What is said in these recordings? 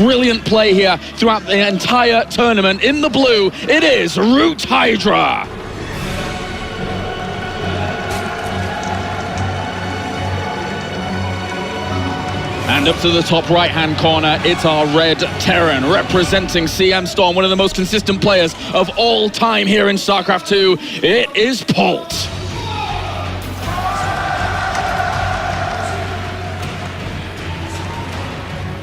brilliant play here throughout the entire tournament. In the blue, it is Root Hydra. And up to the top right-hand corner, it's our Red Terran, representing CM Storm, one of the most consistent players of all time here in StarCraft 2. It is Polt.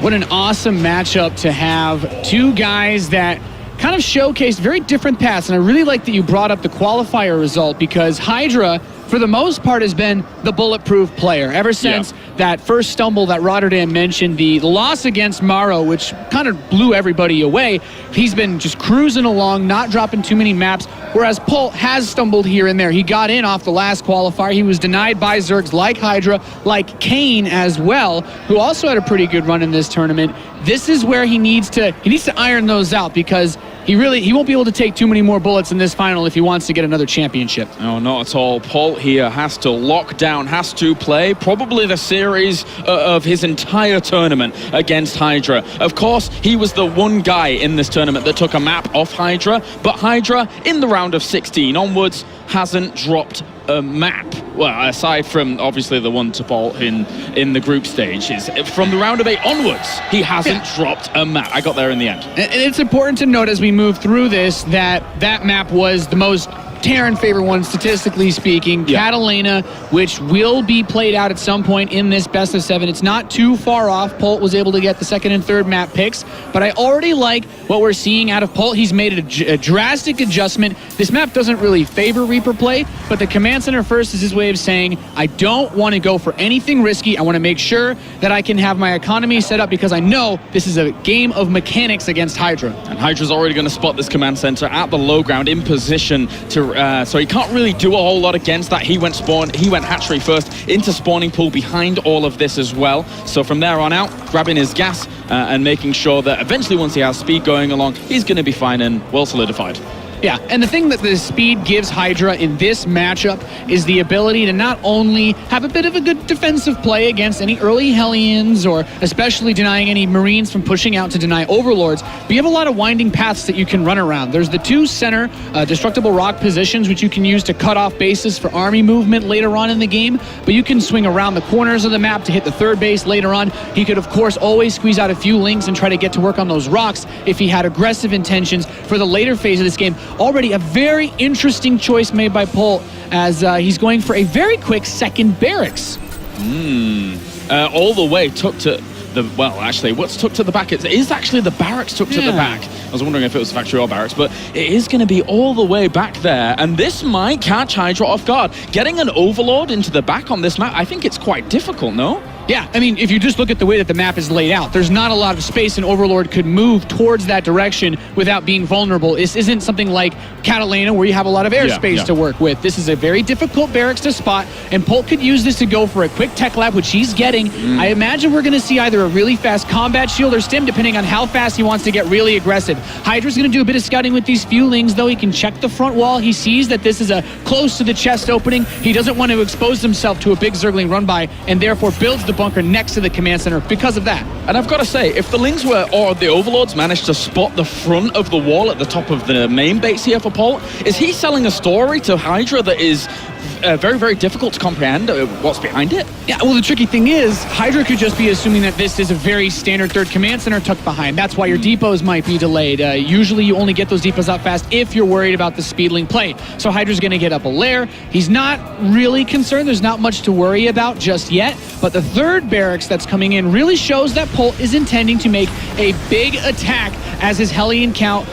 What an awesome matchup to have. Two guys that kind of showcased very different paths, and I really like that you brought up the qualifier result, because Hydra, for the most part, has been the bulletproof player ever since that first stumble that Rotterdam mentioned, the loss against Maro, which kind of blew everybody away. He's been just cruising along, not dropping too many maps, whereas Polt has stumbled here and there. He got in off the last qualifier. He was denied by Zergs like Hydra, like Kane as well, who also had a pretty good run in this tournament. This is where he needs to iron those out, because he won't be able to take too many more bullets in this final if he wants to get another championship. No, not at all. Polt here has to lock down, has to play probably the series of his entire tournament against Hydra. Of course, he was the one guy in this tournament that took a map off Hydra, but Hydra, in the round of 16 onwards, hasn't dropped a map. Well, aside from obviously the one to Polt in the group stages, from the round of 8 onwards, he hasn't dropped a map. I got there in the end. And it's important to note as we move through this that that map was the most Terran favorite one, statistically speaking. Catalina, which will be played out at some point in this best of 7. It's not too far off. Polt was able to get the second and third map picks, but I already like what we're seeing out of Polt. He's made a drastic adjustment. This map doesn't really favor Reaper play, but the command center first is his way of saying, I don't want to go for anything risky. I want to make sure that I can have my economy set up, because I know this is a game of mechanics against Hydra. And Hydra's already going to spot this command center at the low ground in position to so he can't really do a whole lot against that. He went hatchery first into spawning pool behind all of this as well. So from there on out, grabbing his gas and making sure that eventually, once he has speed going along, he's going to be fine and well solidified. Yeah, and the thing that the speed gives Hydra in this matchup is the ability to not only have a bit of a good defensive play against any early Hellions, or especially denying any Marines from pushing out to deny Overlords, but you have a lot of winding paths that you can run around. There's the 2 center destructible rock positions, which you can use to cut off bases for army movement later on in the game, but you can swing around the corners of the map to hit the third base later on. He could, of course, always squeeze out a few links and try to get to work on those rocks if he had aggressive intentions for the later phase of this game. Already a very interesting choice made by Polt, as he's going for a very quick second barracks. All the way took to the, well, actually, what's took to the back? It is actually the barracks took to the back. I was wondering if it was factory or barracks, but it is going to be all the way back there, and this might catch Hydra off guard. Getting an Overlord into the back on this map, I think it's quite difficult, no? Yeah, I mean, if you just look at the way that the map is laid out, there's not a lot of space an Overlord could move towards that direction without being vulnerable. This isn't something like Catalina, where you have a lot of airspace to work with. This is a very difficult barracks to spot, and Polt could use this to go for a quick tech lab, which he's getting. I imagine we're going to see either a really fast combat shield or stim, depending on how fast he wants to get really aggressive. Hydra's going to do a bit of scouting with these fewlings, though. He can check the front wall. He sees that this is a close to the chest opening. He doesn't want to expose himself to a big Zergling run by, and therefore builds the bunker next to the command center because of that. And I've got to say, if the Lings or the Overlords managed to spot the front of the wall at the top of the main base here for Polt, is he selling a story to Hydra that is very, very difficult to comprehend what's behind it? Yeah, well, the tricky thing is, Hydra could just be assuming that this is a very standard third command center tucked behind. That's why your depots might be delayed. Usually you only get those depots out fast if you're worried about the speedling play. So Hydra's going to get up a lair. He's not really concerned. There's not much to worry about just yet. But the third barracks that's coming in really shows that Polt is intending to make a big attack as his Hellion count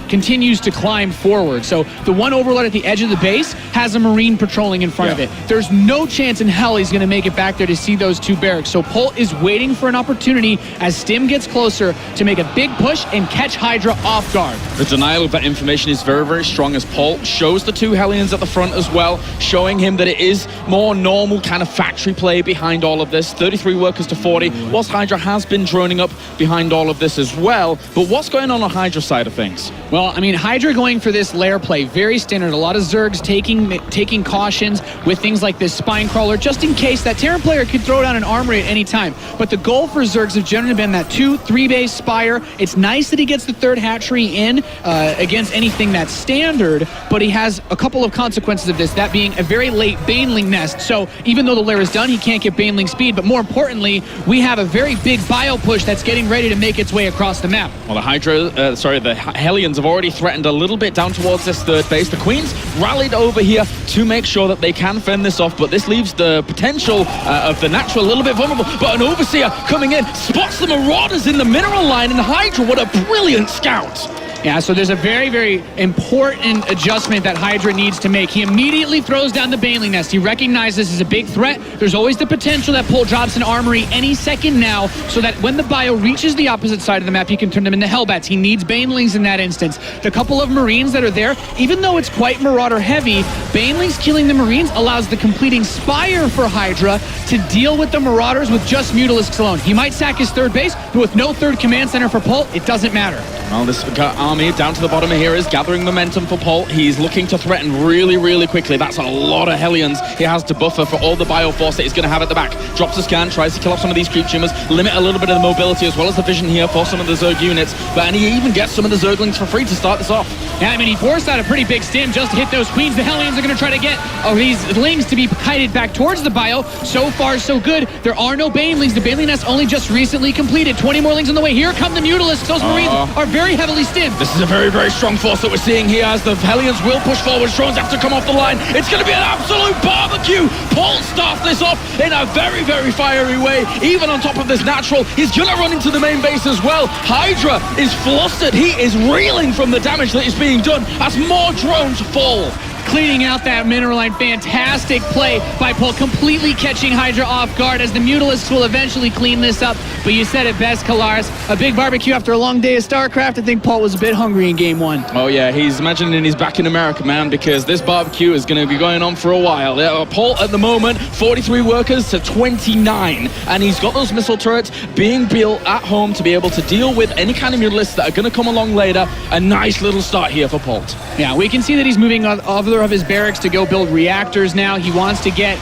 continues to climb forward. So the one Overlord at the edge of the base has a Marine patrolling in front of it. There's no chance in hell he's going to make it back there to see those 2 barracks. So Polt is waiting for an opportunity as Stim gets closer to make a big push and catch Hydra off guard. The denial of that information is very, very strong, as Polt shows the 2 Hellions at the front as well, showing him that it is more normal kind of factory play behind all of this. 33 workers to 40, whilst Hydra has been droning up behind all of this as well. But what's going on Hydra's side of things? Well, I mean, Hydra going for this lair play, very standard. A lot of Zergs taking taking cautions with things like this spine crawler, just in case that Terran player could throw down an armory at any time. But the goal for Zergs have generally been that 2-3 base Spire. It's nice that he gets the third hatchery in against anything that's standard, but he has a couple of consequences of this, that being a very late Baneling nest. So even though the lair is done, he can't get Baneling speed, but more importantly, we have a very big bio push that's getting ready to make its way across the map. Well, the Hellions have already threatened a little bit down towards this third base. The Queens rallied over here to make sure that they can fend this off, but this leaves the potential of the natural a little bit vulnerable. But an Overseer coming in, spots the Marauders in the mineral line, and Hydra, what a brilliant scout. Yeah, so there's a very, very important adjustment that Hydra needs to make. He immediately throws down the Baneling nest. He recognizes this is a big threat. There's always the potential that Polt drops an armory any second now, so that when the bio reaches the opposite side of the map, he can turn them into Hellbats. He needs Banelings in that instance. The couple of Marines that are there, even though it's quite Marauder heavy, Banelings killing the Marines allows the completing Spire for Hydra to deal with the Marauders with just Mutalisks alone. He might sack his third base, but with no third command center for Polt, it doesn't matter. Well, this army down to the bottom here is gathering momentum for Polt. He's looking to threaten really quickly. That's a lot of Hellions he has to buffer for all the bioforce that he's going to have at the back. Drops a scan, tries to kill off some of these creep tumors, limit a little bit of the mobility as well as the vision here for some of the Zerg units. And he even gets some of the Zerglings for free to start this off. Yeah, I mean, he forced out a pretty big stim just to hit those Queens. The Hellions are going to try to get these Lings to be kited back towards the bio. So far, so good. There are no Banelings. The Baneling nest only just recently completed. 20 more Lings on the way. Here come the Mutalisks. Those Marines are very heavily stimmed. This is a very strong force that we're seeing here as the Hellions will push forward. Drones have to come off the line. It's going to be an absolute barbecue. Polt starts this off in a very fiery way. Even on top of this natural, he's going to run into the main base as well. Hydra is flustered. He is reeling from the damage that is being done as more drones fall. Cleaning out that mineral line. Fantastic play by Polt, completely catching Hydra off guard as the Mutalisks will eventually clean this up. But you said it best, Kalaris. A big barbecue after a long day of StarCraft. I think Polt was a bit hungry in game one. Oh yeah, he's imagining he's back in America, man, because this barbecue is going to be going on for a while. Polt at the moment, 43 workers to 29, and he's got those missile turrets being built at home to be able to deal with any kind of Mutalisks that are going to come along later. A nice little start here for Polt. Yeah, we can see that he's moving over of his barracks to go build reactors now. He wants to get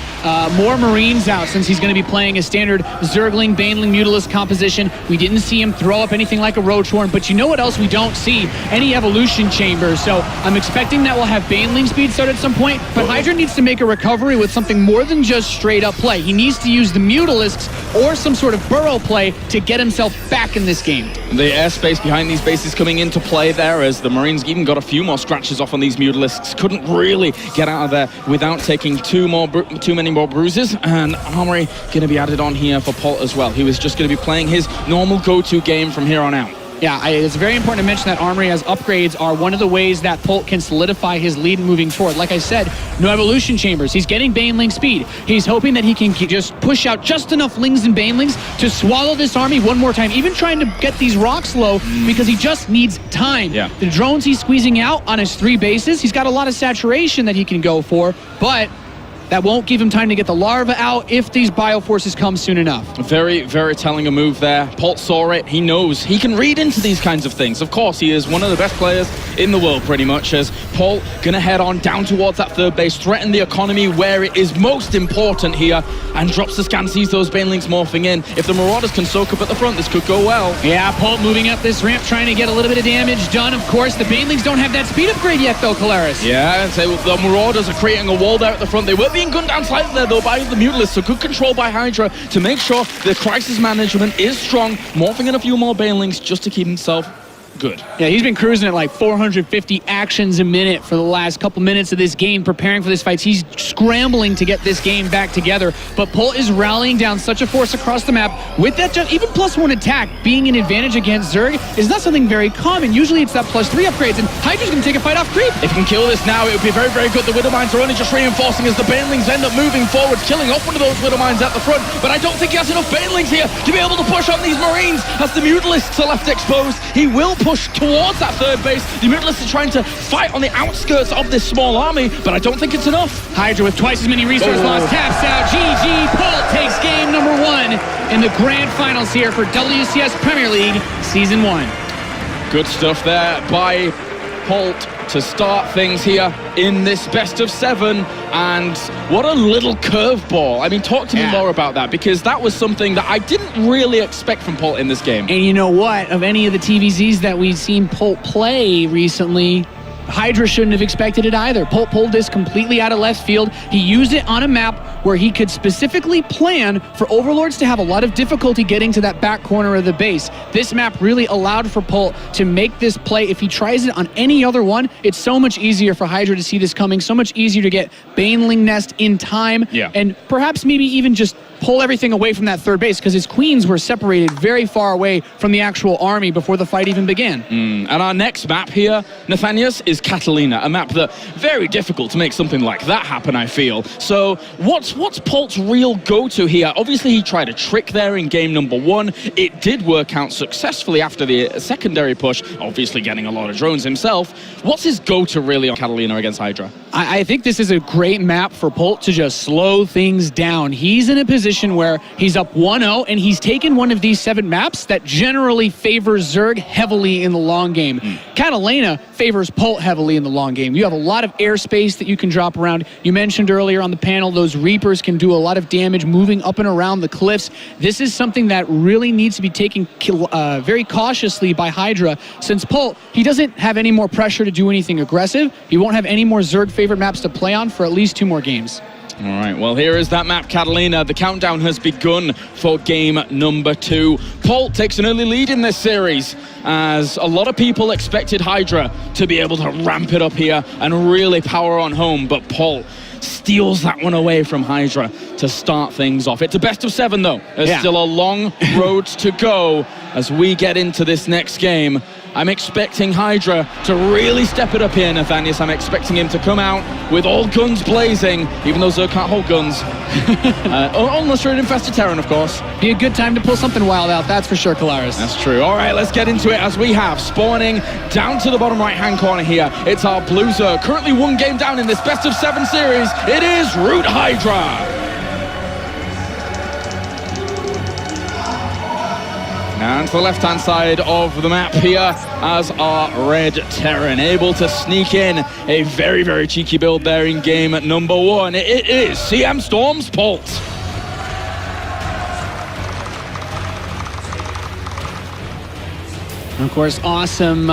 more Marines out since he's going to be playing a standard Zergling, Baneling, Mutalisk composition. We didn't see him throw up anything like a Roach Horn, but you know what else we don't see? Any evolution chambers. So I'm expecting that we'll have Baneling speed start at some point, but Hydra needs to make a recovery with something more than just straight up play. He needs to use the Mutalisks or some sort of burrow play to get himself back in this game. The airspace behind these bases coming into play there as the Marines even got a few more scratches off on these Mutalisks. Couldn't really get out of there without taking too many more bruises, and armory going to be added on here for Polt as well. He was just going to be playing his normal go-to game from here on out. Yeah, it's very important to mention that armory as upgrades are one of the ways that Polt can solidify his lead moving forward. Like I said, no evolution chambers. He's getting Baneling speed. He's hoping that he can just push out just enough Lings and Banelings to swallow this army one more time, even trying to get these rocks low because he just needs time. Yeah. The drones he's squeezing out on his 3 bases, he's got a lot of saturation that he can go for, but that won't give him time to get the larva out if these bioforces come soon enough. Very telling a move there. Polt saw it. He knows. He can read into these kinds of things. Of course, he is one of the best players in the world, pretty much, as Polt gonna head on down towards that third base, threaten the economy where it is most important here, and drops the scan, sees those Banelings morphing in. If the Marauders can soak up at the front, this could go well. Yeah, Polt moving up this ramp, trying to get a little bit of damage done. Of course, the Banelings don't have that speed upgrade yet, though, Kalaris. Yeah, so the Marauders are creating a wall there at the front. They were being gunned down slightly there, though, by the Mutalisks, so good control by Hydra to make sure the crisis management is strong, morphing in a few more Banelings just to keep himself good. Yeah, he's been cruising at like 450 actions a minute for the last couple minutes of this game, preparing for this fight. He's scrambling to get this game back together, but Polt is rallying down such a force across the map. With that, even +1 attack being an advantage against Zerg is not something very common. Usually it's that +3 upgrades, and Hydra's going to take a fight off creep. If he can kill this now, it would be very good. The Widowmines are only just reinforcing as the Banelings end up moving forward, killing off one of those Widowmines at the front, but I don't think he has enough Banelings here to be able to push on these Marines as the Mutalisks are left exposed. He will push towards that third base. The Mutalisks are trying to fight on the outskirts of this small army, but I don't think it's enough. Hydra with twice as many resource loss taps out. GG. Polt takes game number 1 in the grand finals here for WCS Premier League Season 1. Good stuff there by Polt. to start things here in this best of 7. And what a little curveball. I mean, talk to me more about that, because that was something that I didn't really expect from Polt in this game. And you know what? Of any of the TvZs that we've seen Polt play recently, Hydra shouldn't have expected it either. Polt pulled this completely out of left field. He used it on a map where he could specifically plan for Overlords to have a lot of difficulty getting to that back corner of the base. This map really allowed for Polt to make this play. If he tries it on any other one, it's so much easier for Hydra to see this coming, so much easier to get Baneling Nest in time, and perhaps maybe even just pull everything away from that third base, because his queens were separated very far away from the actual army before the fight even began. And our next map here, Nathanias, is Catalina, a map that very difficult to make something like that happen, I feel. So what's Polt's real go-to here? Obviously, he tried a trick there in game number 1. It did work out successfully after the secondary push, obviously getting a lot of drones himself. What's his go-to really on Catalina against Hydra? I think this is a great map for Polt to just slow things down. He's in a position where he's up 1-0, and he's taken one of these 7 maps that generally favors Zerg heavily in the long game. Catalina favors Polt heavily in the long game. You have a lot of airspace that you can drop around. You mentioned earlier on the panel, those Reapers can do a lot of damage moving up and around the cliffs. This is something that really needs to be taken very cautiously by Hydra, since Polt, he doesn't have any more pressure to do anything aggressive. He won't have any more Zerg favorite maps to play on for at least 2 more games. All right, well, here is that map, Catalina. The countdown has begun for game number 2. Polt takes an early lead in this series, as a lot of people expected Hydra to be able to ramp it up here and really power on home, but Polt steals that one away from Hydra to start things off. It's a best of 7, though. There's still a long road to go as we get into this next game. I'm expecting Hydra to really step it up here, Nathanias. I'm expecting him to come out with all guns blazing, even though Zerg can't hold guns. Unless you're an infested Terran, of course. Be a good time to pull something wild out, that's for sure, Kalaris. That's true. All right, let's get into it as we have spawning down to the bottom right-hand corner here. It's our blue Zerg, currently 1 game down in this best of 7 series. It is Root Hydra. And to the left-hand side of the map here, as our red Terran, able to sneak in a very, very cheeky build there in game number 1. It is CM Storm's Polt. Of course, awesome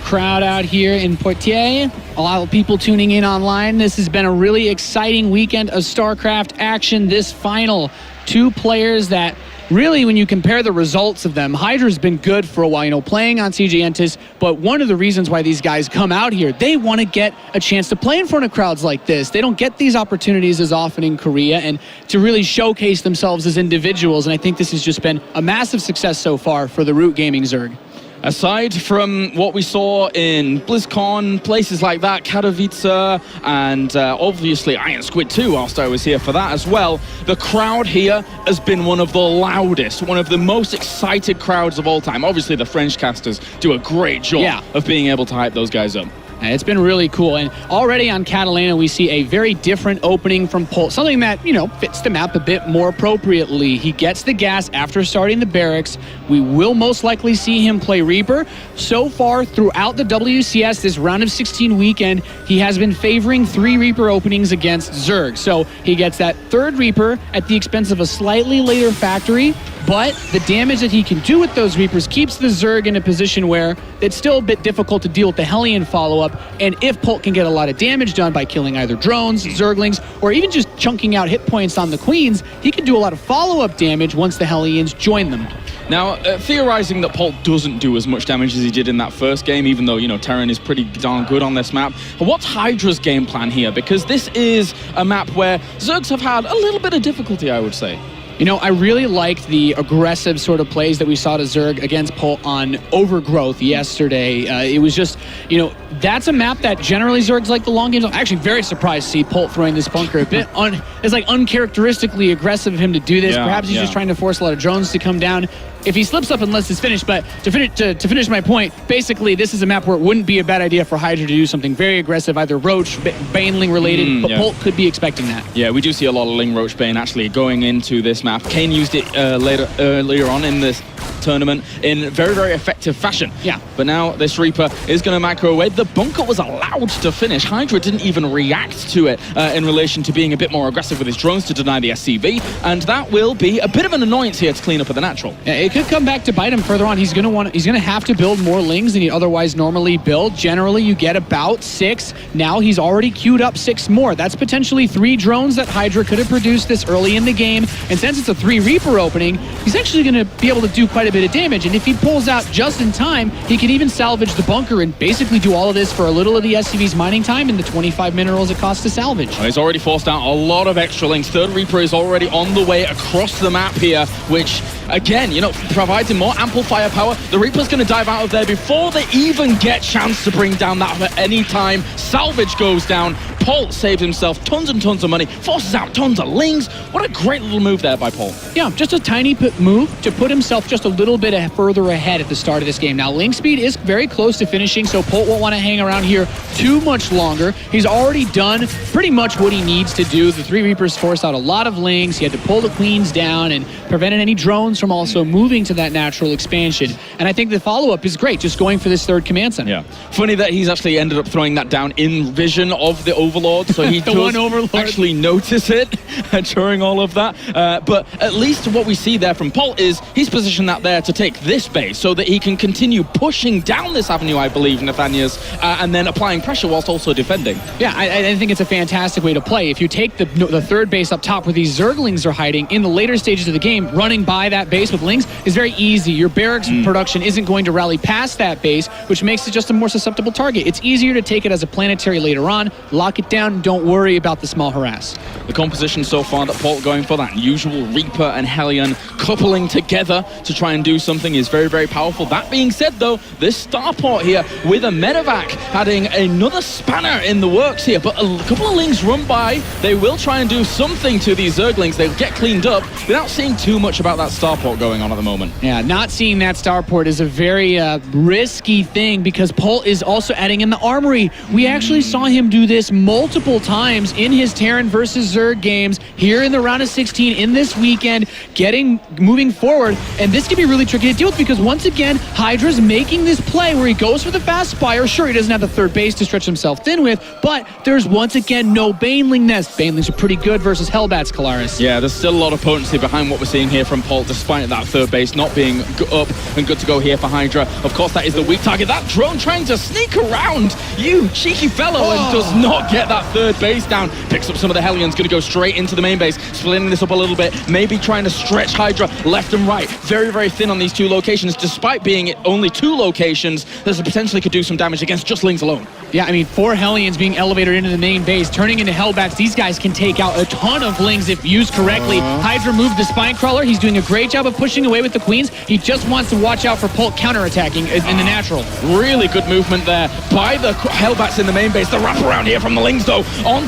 crowd out here in Poitiers. A lot of people tuning in online. This has been a really exciting weekend of StarCraft action. This final 2 players that really, when you compare the results of them, Hydra's been good for a while, you know, playing on CJ Entis, but one of the reasons why these guys come out here, they want to get a chance to play in front of crowds like this. They don't get these opportunities as often in Korea, and to really showcase themselves as individuals, and I think this has just been a massive success so far for the Root Gaming Zerg. Aside from what we saw in BlizzCon, places like that, Katowice, and obviously Iron Squid 2, whilst I was here for that as well, the crowd here has been one of the loudest, one of the most excited crowds of all time. Obviously, the French casters do a great job of being able to hype those guys up. It's been really cool, and already on Catalina we see a very different opening from Polt, something that, you know, fits the map a bit more appropriately. He gets the gas after starting the barracks. We will most likely see him play Reaper. So far throughout the WCS, this round of 16 weekend, he has been favoring 3 Reaper openings against Zerg. So he gets that 3rd Reaper at the expense of a slightly later factory, but the damage that he can do with those Reapers keeps the Zerg in a position where it's still a bit difficult to deal with the Hellion follow-up, and if Polt can get a lot of damage done by killing either drones, Zerglings, or even just chunking out hit points on the Queens, he can do a lot of follow-up damage once the Hellions join them. Now, theorizing that Polt doesn't do as much damage as he did in that first game, even though, you know, Terran is pretty darn good on this map, what's Hydra's game plan here? Because this is a map where Zergs have had a little bit of difficulty, I would say. You know, I really liked the aggressive sort of plays that we saw to Zerg against Polt on Overgrowth yesterday. It was just, you know, that's a map that generally Zergs like the long games. I'm actually very surprised to see Polt throwing this bunker a bit. It's like uncharacteristically aggressive of him to do this. Perhaps he's just trying to force a lot of drones to come down. if he slips up and lets this finish. But to finish my point, basically this is a map where it wouldn't be a bad idea for Hydra to do something very aggressive, either Roach, Baneling related, but Polt could be expecting that. Yeah, we do see a lot of Ling, Roach, Bane actually going into this map. Kane used it earlier on in this tournament in very, very effective fashion. Yeah. But now this Reaper is going to macro away. The bunker was allowed to finish. Hydra didn't even react to it in relation to being a bit more aggressive with his drones to deny the SCV, and that will be a bit of an annoyance here to clean up at the natural. Yeah, it could come back to bite him further on. He's going to have to build more Lings than he otherwise normally build. Generally, you get about 6. Now he's already queued up 6 more. That's potentially 3 drones that Hydra could have produced this early in the game. And since it's a 3 Reaper opening, he's actually going to be able to do quite a bit of damage. And if he pulls out just in time, he can even salvage the bunker and basically do all of this for a little of the SCV's mining time and the 25 minerals it costs to salvage. Well, he's already forced out a lot of extra Lings. Third Reaper is already on the way across the map here, which, again, you know, provides him more ample firepower. The Reaper's going to dive out of there before they even get chance to bring down that at any time. Salvage goes down. Polt saves himself tons and tons of money, forces out tons of Lings. What a great little move there by Polt. Yeah, just a tiny move to put himself just a little bit further ahead at the start of this game. Now, Ling speed is very close to finishing, so Polt won't want to hang around here too much longer. He's already done pretty much what he needs to do. The 3 Reapers forced out a lot of Lings. He had to pull the Queens down and prevented any drones from also moving to that natural expansion. And I think the follow-up is great, just going for this 3rd command center. Yeah. Funny that he's actually ended up throwing that down in vision of the Overlord, so he does actually notice it during all of that. But at least what we see there from Polt is he's positioned that there to take this base so that he can continue pushing down this avenue, I believe, Nathanias, and then applying pressure whilst also defending. Yeah, I think it's a fantastic way to play. If you take the 3rd base up top where these Zerglings are hiding, in the later stages of the game, running by that base with Lings is very easy. Your barracks production isn't going to rally past that base, which makes it just a more susceptible target. It's easier to take it as a planetary later on, lock it down, and don't worry about the small harass. The composition so far that Polt going for, that usual Reaper and Hellion coupling together to try and do something, is very, very powerful. That being said, though, this starport here with a medevac adding another spanner in the works here, but a couple of Lings run by. They will try and do something to these Zerglings. They'll get cleaned up without seeing too much about that starport going on at the moment. Yeah, not seeing that starport is a very risky thing because Polt is also adding in the armory. We actually saw him do this multiple times in his Terran versus Zerg games here in the round of 16 in this weekend, moving forward. And this can be really tricky to deal with because once again, Hydra's making this play where he goes for the fast spire. Sure, he doesn't have the 3rd base to stretch himself thin with, but there's once again no Baneling nest. Banelings are pretty good versus Hellbats, Kalaris. Yeah, there's still a lot of potency behind what we're seeing here from Polt, despite that 3rd base not being up and good to go here for Hydra. Of course, that is the weak target. That drone trying to sneak around, you cheeky fellow, and does not get that 3rd base down. Picks up some of the Hellions, going to go straight into the main base, splitting this up a little bit, maybe trying to stretch Hydra left and right. Very, very thin on these 2 locations. Despite being only 2 locations, there's a potentially could do some damage against just Lings alone. Yeah, I mean, 4 Hellions being elevated into the main base, turning into Hellbats. These guys can take out a ton of Lings if used correctly. Hydra moved the Spine Crawler. He's doing a great job of pushing away with the Queens. He just wants to watch out for Polt counterattacking in the natural. Really good movement there by the Hellbats in the main base. The wraparound here from the Lings, though, on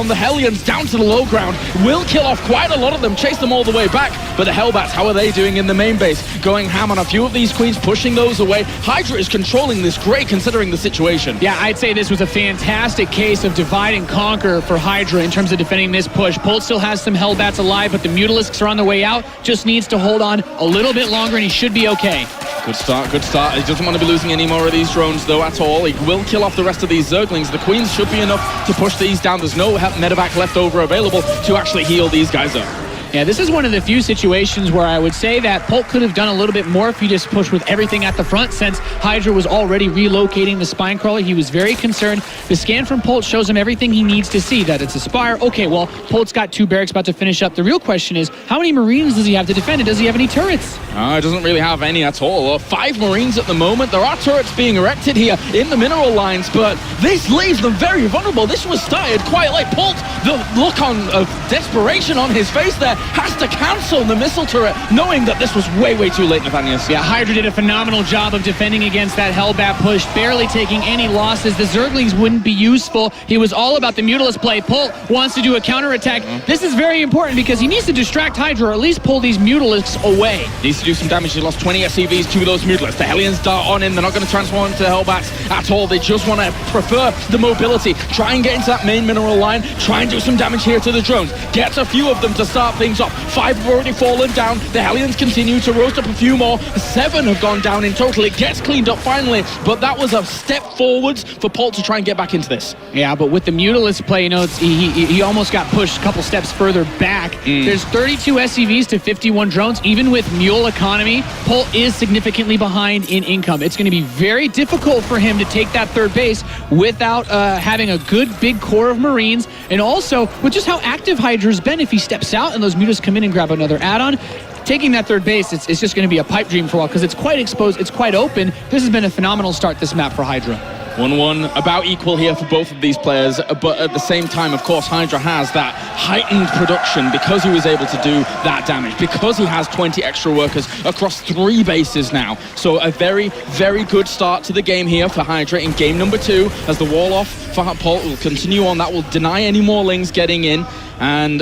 the Hellions, down to the low ground. Will kill off quite a lot of them, chase them all the way back. But the Hellbats, how are they doing in the main base? Going ham on a few of these Queens, pushing those away. Hydra is controlling this great, considering the situation. Yeah, I'd say this was a fantastic case of divide and conquer for Hydra in terms of defending this push. Polt still has some Hellbats alive, but the Mutalisks are on the way out. Just needs to hold on a little bit longer, and he should be okay. Good start, good start. He doesn't want to be losing any more of these drones, though, at all. He will kill off the rest of these Zerglings. The Queens should be enough to push these down. There's no medevac left over available to actually heal these guys up. Yeah, this is one of the few situations where I would say that Polt could have done a little bit more if he just pushed with everything at the front, since Hydra was already relocating the Spine Crawler. He was very concerned. The scan from Polt shows him everything he needs to see, that it's a Spire. Okay, well, Polt's got 2 barracks about to finish up. The real question is, how many Marines does he have to defend, and does he have any turrets? He doesn't really have any at all. 5 Marines at the moment. There are turrets being erected here in the mineral lines, but this leaves them very vulnerable. This was started quite late. Polt, the look of desperation on his face there, has to cancel the missile turret, knowing that this was way, way too late, Nathanius. Yeah, Hydra did a phenomenal job of defending against that Hellbat push, barely taking any losses. The Zerglings wouldn't be useful. He was all about the Mutalisk play. Polt wants to do a counterattack. This is very important because he needs to distract Hydra or at least pull these Mutalisks away. Needs to do some damage. He lost 20 SCVs to those Mutalisks. The Hellions dart on in. They're not going to transform into Hellbats at all. They just want to prefer the mobility. Try and get into that main mineral line. Try and do some damage here to the drones. Gets a few of them to start things off. 5 have already fallen down. The Hellions continue to roast up a few more. 7 have gone down in total. It gets cleaned up finally, but that was a step forwards for Polt to try and get back into this. Yeah, but with the Mutalisk play, you know, he almost got pushed a couple steps further back. There's 32 SCVs to 51 drones. Even with Mule economy, Polt is significantly behind in income. It's going to be very difficult for him to take that third base without having a good big core of Marines, and also with just how active Hydra's been. If he steps out and those Mutas come in and grab another add-on, taking that third base, it's just going to be a pipe dream for a while because it's quite exposed, it's quite open. This has been a phenomenal start, this map for Hydra. 1-1, about equal here for both of these players, but at the same time, of course, Hydra has that heightened production because he was able to do that damage, because he has 20 extra workers across 3 bases now. So a very, very good start to the game here for Hydra in game number 2, as the wall off for Polt will continue on. That will deny any more Lings getting in. And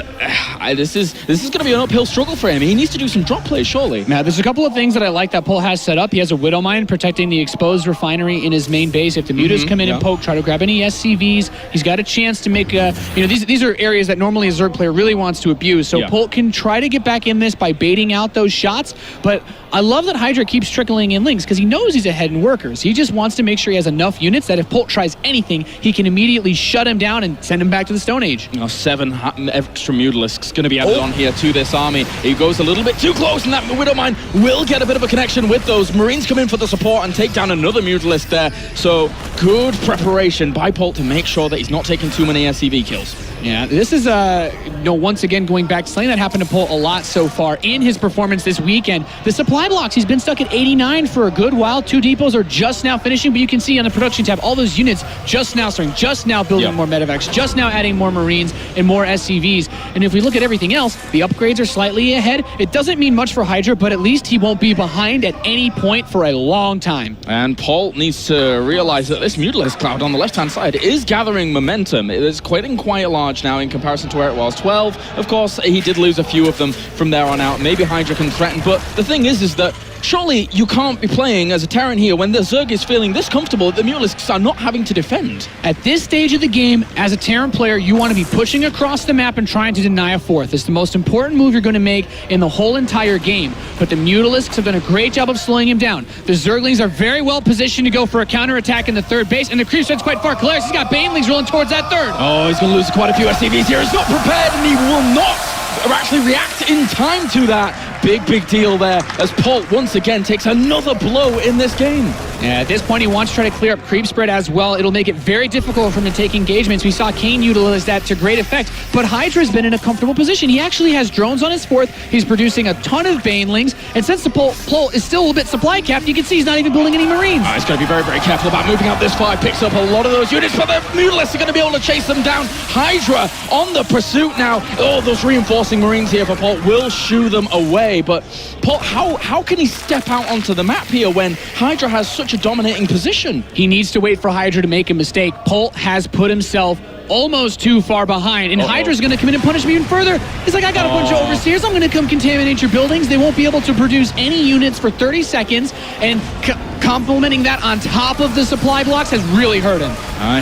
this is going to be an uphill struggle for him. He needs to do some drop plays, surely. Now, there's a couple of things that I like that Polt has set up. He has a Widow Mine protecting the exposed refinery in his main base. If the Mutas come in and poke, try to grab any SCVs, he's got a chance to make these are areas that normally a Zerg player really wants to abuse. So Polt can try to get back in this by baiting out those shots. But I love that Hydra keeps trickling in Lings because he knows he's ahead in workers. He just wants to make sure he has enough units that if Polt tries anything, he can immediately shut him down and send him back to the Stone Age. 7 extra Mutalisks going to be added on here to this army. He goes a little bit too close, and that Widow Mine will get a bit of a connection with those. Marines come in for the support and take down another Mutalisk there. So good preparation by Polt to make sure that he's not taking too many SCV kills. Yeah, this is, once again, going back to something that happened to Polt a lot so far in his performance this weekend. The supply blocks, he's been stuck at 89 for a good while. 2 depots are just now finishing, but you can see on the production tab, all those units just now starting, just now building more medevacs, just now adding more Marines and more SCVs. And if we look at everything else, the upgrades are slightly ahead. It doesn't mean much for Hydra, but at least he won't be behind at any point for a long time. And Polt needs to realize that this Mutalisk cloud on the left-hand side is gathering momentum. It is quite large now in comparison to where it was. 12, of course, he did lose a few of them from there on out. Maybe Hydra can threaten, but the thing is that surely you can't be playing as a Terran here when the Zerg is feeling this comfortable that the Mutalisks are not having to defend. At this stage of the game, as a Terran player, you want to be pushing across the map and trying to deny a fourth. It's the most important move you're going to make in the whole entire game. But the Mutalisks have done a great job of slowing him down. The Zerglings are very well positioned to go for a counterattack in the third base, and the creep spread's quite far. Kalaris, he's got Banelings rolling towards that third. Oh, he's going to lose quite a few SCVs here. He's not prepared, and he will not actually react in time to that. Big deal there as Polt once again takes another blow in this game. Yeah, at this point, he wants to try to clear up creep spread as well. It'll make it very difficult for him to take engagements. We saw Kane utilize that to great effect, but Hydra's been in a comfortable position. He actually has drones on his 4th. He's producing a ton of Banelings, and since the Polt is still a little bit supply capped, you can see he's not even building any Marines. He's going to be very, very careful about moving out this far. Picks up a lot of those units, but the Mutalisks are going to be able to chase them down. Hydra on the pursuit now. Oh, those reinforcing Marines here for Polt will shoo them away, but Polt, how can he step out onto the map here when Hydra has such a dominating position? He needs to wait for Hydra to make a mistake. Polt has put himself almost too far behind, and Hydra's going to come in and punish him even further. He's like, I got a bunch of overseers. I'm going to come contaminate your buildings. They won't be able to produce any units for 30 seconds, and complementing that on top of the supply blocks has really hurt him.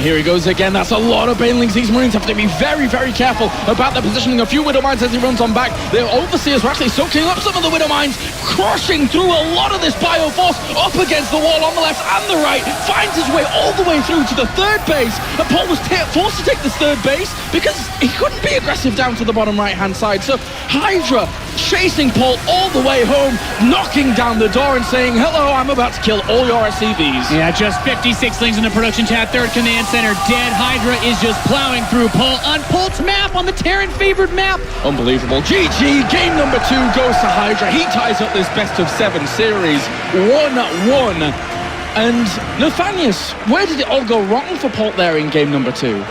Here he goes again. That's a lot of Banelings. These Marines have to be very, very careful about the positioning. A few Widow Mines as he runs on back. The overseers are actually soaking up some of the Widow Mines, crushing through a lot of this Bioforce up against the wall on the left and the right. Finds his way all the way through to the third base. And Polt was forced to take this third base because he couldn't be aggressive down to the bottom right-hand side. So Hydra chasing Polt all the way home, knocking down the door and saying, hello, I'm about to kill all your SCVs. Yeah, just 56 Lings in the production tab. Third command center dead. Hydra is just plowing through Polt on Polt's map, on the Terran favored map. Unbelievable. GG. Game number 2 goes to Hydra. He ties up this best of 7 series 1-1. And Nathanius, where did it all go wrong for Polt there in game number 2?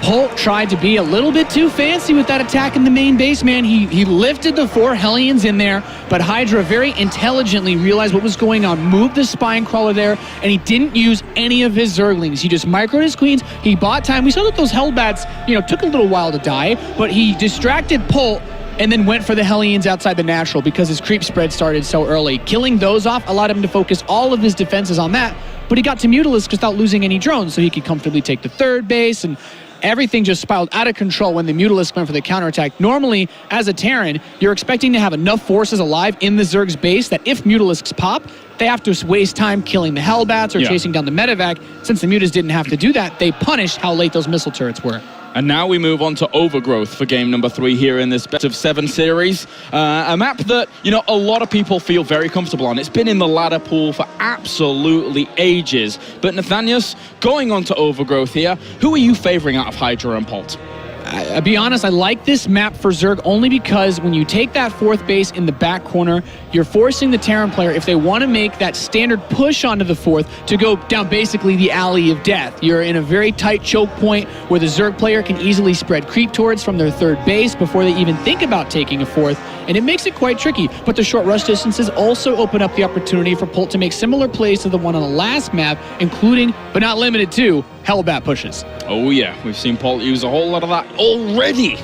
Polt tried to be a little bit too fancy with that attack in the main base, man. He lifted the 4 Hellions in there, but Hydra very intelligently realized what was going on, moved the Spine Crawler there, and he didn't use any of his Zerglings. He just microed his queens. He bought time. We saw that those Hellbats, took a little while to die, but he distracted Polt and then went for the Hellions outside the natural because his creep spread started so early. Killing those off allowed him to focus all of his defenses on that, but he got to Mutalisk without losing any drones, so he could comfortably take the 3rd base, and everything just spiraled out of control when the Mutalisk went for the counterattack. Normally, as a Terran, you're expecting to have enough forces alive in the Zerg's base that if Mutalisks pop, they have to waste time killing the Hellbats or chasing down the Medevac. Since the Mutas didn't have to do that, they punished how late those missile turrets were. And now we move on to Overgrowth for game number 3 here in this best of 7 series. A map that, a lot of people feel very comfortable on. It's been in the ladder pool for absolutely ages. But Nathanius, going on to Overgrowth here, who are you favoring out of Hydra and Polt? I'll be honest, I like this map for Zerg only because when you take that 4th base in the back corner, you're forcing the Terran player, if they want to make that standard push onto the 4th, to go down basically the alley of death. You're in a very tight choke point where the Zerg player can easily spread creep turrets from their 3rd base before they even think about taking a 4th, and it makes it quite tricky. But the short rush distances also open up the opportunity for Polt to make similar plays to the one on the last map, including, but not limited to, Hellbat pushes. Oh yeah, we've seen Polt use a whole lot of that already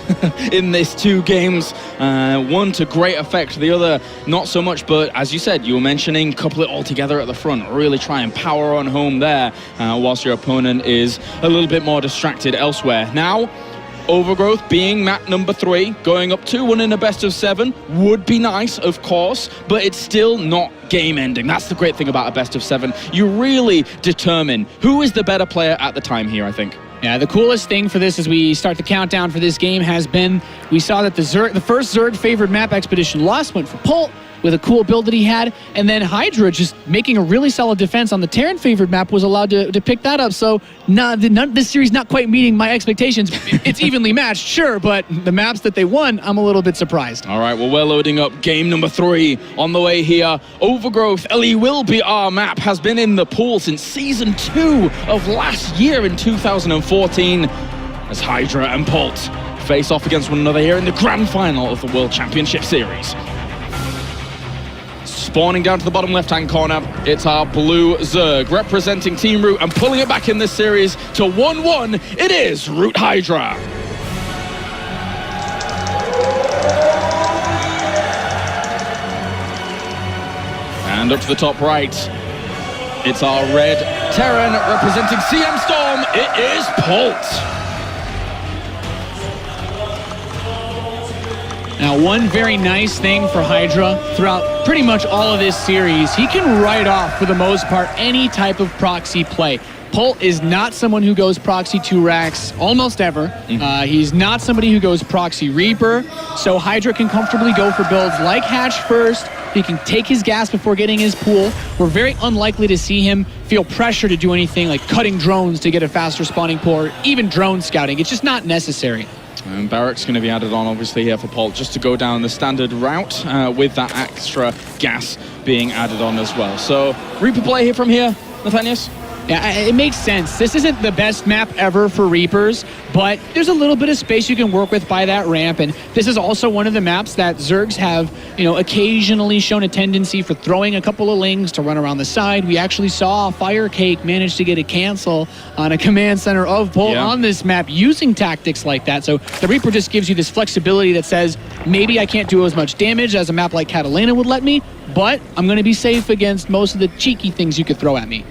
in this 2 games. One to great effect, the other not so much, but as you said, you were mentioning couple it all together at the front, really try and power on home there, whilst your opponent is a little bit more distracted elsewhere. Now, Overgrowth being map number 3, going up 2-1 in a best of 7 would be nice, of course, but it's still not game ending. That's the great thing about a best of 7. You really determine who is the better player at the time here, I think. Yeah, the coolest thing for this as we start the countdown for this game has been, we saw that the first Zerg favored map Expedition Lost went for Polt with a cool build that he had, and then Hydra just making a really solid defense on the Terran favored map was allowed to pick that up. So this series not quite meeting my expectations. It's evenly matched, sure, but the maps that they won, I'm a little bit surprised. All right, well, we're loading up game number 3 on the way here. Overgrowth, Ellie will be our map, has been in the pool since Season 2 of last year in 2014, as Hydra and Polt face off against one another here in the grand final of the World Championship Series. Spawning down to the bottom left-hand corner, it's our blue Zerg representing Team Root and pulling it back in this series to 1-1. It is Root Hydra. And up to the top right, it's our red Terran representing CM Storm. It is Polt. Now, one very nice thing for Hydra throughout pretty much all of this series, he can write off, for the most part, any type of proxy play. Polt is not someone who goes proxy 2 racks almost ever. He's not somebody who goes proxy Reaper, so Hydra can comfortably go for builds like Hatch first. He can take his gas before getting his pool. We're very unlikely to see him feel pressure to do anything like cutting drones to get a faster spawning pool or even drone scouting. It's just not necessary. And Barrack's going to be added on, obviously, here for Polt, just to go down the standard route with that extra gas being added on as well. So, Reaper play here from here, Nathanius? Yeah, it makes sense. This isn't the best map ever for Reapers, but there's a little bit of space you can work with by that ramp, and this is also one of the maps that Zergs have, occasionally shown a tendency for throwing a couple of lings to run around the side. We actually saw Firecake manage to get a cancel on a command center of Polt on this map using tactics like that. So the Reaper just gives you this flexibility that says, maybe I can't do as much damage as a map like Catalina would let me, but I'm going to be safe against most of the cheeky things you could throw at me.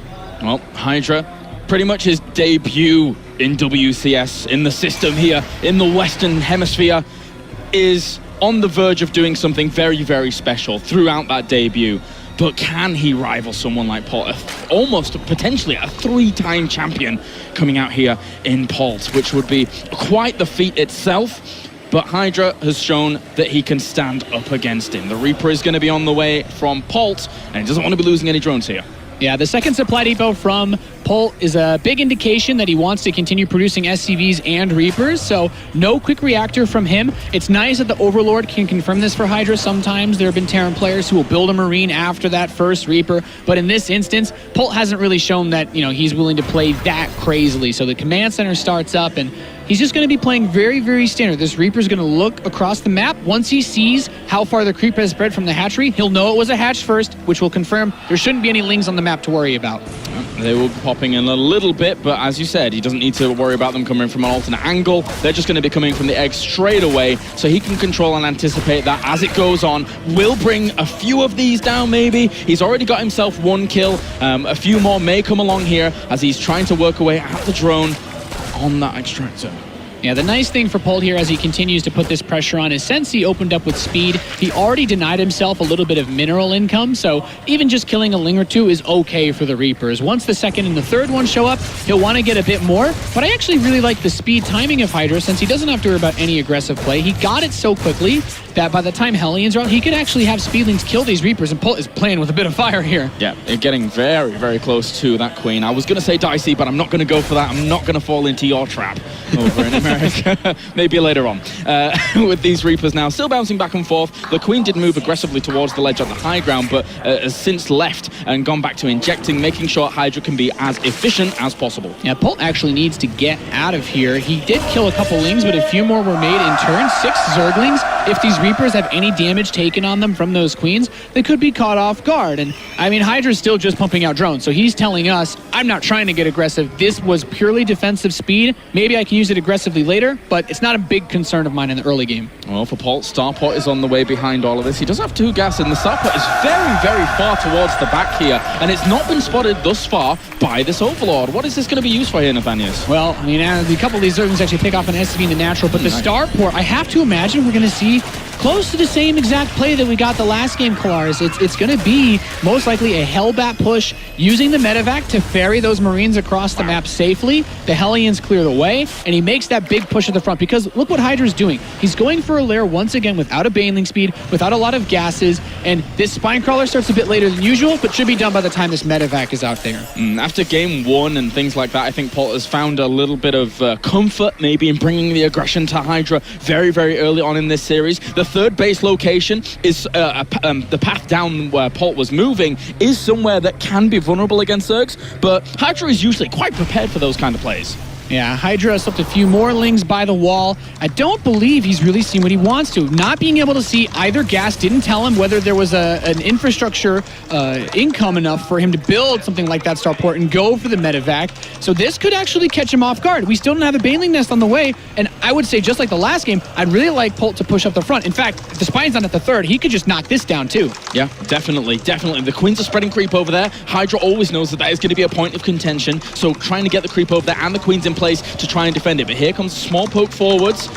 Well, Hydra, pretty much his debut in WCS, in the system here, in the Western Hemisphere, is on the verge of doing something very, very special throughout that debut. But can he rival someone like Polt, almost potentially a 3-time champion coming out here in Polt, which would be quite the feat itself. But Hydra has shown that he can stand up against him. The Reaper is going to be on the way from Polt, and he doesn't want to be losing any drones here. Yeah, the second supply depot from Polt is a big indication that he wants to continue producing SCVs and Reapers, so no quick reactor from him. It's nice that the Overlord can confirm this for Hydra. Sometimes there have been Terran players who will build a Marine after that first Reaper, but in this instance, Polt hasn't really shown that, he's willing to play that crazily. So the command center starts up, and he's just going to be playing very, very standard. This Reaper's going to look across the map. Once he sees how far the creep has spread from the hatchery, he'll know it was a hatch first, which will confirm there shouldn't be any lings on the map to worry about. They will be popping in a little bit, but as you said, he doesn't need to worry about them coming from an alternate angle. They're just going to be coming from the egg straight away, so he can control and anticipate that as it goes on. Will bring a few of these down, maybe. He's already got himself 1 kill. A few more may come along here as he's trying to work away at the drone on that extractor. Yeah, the nice thing for Polt here as he continues to put this pressure on is since he opened up with speed, he already denied himself a little bit of mineral income, so even just killing a ling or 2 is okay for the Reapers. Once the second and the third one show up, he'll want to get a bit more, but I actually really like the speed timing of Hydra since he doesn't have to worry about any aggressive play. He got it so quickly that by the time Hellions are out, he could actually have Speedlings kill these Reapers, and Polt is playing with a bit of fire here. Yeah, they're getting very, very close to that Queen. I was going to say Dicey, but I'm not going to go for that. I'm not going to fall into your trap over in America. Maybe later on. With these Reapers now still bouncing back and forth. The Queen did move aggressively towards the ledge at the high ground, but has since left and gone back to injecting, making sure Hydra can be as efficient as possible. Yeah, Polt actually needs to get out of here. He did kill a couple Lings, but a few more were made in turn. 6 Zerglings. If these Reapers have any damage taken on them from those Queens, they could be caught off guard. And I mean, Hydra's still just pumping out drones, so he's telling us, I'm not trying to get aggressive. This was purely defensive speed. Maybe I can use it aggressively later, but it's not a big concern of mine in the early game. Well, for Polt, Starport is on the way behind all of this. He does have 2 gas, and the Starport is very, very far towards the back here, and it's not been spotted thus far by this Overlord. What is this going to be used for here, Nathanius? Well, I mean, a couple of these Zerglings actually pick off an SCV in the natural, but the Starport, I have to imagine we're going to see close to the same exact play that we got the last game, Kalaris. It's going to be most likely a Hellbat push using the medevac to ferry those Marines across the map safely. The Hellions clear the way, and he makes that big push at the front because look what Hydra's doing. He's going for a lair once again without a Baneling speed, without a lot of gases, and this Spinecrawler starts a bit later than usual, but should be done by the time this medevac is out there. After game 1 and things like that, I think Polt has found a little bit of comfort maybe in bringing the aggression to Hydra very, very early on in this series. The third base location is the path down where Polt was moving is somewhere that can be vulnerable against Zergs, but Hydra is usually quite prepared for those kind of plays. Yeah, Hydra slipped a few more Lings by the wall. I don't believe he's really seen what he wants to. Not being able to see either gas didn't tell him whether there was an infrastructure income enough for him to build something like that starport and go for the medevac. So this could actually catch him off guard. We still don't have a Baneling nest on the way, and I would say just like the last game, I'd really like Polt to push up the front. In fact, if the Spine's not at the third, he could just knock this down too. Yeah, definitely, definitely. The Queens are spreading creep over there. Hydra always knows that is going to be a point of contention, so trying to get the creep over there and the Queens in place to try and defend it. But here comes a small poke forwards.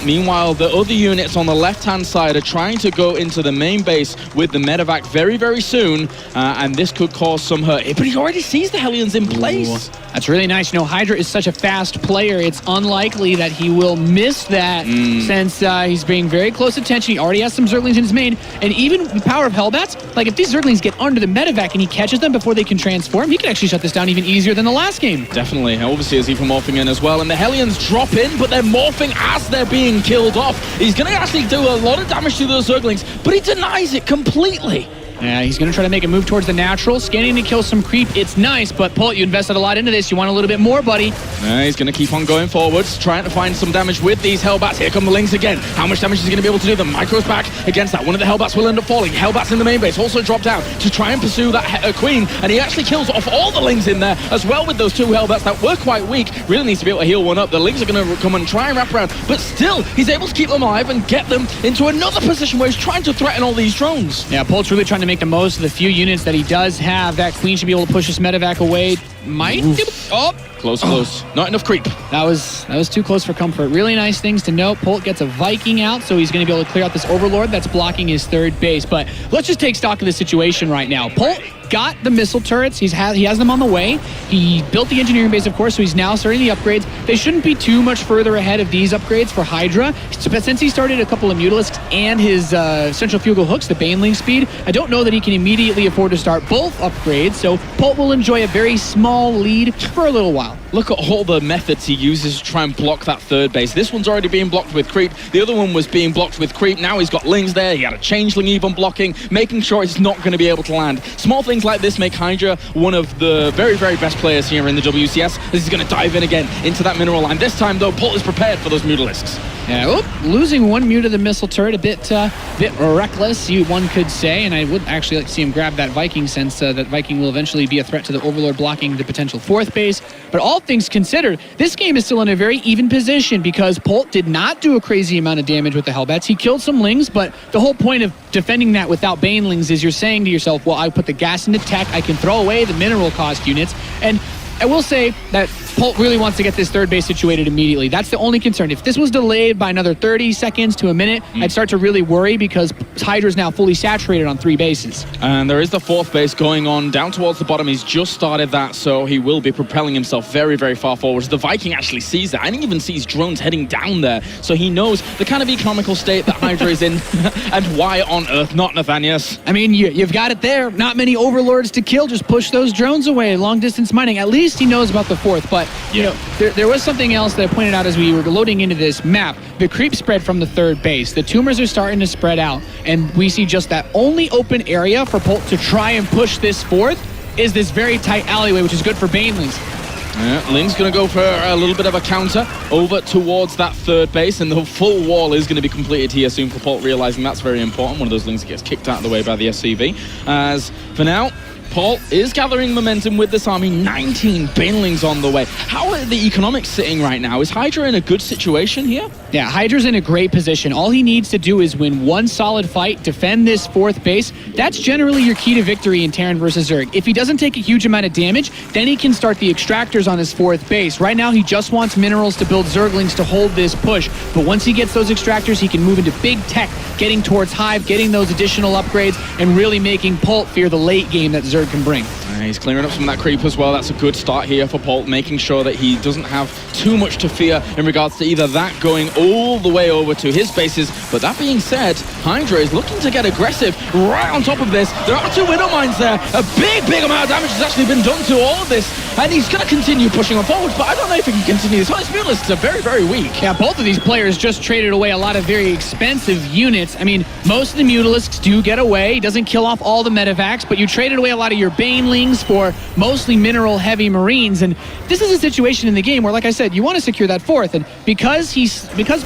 Meanwhile, the other units on the left-hand side are trying to go into the main base with the medevac very, very soon, and this could cause some hurt. But he already sees the Hellions in place. Ooh, that's really nice. You know, Hydra is such a fast player, it's unlikely that he will miss that since he's paying very close attention. He already has some Zerglings in his main, and even the power of Hellbats, like if these Zerglings get under the medevac and he catches them before they can transform, he can actually shut this down even easier than the last game. Definitely. Obviously, as even morphing in as well, and the Hellions drop in, but they're morphing as they're being killed off. He's going to actually do a lot of damage to those Zerglings, but he denies it completely. Yeah, he's going to try to make a move towards the natural, scanning to kill some creep. It's nice, but Polt, you invested a lot into this. You want a little bit more, buddy. He's going to keep on going forwards, trying to find some damage with these Hellbats. Here come the Lings again. How much damage is he going to be able to do? The Micro's back against that. One of the Hellbats will end up falling. Hellbats in the main base also drop down to try and pursue that Queen, and he actually kills off all the Lings in there as well with those 2 Hellbats that were quite weak. Really needs to be able to heal one up. The Lings are going to come and try and wrap around, but still, he's able to keep them alive and get them into another position where he's trying to threaten all these drones. Yeah, Polt's really trying to make the most of the few units that he does have. That Queen should be able to push this medevac away. Might do. Oh, close. Not enough creep. That was too close for comfort. Really nice things to note. Polt gets a Viking out, so he's going to be able to clear out this Overlord that's blocking his third base. But let's just take stock of the situation right now. Polt got the missile turrets. He has them on the way. He built the engineering base, of course, so he's now starting the upgrades. They shouldn't be too much further ahead of these upgrades for Hydra. Since he started a couple of Mutalisks and his central fugal hooks, the Baneling speed, I don't know that he can immediately afford to start both upgrades, so Polt will enjoy a very small lead for a little while. look at all the methods he uses to try and block that third base. This one's already being blocked with creep. The other one was being blocked with creep. Now he's got Lings there. He had a changeling even blocking, making sure he's not going to be able to land. Small things like this make Hydra one of the very, very best players here in the WCS. As he's going to dive in again into that mineral line. This time, though, Polt is prepared for those Mutalisks. Yeah, losing one Mute of the missile turret, a bit reckless, one could say, and I would actually like to see him grab that Viking, since that Viking will eventually be a threat to the Overlord, blocking the potential fourth base. But all things considered, this game is still in a very even position because Polt did not do a crazy amount of damage with the Hellbats. He killed some Lings, but the whole point of defending that without Banelings is you're saying to yourself, well, I put the gas into tech, I can throw away the mineral cost units, and I will say that Polt really wants to get this third base situated immediately. That's the only concern. If this was delayed by another 30 seconds to a minute, I'd start to really worry because Hydra's now fully saturated on 3 bases. And there is the fourth base going on down towards the bottom. He's just started that, so he will be propelling himself very, very far forwards. The Viking actually sees that and even sees drones heading down there, so he knows the kind of economical state that Hydra is in and why on earth not, Nathanias? I mean, you've got it there. Not many Overlords to kill. Just push those drones away. Long distance mining. At least he knows about the fourth, but you know, there was something else that I pointed out as we were loading into this map. The creep spread from the third base. The tumors are starting to spread out, and we see just that only open area for Polt to try and push this fourth is this very tight alleyway, which is good for Banelings. Yeah, Ling's going to go for a little bit of a counter over towards that third base, and the full wall is going to be completed here soon for Polt, realizing that's very important. One of those Lings gets kicked out of the way by the SCV. As for now, Polt is gathering momentum with this army. 19 Banelings on the way. How are the economics sitting right now? Is Hydra in a good situation here? Yeah, Hydra's in a great position. All he needs to do is win one solid fight, defend this fourth base. That's generally your key to victory in Terran versus Zerg. If he doesn't take a huge amount of damage, then he can start the extractors on his fourth base. Right now, he just wants minerals to build Zerglings to hold this push. But once he gets those extractors, he can move into big tech, getting towards Hive, getting those additional upgrades, and really making Polt fear the late game that Zerg can bring. He's clearing up some of that creep as well. That's a good start here for Polt, making sure that he doesn't have too much to fear in regards to either that going all the way over to his bases. But that being said, Hydra is looking to get aggressive right on top of this. There are 2 Widow Mines there. A big, big amount of damage has actually been done to all of this. And he's going to continue pushing on forward, but I don't know if he can continue this. His Mutalisks are very, very weak. Yeah, both of these players just traded away a lot of very expensive units. I mean, most of the Mutalisks do get away. He doesn't kill off all the Medivacs, but you traded away a lot of your Banelings for mostly mineral-heavy Marines. And this is a situation in the game where, like I said, you want to secure that fourth. And because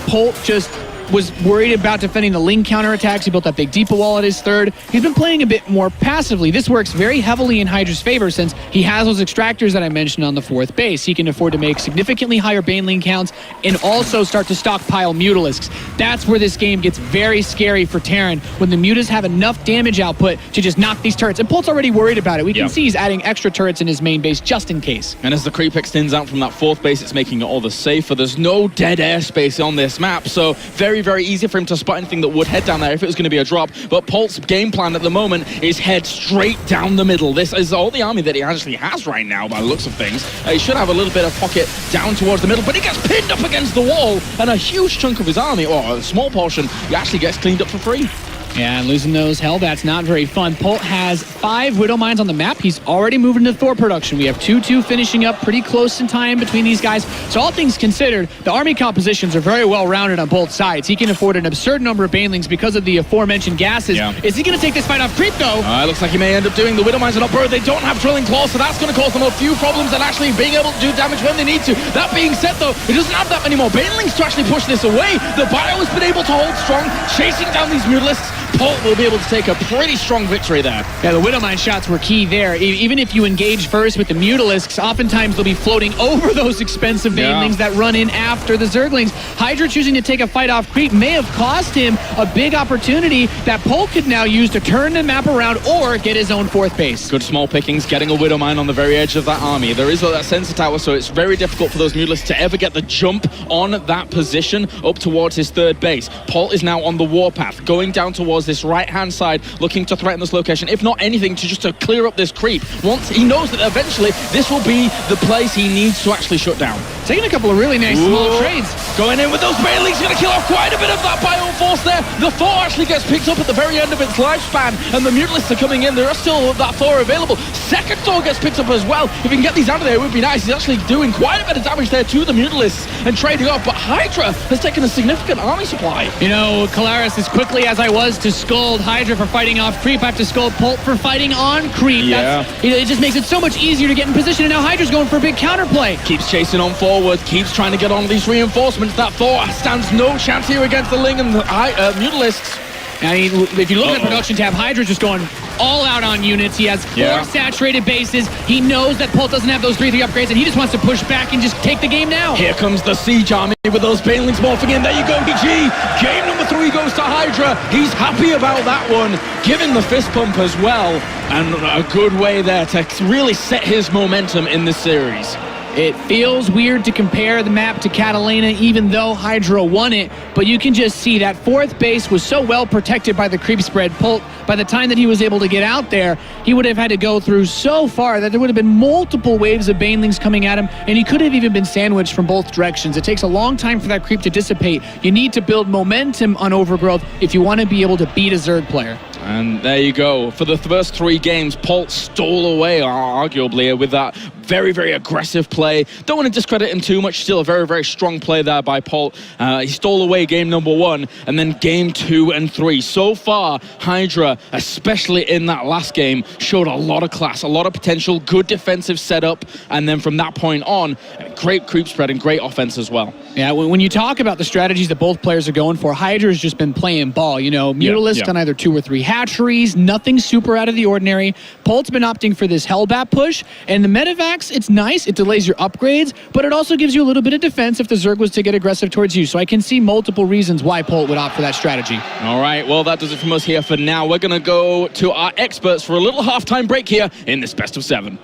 Polt just was worried about defending the Ling counterattacks, he built that big depot wall at his third. He's been playing a bit more passively. This works very heavily in Hydra's favor since he has those extractors that I mentioned on the fourth base. He can afford to make significantly higher Baneling counts and also start to stockpile Mutalisks. That's where this game gets very scary for Terran, when the Mutas have enough damage output to just knock these turrets. And Polt's already worried about it. We can see he's adding extra turrets in his main base just in case. And as the creep extends out from that fourth base, it's making it all the safer. There's no dead airspace on this map, so very, very easy for him to spot anything that would head down there if it was going to be a drop. But Polt's game plan at the moment is head straight down the middle. This is all the army that he actually has right now by the looks of things. He should have a little bit of pocket down towards the middle, but he gets pinned up against the wall, and a huge chunk of his army, or a small portion, he actually gets cleaned up for free. Yeah, and losing those Hellbats, not very fun. Polt has 5 Widow Mines on the map. He's already moving to Thor production. We have 2-2 finishing up pretty close in time between these guys. So all things considered, the army compositions are very well rounded on both sides. He can afford an absurd number of Banelings because of the aforementioned gases. Is he going to take this fight off creep, though? Looks like he may end up doing. The Widow Mines are not burned. They don't have Drilling Claws, so that's going to cause them a few problems and actually being able to do damage when they need to. That being said, though, he doesn't have that many more Banelings to actually push this away. The Bio has been able to hold strong, chasing down these Mutalisks. Polt will be able to take a pretty strong victory there. Yeah, the Widow Mine shots were key there. Even if you engage first with the Mutalisks, oftentimes they'll be floating over those expensive Banelings that run in after the Zerglings. Hydra choosing to take a fight off creep may have cost him a big opportunity that Polt could now use to turn the map around or get his own fourth base. Good small pickings, getting a Widow Mine on the very edge of that army. There is that sensor tower, so it's very difficult for those Mutalisks to ever get the jump on that position up towards his third base. Polt is now on the warpath, going down towards this right-hand side, looking to threaten this location, if not anything, to clear up this creep. Once he knows that eventually this will be the place he needs to actually shut down. Taking a couple of really nice small trades. Going in with those Bailey's going to kill off quite a bit of that bio force there. The Thor actually gets picked up at the very end of its lifespan, and the Mutalisks are coming in. There are still that Thor available. Second Thor gets picked up as well. If we can get these out of there, it would be nice. He's actually doing quite a bit of damage there to the Mutalisks and trading off, but Hydra has taken a significant army supply. You know, Kalaris, as quickly as I was to scold Hydra for fighting off creep, I have to scold Polt for fighting on creep. Yeah. It just makes it so much easier to get in position, and now Hydra's going for a big counterplay. Keeps chasing on forward, keeps trying to get on these reinforcements. That Thor stands no chance here against the Ling and the Mutalisks. I mean, if you look at the production tab, Hydra's just going all out on units. He has 4 saturated bases. He knows that Polt doesn't have those 3-3 upgrades, and he just wants to push back and just take the game now. Here comes the Siege Army with those Banelings morphing in. There you go, GG. Game number 3 goes to Hydra. He's happy about that one, giving the fist pump as well. And a good way there to really set his momentum in this series. It feels weird to compare the map to Catalina, even though Hydra won it, but you can just see that 4th base was so well protected by the creep spread. Polt, by the time that he was able to get out there, he would have had to go through so far that there would have been multiple waves of Banelings coming at him, and he could have even been sandwiched from both directions. It takes a long time for that creep to dissipate. You need to build momentum on Overgrowth if you want to be able to beat a Zerg player. And there you go. For the first 3 games, Polt stole away, arguably, with that very, very aggressive play. Don't want to discredit him too much. Still a very, very strong play there by Polt. He stole away game number 1, and then game 2 and 3. So far, Hydra, especially in that last game, showed a lot of class, a lot of potential, good defensive setup, and then from that point on, great creep spread and great offense as well. Yeah, when you talk about the strategies that both players are going for, Hydra's just been playing ball. You know, Mutalisk on either 2 or 3 hatcheries, nothing super out of the ordinary. Polt's been opting for this Hellbat push, and the Medivacs, it's nice, it delays your upgrades, but it also gives you a little bit of defense if the Zerg was to get aggressive towards you. So I can see multiple reasons why Polt would opt for that strategy. All right, well, that does it from us here for now. We're going to go to our experts for a little halftime break here in this best of 7.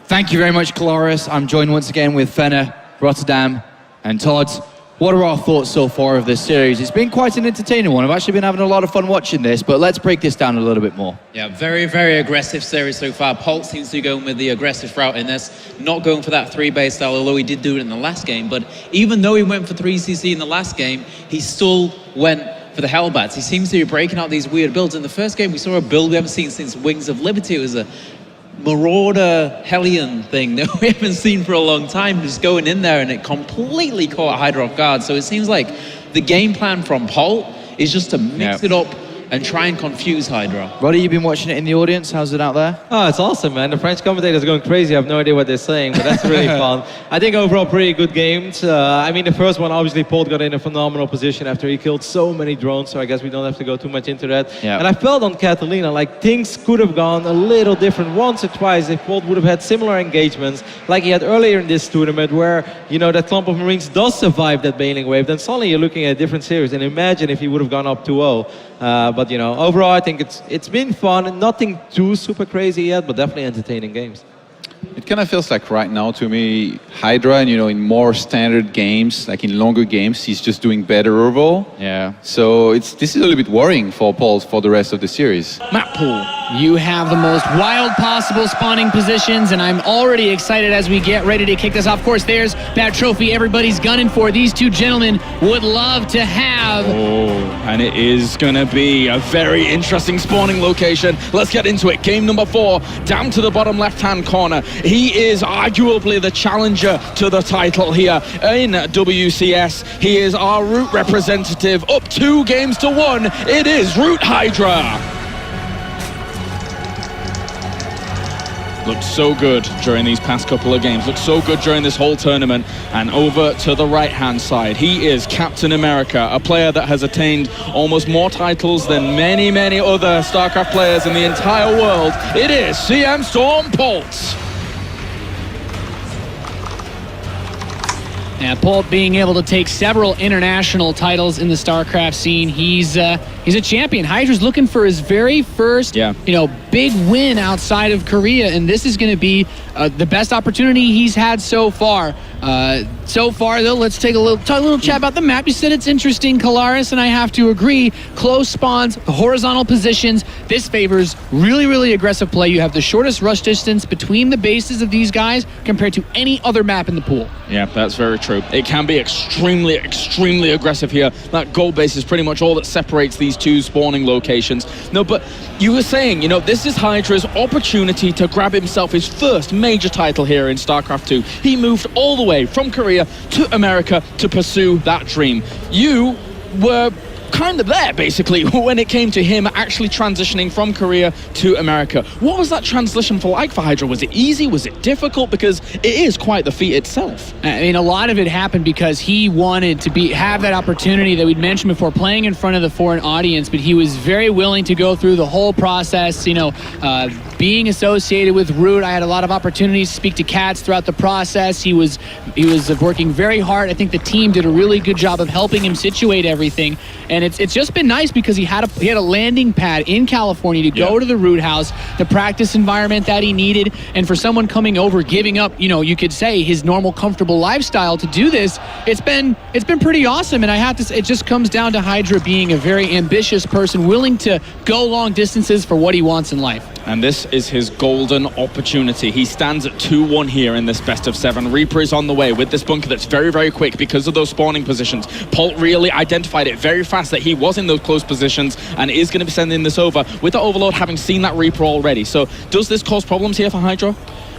Thank you very much, Kalaris. I'm joined once again with Fenner, Rotterdam, and Todd. What are our thoughts so far of this series? It's been quite an entertaining one. I've actually been having a lot of fun watching this, but let's break this down a little bit more. Yeah, very, very aggressive series so far. Polt seems to be going with the aggressive route in this, not going for that 3-base style, although he did do it in the last game. But even though he went for 3CC in the last game, he still went for the Hellbats. He seems to be breaking out these weird builds. In the first game, we saw a build we haven't seen since Wings of Liberty. It was a Marauder Hellion thing that we haven't seen for a long time, just going in there, and it completely caught Hydra off guard. So it seems like the game plan from Polt is just to mix it up and try and confuse Hydra. Roddy, you've been watching it in the audience. How's it out there? Oh, it's awesome, man. The French commentators are going crazy. I have no idea what they're saying, but that's really fun. I think overall pretty good games. I mean, the first one, obviously, Polt got in a phenomenal position after he killed so many drones, so I guess we don't have to go too much into that. Yeah. And I felt on Catalina, like things could have gone a little different once or twice if Polt would have had similar engagements like he had earlier in this tournament, where, you know, that clump of Marines does survive that bailing wave. Then suddenly you're looking at a different series, and imagine if he would have gone up 2-0. But, you know, overall, I think it's been fun. Nothing too super crazy yet, but definitely entertaining games. It kind of feels like right now to me, Hydra, and you know, in more standard games, like in longer games, he's just doing better overall. Yeah. So this is a little bit worrying for Polt for the rest of the series. Map pool. You have the most wild possible spawning positions, and I'm already excited as we get ready to kick this off. Of course, there's that trophy everybody's gunning for. These two gentlemen would love to have. Oh, and it is going to be a very interesting spawning location. Let's get into it. Game number 4, down to the bottom left-hand corner. He is arguably the challenger to the title here in WCS. He is our Root representative, up 2 games to 1. It is Root Hydra. Looked so good during these past couple of games. Looked so good during this whole tournament. And over to the right-hand side, he is Captain America, a player that has attained almost more titles than many, many other StarCraft players in the entire world. It is CM Storm Polt. Yeah, Polt being able to take several international titles in the StarCraft scene. He's he's a champion. Hydra's looking for his very first, big win outside of Korea, and this is going to be the best opportunity he's had so far. Though, let's take a little chat about the map. You said it's interesting, Kalaris, and I have to agree. Close spawns, horizontal positions. This favors really, really aggressive play. You have the shortest rush distance between the bases of these guys compared to any other map in the pool. Yeah, that's very true. It can be extremely, extremely aggressive here. That gold base is pretty much all that separates these two spawning locations. No, but you were saying, this is Hydra's opportunity to grab himself his first major title here in StarCraft 2. He moved all the way from Korea to America to pursue that dream. You were kind of there, basically, when it came to him actually transitioning from Korea to America. What was that transition like for Hydra? Was it easy? Was it difficult? Because it is quite the feat itself. I mean, a lot of it happened because he wanted to have that opportunity that we'd mentioned before, playing in front of the foreign audience, but he was very willing to go through the whole process, being associated with Root. I had a lot of opportunities to speak to Cats throughout the process. He was working very hard. I think the team did a really good job of helping him situate everything. And it's just been nice because he had a landing pad in California to go to the Root House, the practice environment that he needed, and for someone coming over, giving up, you could say his normal comfortable lifestyle to do this, it's been pretty awesome. And I have to say, it just comes down to Hydra being a very ambitious person, willing to go long distances for what he wants in life. And this is his golden opportunity. He stands at 2-1 here in this best of 7. Reaper is on the way with this bunker that's very, very quick because of those spawning positions. Polt really identified it very fast that he was in those close positions and is going to be sending this over with the Overlord having seen that Reaper already. So does this cause problems here for Hydra?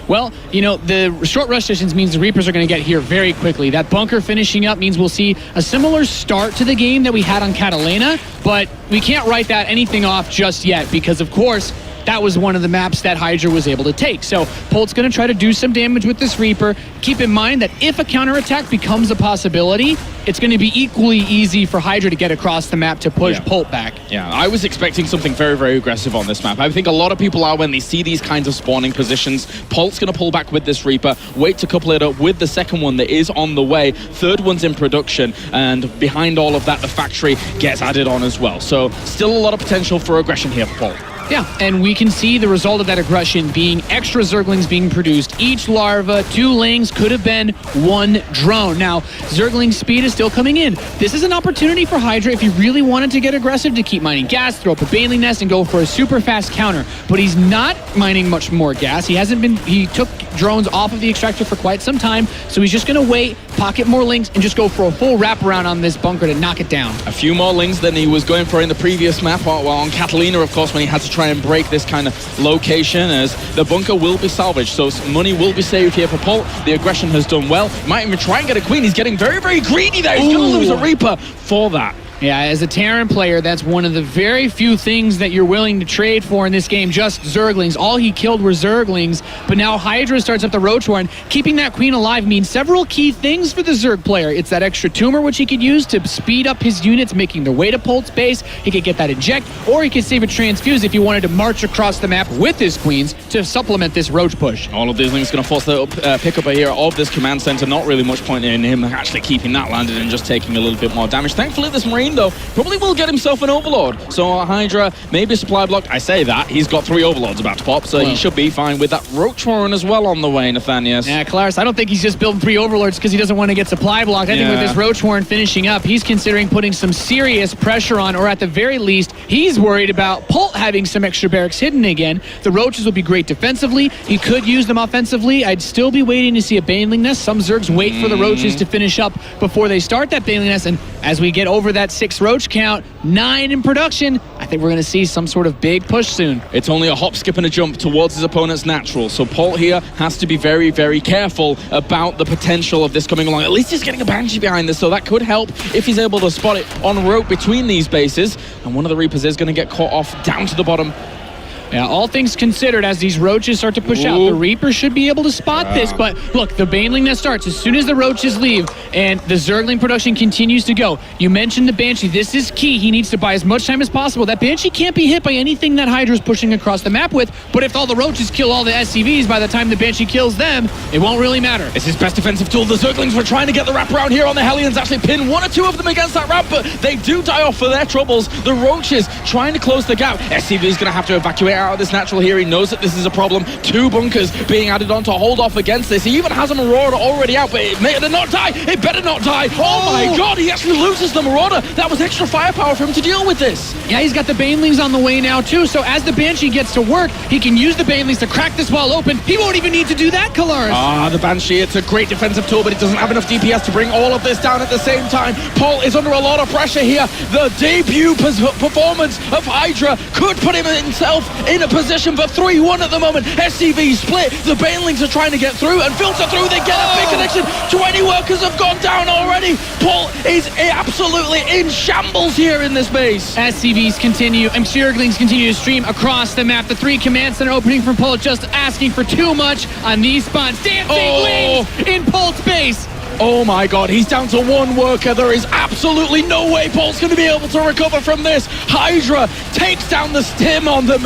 Well, the short rush distance means the Reapers are going to get here very quickly. That bunker finishing up means we'll see a similar start to the game that we had on Catalina, but we can't write anything off just yet because, of course, that was one of the maps that Hydra was able to take. So Polt's going to try to do some damage with this Reaper. Keep in mind that if a counterattack becomes a possibility, it's going to be equally easy for Hydra to get across the map to push Polt back. Yeah, I was expecting something very, very aggressive on this map. I think a lot of people are when they see these kinds of spawning positions. Polt's going to pull back with this Reaper, wait to couple it up with the second one that is on the way. Third one's in production, and behind all of that, the factory gets added on as well. So still a lot of potential for aggression here for Polt. Yeah, and we can see the result of that aggression being extra Zerglings being produced. Each larva, 2 lings, could have been 1 drone. Now, Zergling speed is still coming in. This is an opportunity for Hydra if he really wanted to get aggressive to keep mining gas, throw up a Baneling Nest, and go for a super fast counter. But he's not mining much more gas. He took drones off of the extractor for quite some time, so he's just going to wait, pocket more lings, and just go for a full wraparound on this bunker to knock it down. A few more lings than he was going for in the previous map, while on Catalina, of course, when he had to try and break this kind of location, as the bunker will be salvaged, so money will be saved here for Polt. The aggression has done well. Might even try and get a queen. He's getting very, very greedy there. He's going to lose a Reaper for that. Yeah, as a Terran player, that's one of the very few things that you're willing to trade for in this game, just Zerglings. All he killed were Zerglings, but now Hydra starts up the Roach Warren. Keeping that queen alive means several key things for the Zerg player. It's that extra tumor, which he could use to speed up his units, making their way to Polt's base. He could get that inject, or he could save a transfuse if he wanted to march across the map with his queens to supplement this Roach push. All of these lings going to force the pick up here of this command center. Not really much point in him actually keeping that landed and just taking a little bit more damage. Thankfully, this Marine, though, probably will get himself an Overlord. So Hydra, maybe a supply block. I say that. He's got 3 Overlords about to pop, so he should be fine with that Roach Warren as well on the way, Nathanias. Yeah, Claris, I don't think he's just building 3 Overlords because he doesn't want to get supply blocked. I think with this Roach Warren finishing up, he's considering putting some serious pressure on, or at the very least, he's worried about Polt having some extra barracks hidden again. The Roaches will be great defensively. He could use them offensively. I'd still be waiting to see a Baneling Nest. Some Zergs wait for the Roaches to finish up before they start that Baneling Nest, and as we get over that 6 Roach count, 9 in production, I think we're going to see some sort of big push soon. It's only a hop, skip, and a jump towards his opponent's natural, so Polt here has to be very, very careful about the potential of this coming along. At least he's getting a Banshee behind this, so that could help if he's able to spot it en route between these bases, and one of the Reapers is going to get caught off down to the bottom. Yeah, all things considered, as these roaches start to push out, the Reaper should be able to spot this. But look, the Baneling that starts as soon as the roaches leave and the Zergling production continues to go. You mentioned the Banshee. This is key. He needs to buy as much time as possible. That Banshee can't be hit by anything that Hydra's pushing across the map with. But if all the roaches kill all the SCVs, by the time the Banshee kills them, it won't really matter. It's his best defensive tool. The Zerglings were trying to get the wrap around here on the Hellions, actually pin one or two of them against that ramp, but they do die off for their troubles. The roaches trying to close the gap. SCV is going to have to evacuate out of this natural here. He knows that this is a problem. 2 bunkers being added on to hold off against this. He even has a Marauder already out, but it better not die. It better not die. Oh my god, he actually loses the Marauder. That was extra firepower for him to deal with this. Yeah, he's got the Banelings on the way now too, so as the Banshee gets to work, he can use the Banelings to crack this wall open. He won't even need to do that, Kalaris. The Banshee, it's a great defensive tool, but it doesn't have enough DPS to bring all of this down at the same time. Polt is under a lot of pressure here. The debut performance of Hydra could put himself in a position for 3-1 at the moment. SCV split. The Banelings are trying to get through and filter through. They get a big connection. 20 workers have gone down already. Polt is absolutely in shambles here in this base. SCVs continue, and Zerglings continue to stream across the map. The 3 command center opening from Polt just asking for too much on these spawns. Dancing wings in Polt's base. Oh my god, he's down to 1 worker. There is absolutely no way Polt's going to be able to recover from this. Hydra takes down the stim on the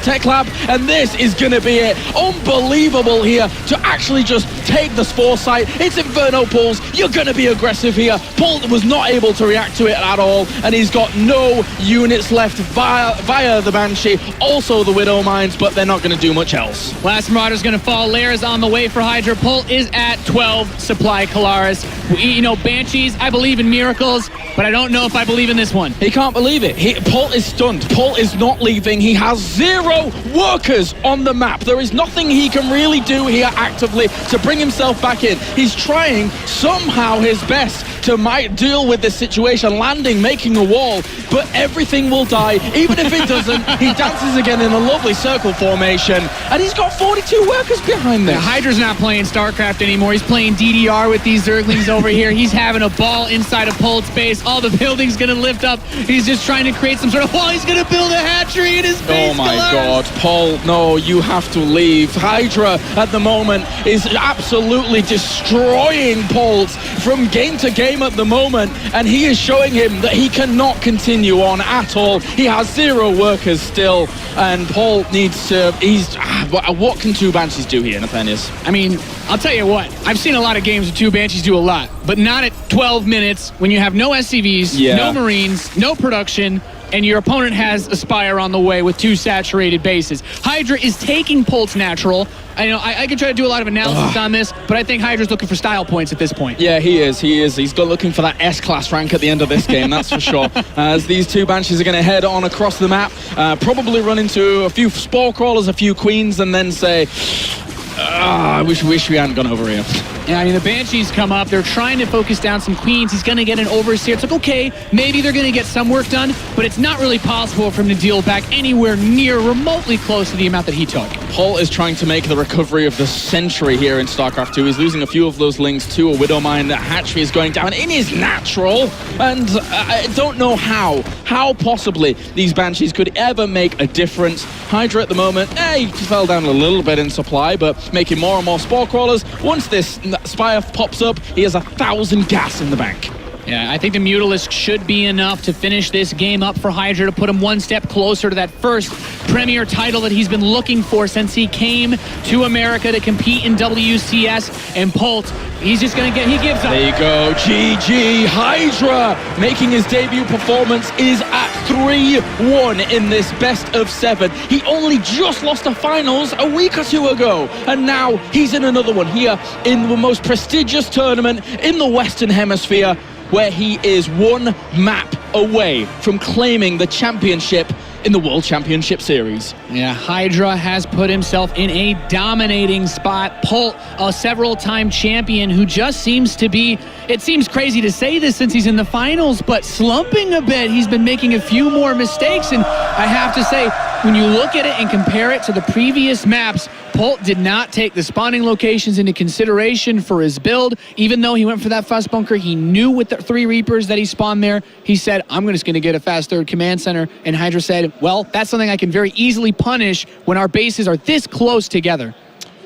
tech lab, and this is going to be it. Unbelievable here to actually just take the Spore site. It's Inferno Pulse. You're going to be aggressive here. Polt was not able to react to it at all, and he's got no units left via the Banshee. Also the Widow Mines, but they're not going to do much else. Last Marauder's going to fall. Lairs on the way for Hydra. Polt is at 12 supply. Kalaris. You know, Banshees, I believe in miracles, but I don't know if I believe in this one. He can't believe it. Polt is stunned. Polt is not leaving. He has 0 workers on the map. There is nothing he can really do here actively to bring himself back in. He's trying somehow his best to deal with this situation, landing, making a wall, but everything will die. Even if it doesn't, he dances again in a lovely circle formation, and he's got 42 workers behind this. Yeah, Hydra's not playing StarCraft anymore. He's playing DDR with these Zerglings over here. He's having a ball inside of Polt's base. All the building's going to lift up. He's just trying to create some sort of wall. He's going to build a hatchery in his base. Oh my god, Polt, no, you have to leave. Hydra at the moment is absolutely destroying Polt from game to game at the moment, and he is showing him that he cannot continue on at all. He has 0 workers still, and Polt needs to... what can 2 Banshees do here, Nathanius? I mean, I'll tell you what, I've seen a lot of games where 2 Banshees do a lot, but not at 12 minutes when you have no SCVs, no Marines, no production, and your opponent has a Spire on the way with 2 saturated bases. Hydra is taking Polt's natural. I could try to do a lot of analysis on this, but I think Hydra's looking for style points at this point. Yeah, he is. He's looking for that S-class rank at the end of this game, that's for sure. As these 2 Banshees are going to head on across the map, probably run into a few Spore Crawlers, a few Queens, and then say, I wish we hadn't gone over here. Yeah, I mean, the Banshees come up. They're trying to focus down some Queens. He's going to get an Overseer. It's like, okay, maybe they're going to get some work done, but it's not really possible for him to deal back anywhere near remotely close to the amount that he took. Polt is trying to make the recovery of the century here in StarCraft 2. He's losing a few of those links to a Widow Mine. The hatchery is going down in his natural, and I don't know how possibly these Banshees could ever make a difference. Hydra at the moment, he fell down a little bit in supply, but making more and more Spore Crawlers. Once this Spire pops up, he has 1,000 gas in the bank. Yeah, I think the Mutalisk should be enough to finish this game up for Hydra, to put him 1 step closer to that first Premier title that he's been looking for since he came to America to compete in WCS. And Polt, he's just going to he gives up. There you go, GG. Hydra making his debut performance is at 3-1 in this best of 7. He only just lost the finals a week or 2 ago, and now he's in another one here in the most prestigious tournament in the Western Hemisphere, where he is 1 map away from claiming the championship in the World Championship Series. Yeah, Hydra has put himself in a dominating spot. Polt, a several-time champion who just seems to be, it seems crazy to say this since he's in the finals, but slumping a bit. He's been making a few more mistakes, and I have to say, when you look at it and compare it to the previous maps, Polt did not take the spawning locations into consideration for his build. Even though he went for that fast bunker, he knew with the 3 Reapers that he spawned there, he said, I'm just going to get a fast third command center. And Hydra said, well, that's something I can very easily punish when our bases are this close together.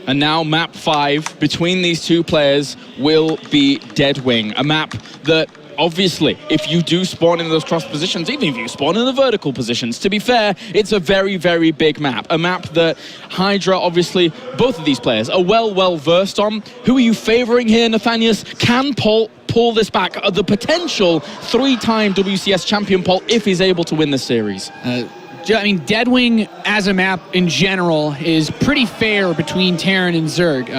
And now map 5 between these two players will be Deadwing, a map that obviously, if you do spawn in those cross positions, even if you spawn in the vertical positions, to be fair, it's a very, very big map. A map that Hydra, obviously, both of these players are well versed on. Who are you favoring here, Nathanius? Can Polt pull this back? The potential 3-time WCS champion Polt, if he's able to win this series. I mean, Deadwing as a map in general is pretty fair between Terran and Zerg.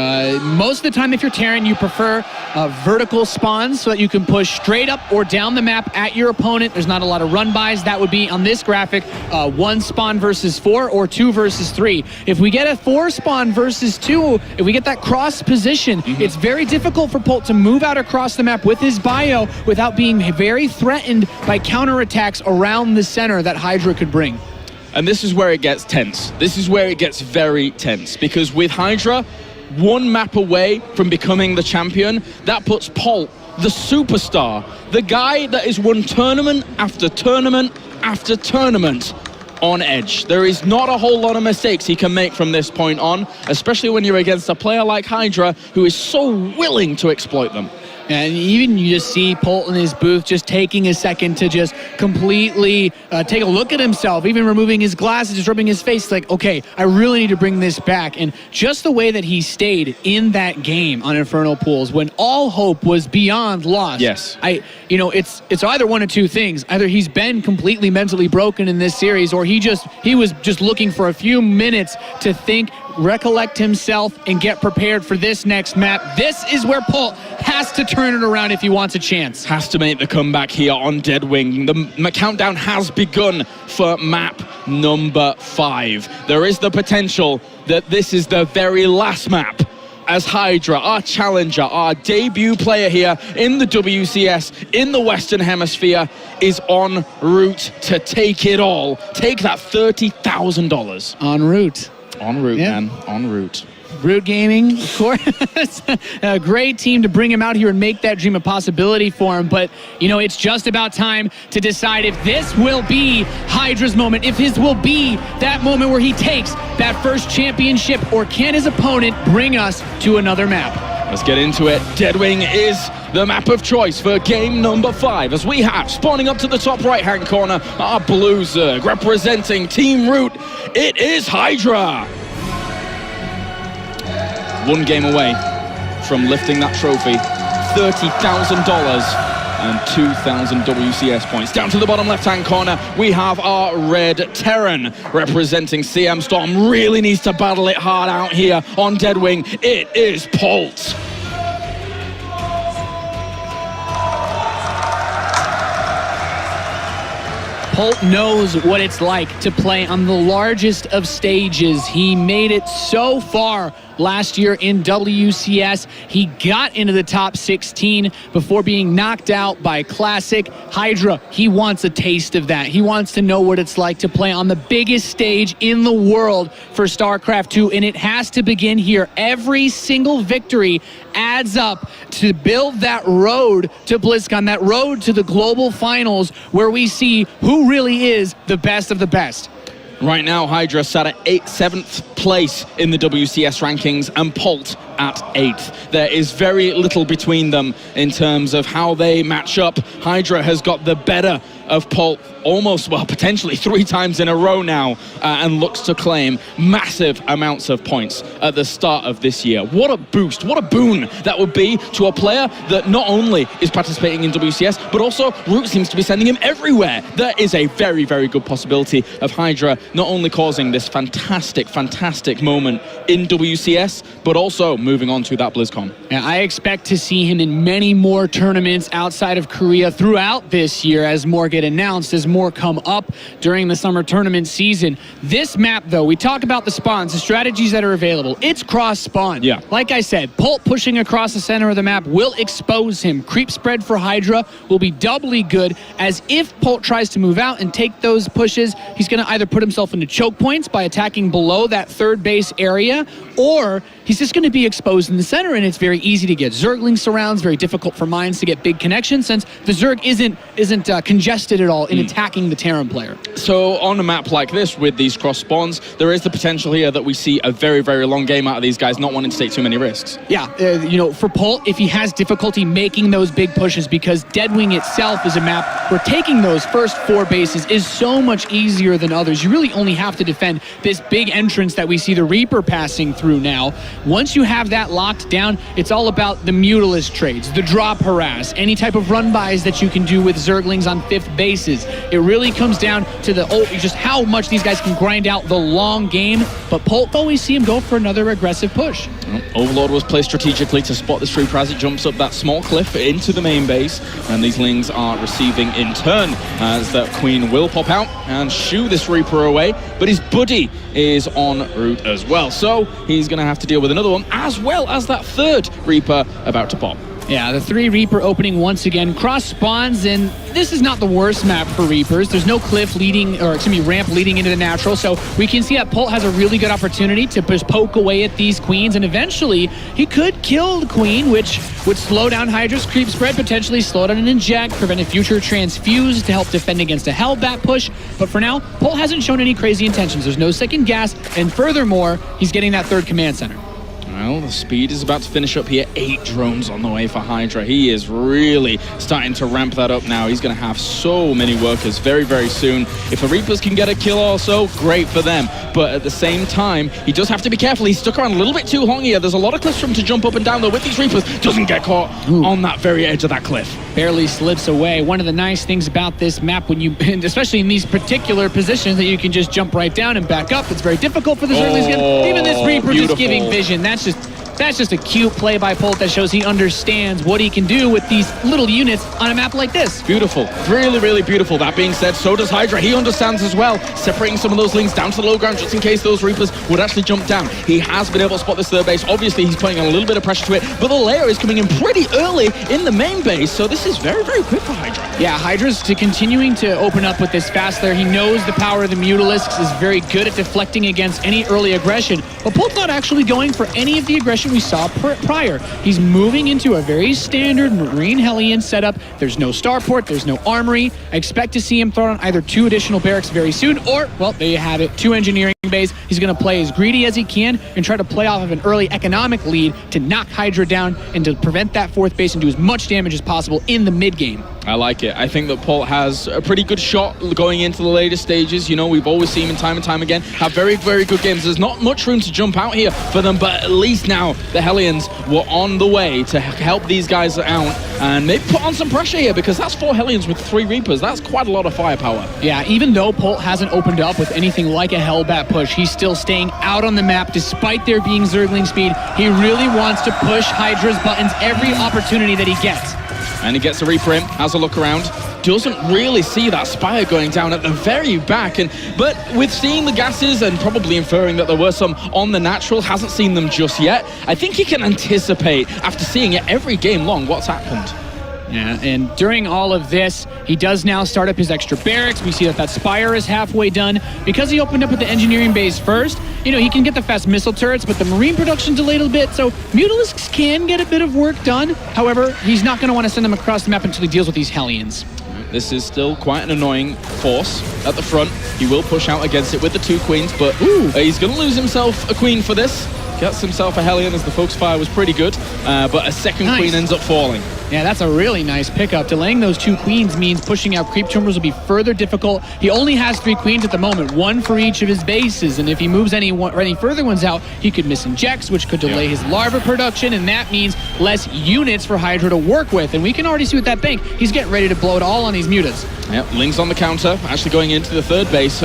Most of the time, if you're Terran, you prefer vertical spawns so that you can push straight up or down the map at your opponent. There's not a lot of run-bys. That would be, on this graphic, 1 spawn versus 4 or 2 versus 3. If we get a 4 spawn versus 2, if we get that cross position, it's very difficult for Polt to move out across the map with his bio without being very threatened by counterattacks around the center that Hydra could bring. And this is where it gets tense. This is where it gets very tense, because with Hydra 1 map away from becoming the champion, that puts Polt, the superstar, the guy that has won tournament after tournament after tournament, on edge. There is not a whole lot of mistakes he can make from this point on, especially when you're against a player like Hydra who is so willing to exploit them. And even you just see Polt in his booth just taking a second to just completely take a look at himself, even removing his glasses, just rubbing his face, like, okay, I really need to bring this back. And just the way that he stayed in that game on Infernal Pools when all hope was beyond lost. Yes. It's either one of two things. Either he's been completely mentally broken in this series, or he was just looking for a few minutes to think, recollect himself, and get prepared for this next map. This is where Polt has to turn it around if he wants a chance. Has to make the comeback here on Deadwing. The countdown has begun for map number 5. There is the potential that this is the very last map as Hydra, our challenger, our debut player here in the WCS, in the Western Hemisphere, is en route to take it all. Take that $30,000. En route. En route, Yeah. man. En route. Root Gaming, of course. A great team to bring him out here and make that dream a possibility for him. But, it's just about time to decide if this will be Hydra's moment, if his will be that moment where he takes that first championship, or can his opponent bring us to another map? Let's get into it. Deadwing is the map of choice for game number 5, as we have, spawning up to the top right-hand corner, our blue Zerg, representing Team Root. It is Hydra. 1 game away from lifting that trophy. $30,000 and 2,000 WCS points. Down to the bottom left-hand corner, we have our red Terran representing CM Storm. Really needs to battle it hard out here on Deadwing. It is Polt. Polt knows what it's like to play on the largest of stages. He made it so far last year in WCS. He got into the top 16 before being knocked out by Classic. Hydra, he wants a taste of that. He wants to know what it's like to play on the biggest stage in the world for StarCraft 2, and it has to begin here. Every single victory adds up to build that road to BlizzCon, that road to the global finals, where we see who really is the best of the best. Right now, Hydra sat at 7th place in the WCS rankings, and Polt at 8th. There is very little between them in terms of how they match up. Hydra has got the better of Polt almost, well, potentially 3 times in a row now, and looks to claim massive amounts of points at the start of this year. What a boost, what a boon that would be to a player that not only is participating in WCS, but also Root seems to be sending him everywhere. There is a very, very good possibility of Hydra not only causing this fantastic fantastic moment in WCS, but also moving on to that BlizzCon. And I expect to see him in many more tournaments outside of Korea throughout this year as more get announced, as more come up during the summer tournament season. This map, though, we talk about the spawns, the strategies that are available. It's cross-spawn. Yeah. Like I said, Polt pushing across the center of the map will expose him. Creep spread for Hydra will be doubly good, as if Polt tries to move out and take those pushes, he's going to either put himself into choke points by attacking below that third base area, or he's just going to be exposed in the center, and it's very easy to get Zergling surrounds, very difficult for mines to get big connections since the Zerg isn't congested at all in attacking the Terran player. So on a map like this with these cross spawns, there is the potential here that we see a very, very long game out of these guys not wanting to take too many risks. Yeah, for Polt, if he has difficulty making those big pushes, because Deadwing itself is a map where taking those first 4 bases is so much easier than others. You really only have to defend this big entrance that we see the Reaper passing through now. Once you have that locked down, it's all about the Mutalisk trades, the drop harass, any type of run-bys that you can do with Zerglings on 5th bases. It really comes down to just how much these guys can grind out the long game, but Polt always see him go for another aggressive push. Overlord was placed strategically to spot this Reaper as it jumps up that small cliff into the main base, and these Lings are receiving in turn as that Queen will pop out and shoo this Reaper away, but his buddy is en route as well, so he's going to have to deal with another one, as well as that third Reaper about to pop. Yeah, the 3 Reaper opening once again. Cross spawns, and this is not the worst map for Reapers. There's no cliff ramp leading into the natural, so we can see that Polt has a really good opportunity to just poke away at these queens, and eventually he could kill the queen, which would slow down Hydra's creep spread, potentially slow down an inject, prevent a future transfuse to help defend against a Hellbat push. But for now, Polt hasn't shown any crazy intentions. There's no second gas, and furthermore, he's getting that 3rd command center. Well, the speed is about to finish up here. 8 drones on the way for Hydra. He is really starting to ramp that up now. He's going to have so many workers very, very soon. If the Reapers can get a kill also, great for them. But at the same time, he does have to be careful. He's stuck around a little bit too long here. There's a lot of cliffs for him to jump up and down, though, with these Reapers. Doesn't get caught on that very edge of that cliff. Barely slips away. One of the nice things about this map, especially in these particular positions, that you can just jump right down and back up. It's very difficult for the Zerglings. Even this Reaper just giving vision. That's just a cute play by Polt that shows he understands what he can do with these little units on a map like this. Beautiful. Really, really beautiful. That being said, so does Hydra. He understands as well, separating some of those Lings down to the low ground just in case those Reapers would actually jump down. He has been able to spot this 3rd base. Obviously, he's putting a little bit of pressure to it, but the layer is coming in pretty early in the main base, so this is very, very quick for Hydra. Yeah, Hydra's continuing to open up with this fast layer. He knows the power of the Mutalisks, is very good at deflecting against any early aggression, but Polt's not actually going for any of the aggression we saw prior. He's moving into a very standard Marine Hellion setup. There's no starport, there's no armory. I expect to see him throw on either 2 additional barracks very soon, or, well, there you have it, 2 engineering bays. He's going to play as greedy as he can and try to play off of an early economic lead to knock Hydra down and to prevent that 4th base and do as much damage as possible in the mid game. I like it. I think that Polt has a pretty good shot going into the later stages. You know, we've always seen him time and time again have very, very good games. There's not much room to jump out here for them, but at least now the Hellions were on the way to help these guys out, and they've put on some pressure here because that's 4 Hellions with 3 Reapers. That's quite a lot of firepower. Yeah, even though Polt hasn't opened up with anything like a Hellbat push, he's still staying out on the map despite there being Zergling speed. He really wants to push Hydra's buttons every opportunity that he gets. And he gets a Reaper in, has a look around, doesn't really see that Spire going down at the very back, but with seeing the gases and probably inferring that there were some on the natural, hasn't seen them just yet. I think he can anticipate, after seeing it every game long, what's happened. Yeah, and during all of this, he does now start up his extra barracks. We see that Spire is halfway done. Because he opened up with the engineering base first, he can get the fast missile turrets, but the Marine production delayed a bit, so Mutalisks can get a bit of work done. However, he's not going to want to send them across the map until he deals with these Hellions. This is still quite an annoying force at the front. He will push out against it with the 2 queens, but he's going to lose himself a queen for this. gets himself a Hellion as the focus fire was pretty good, but a second Nice. queen ends up falling. Yeah, that's a really nice pickup. Delaying those 2 queens means pushing out creep tumors will be further difficult. He only has 3 queens at the moment, 1 for each of his bases, and if he moves any further ones out, he could miss injects, which could delay his larva production, and that means less units for Hydra to work with. And we can already see with that bank, he's getting ready to blow it all on these mutas. Yep, Ling's on the counter, actually going into the third base,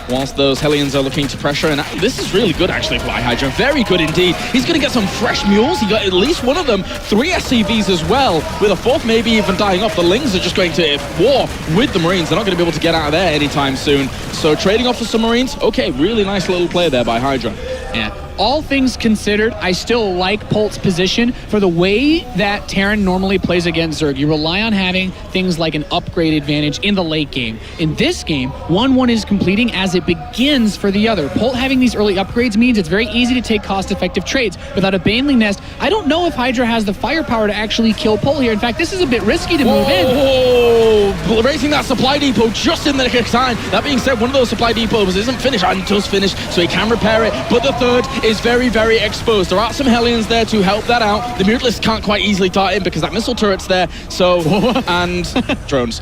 whilst those Hellions are looking to pressure, and this is really good actually for Hydra, very good indeed. He's going to get some fresh mules, he got at least one of them, 3 SCVs as well, with a 4th maybe even dying off. The Lings are just going to war with the Marines, they're not going to be able to get out of there anytime soon. So trading off the submarines, okay, really nice little play there by Hydra. Yeah. All things considered, I still like Polt's position for the way that Terran normally plays against Zerg. You rely on having things like an upgrade advantage in the late game. In this game, 1-1 is completing as it begins for the other. Polt having these early upgrades means it's very easy to take cost-effective trades. Without a Baneling Nest, I don't know if Hydra has the firepower to actually kill Polt here. In fact, this is a bit risky to move in. Oh, raising that supply depot just in the nick of time. That being said, one of those supply depots isn't finished and does finish, so he can repair it, but the third is very, very exposed. There are some Hellions there to help that out. The Mutalisk can't quite easily dart in because that missile turret's there, so, and drones.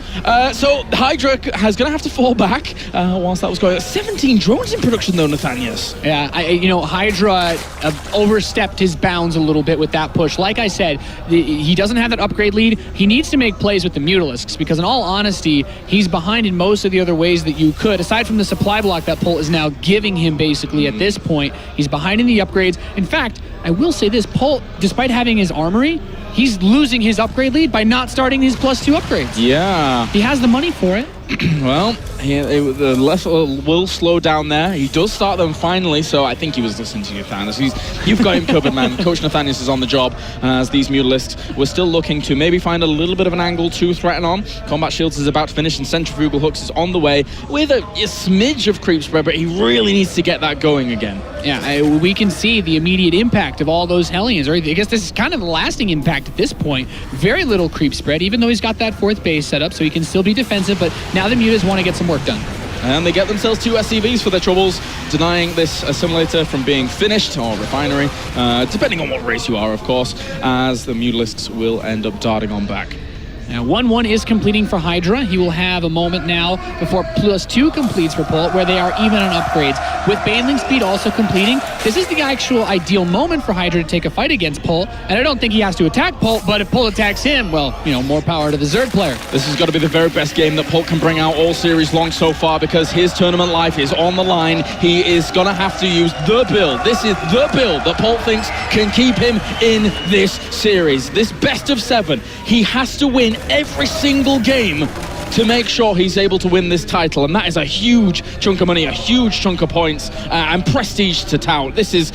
So Hydra is going to have to fall back whilst that was going on. 17 drones in production though, Nathanias. Yeah, Hydra overstepped his bounds a little bit with that push. Like I said, he doesn't have that upgrade lead. He needs to make plays with the Mutalisks because in all honesty, he's behind in most of the other ways that you could. Aside from the supply block that Polt is now giving him basically at this point, he's behind in the upgrades. In fact, I will say this, Polt, despite having his armory, he's losing his upgrade lead by not starting his +2 upgrades. Yeah. He has the money for it. Well, the left will slow down there. He does start them finally, so I think he was listening to you, Thanos. You've got him covered, man. Coach Nathanias is on the job as these Mutalisks were still looking to maybe find a little bit of an angle to threaten on. Combat Shields is about to finish and Centrifugal Hooks is on the way with a smidge of creep spread, but he really needs to get that going again. Yeah, we can see the immediate impact of all those Hellions, or I guess this is kind of a lasting impact at this point. Very little creep spread, even though he's got that 4th base set up, so he can still be defensive, but now the Mutas want to get some work done. And they get themselves 2 SCVs for their troubles, denying this assimilator from being finished, or refinery, depending on what race you are, of course, as the Mutalisks will end up darting on back. Now, 1-1 is completing for Hydra. He will have a moment now before +2 completes for Polt, where they are even on upgrades. With Baneling speed also completing, this is the actual ideal moment for Hydra to take a fight against Polt, and I don't think he has to attack Polt, but if Polt attacks him, well, more power to the Zerg player. This has got to be the very best game that Polt can bring out all series long so far, because his tournament life is on the line. He is going to have to use the build. This is the build that Polt thinks can keep him in this series. This best of 7, he has to win every single game to make sure he's able to win this title, and that is a huge chunk of money, a huge chunk of points, and prestige to tout. This is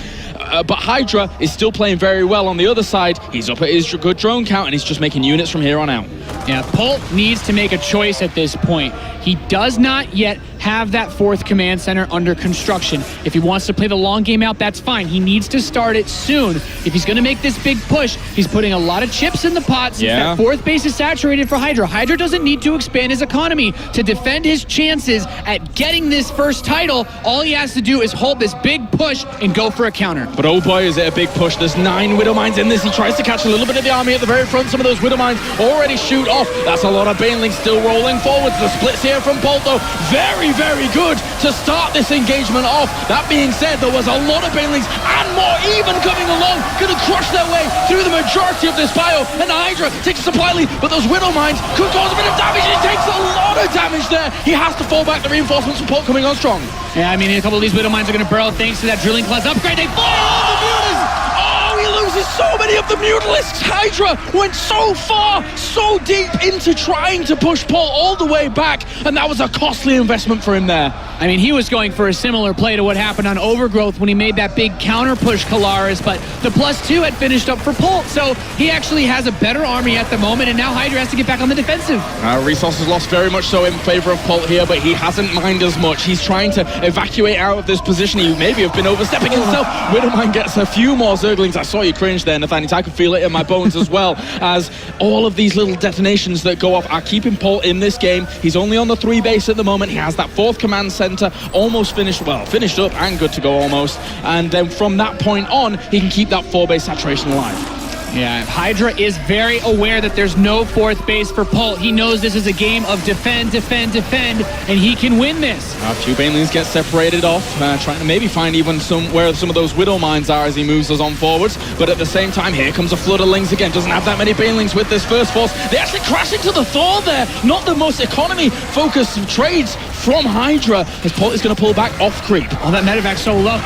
but Hydra is still playing very well on the other side. He's up at his good drone count, and he's just making units from here on out. Yeah, Polt needs to make a choice at this point. He does not yet have that 4th command center under construction. If he wants to play the long game out, that's fine. He needs to start it soon. If he's going to make this big push, he's putting a lot of chips in the pot since that 4th base is saturated for Hydra. Hydra doesn't need to expand his economy to defend his chances at getting this first title. All he has to do is hold this big push and go for a counter. But oh boy, is it a big push. There's 9 Widow Mines in this. He tries to catch a little bit of the army at the very front. Some of those Widow Mines already shoot off. That's a lot of Banelings still rolling forwards. The splits here from Polt, though, very, very good to start this engagement off. That being said, there was a lot of Banelings and more even coming along, going to crush their way through the majority of this bio. And Hydra takes a supply lead, but those Widow Mines could cause a bit of damage. He takes a lot of damage there. He has to fall back. The reinforcements from Polt coming on strong. Yeah, I mean, a couple of these Widow Mines are going to burrow thanks to that drilling class upgrade. They fly all the Mutas! Oh, he loses so many of the Mutalisks. Hydra went so far, so deep into trying to push Polt all the way back, and that was a costly investment for him there. I mean, he was going for a similar play to what happened on Overgrowth when he made that big counter push Kalaris, but the +2 had finished up for Polt, so he actually has a better army at the moment, and now Hydra has to get back on the defensive. Resources lost very much so in favor of Polt here, but he hasn't minded as much. He's trying to evacuate out of this position. He maybe have been overstepping himself. Widowmine gets a few more Zerglings. I saw you cringe there. there, Nathaniel. I can feel it in my bones as well, as all of these little detonations that go off are keeping Polt in this game. He's only on the 3 base at the moment. He has that 4th command center almost finished up and good to go almost. And then from that point on, he can keep that 4 base saturation alive. Yeah, Hydra is very aware that there's no 4th base for Polt. He knows this is a game of defend, defend, defend, and he can win this. A few banelings get separated off, trying to maybe find even where some of those Widow Mines are as he moves us on forwards. But at the same time, here comes a flood of Lings again. Doesn't have that many banelings with this first force. They actually crash into the Thor there. Not the most economy-focused trades from Hydra, as Polt is going to pull back off creep. Oh, that medevac's so low.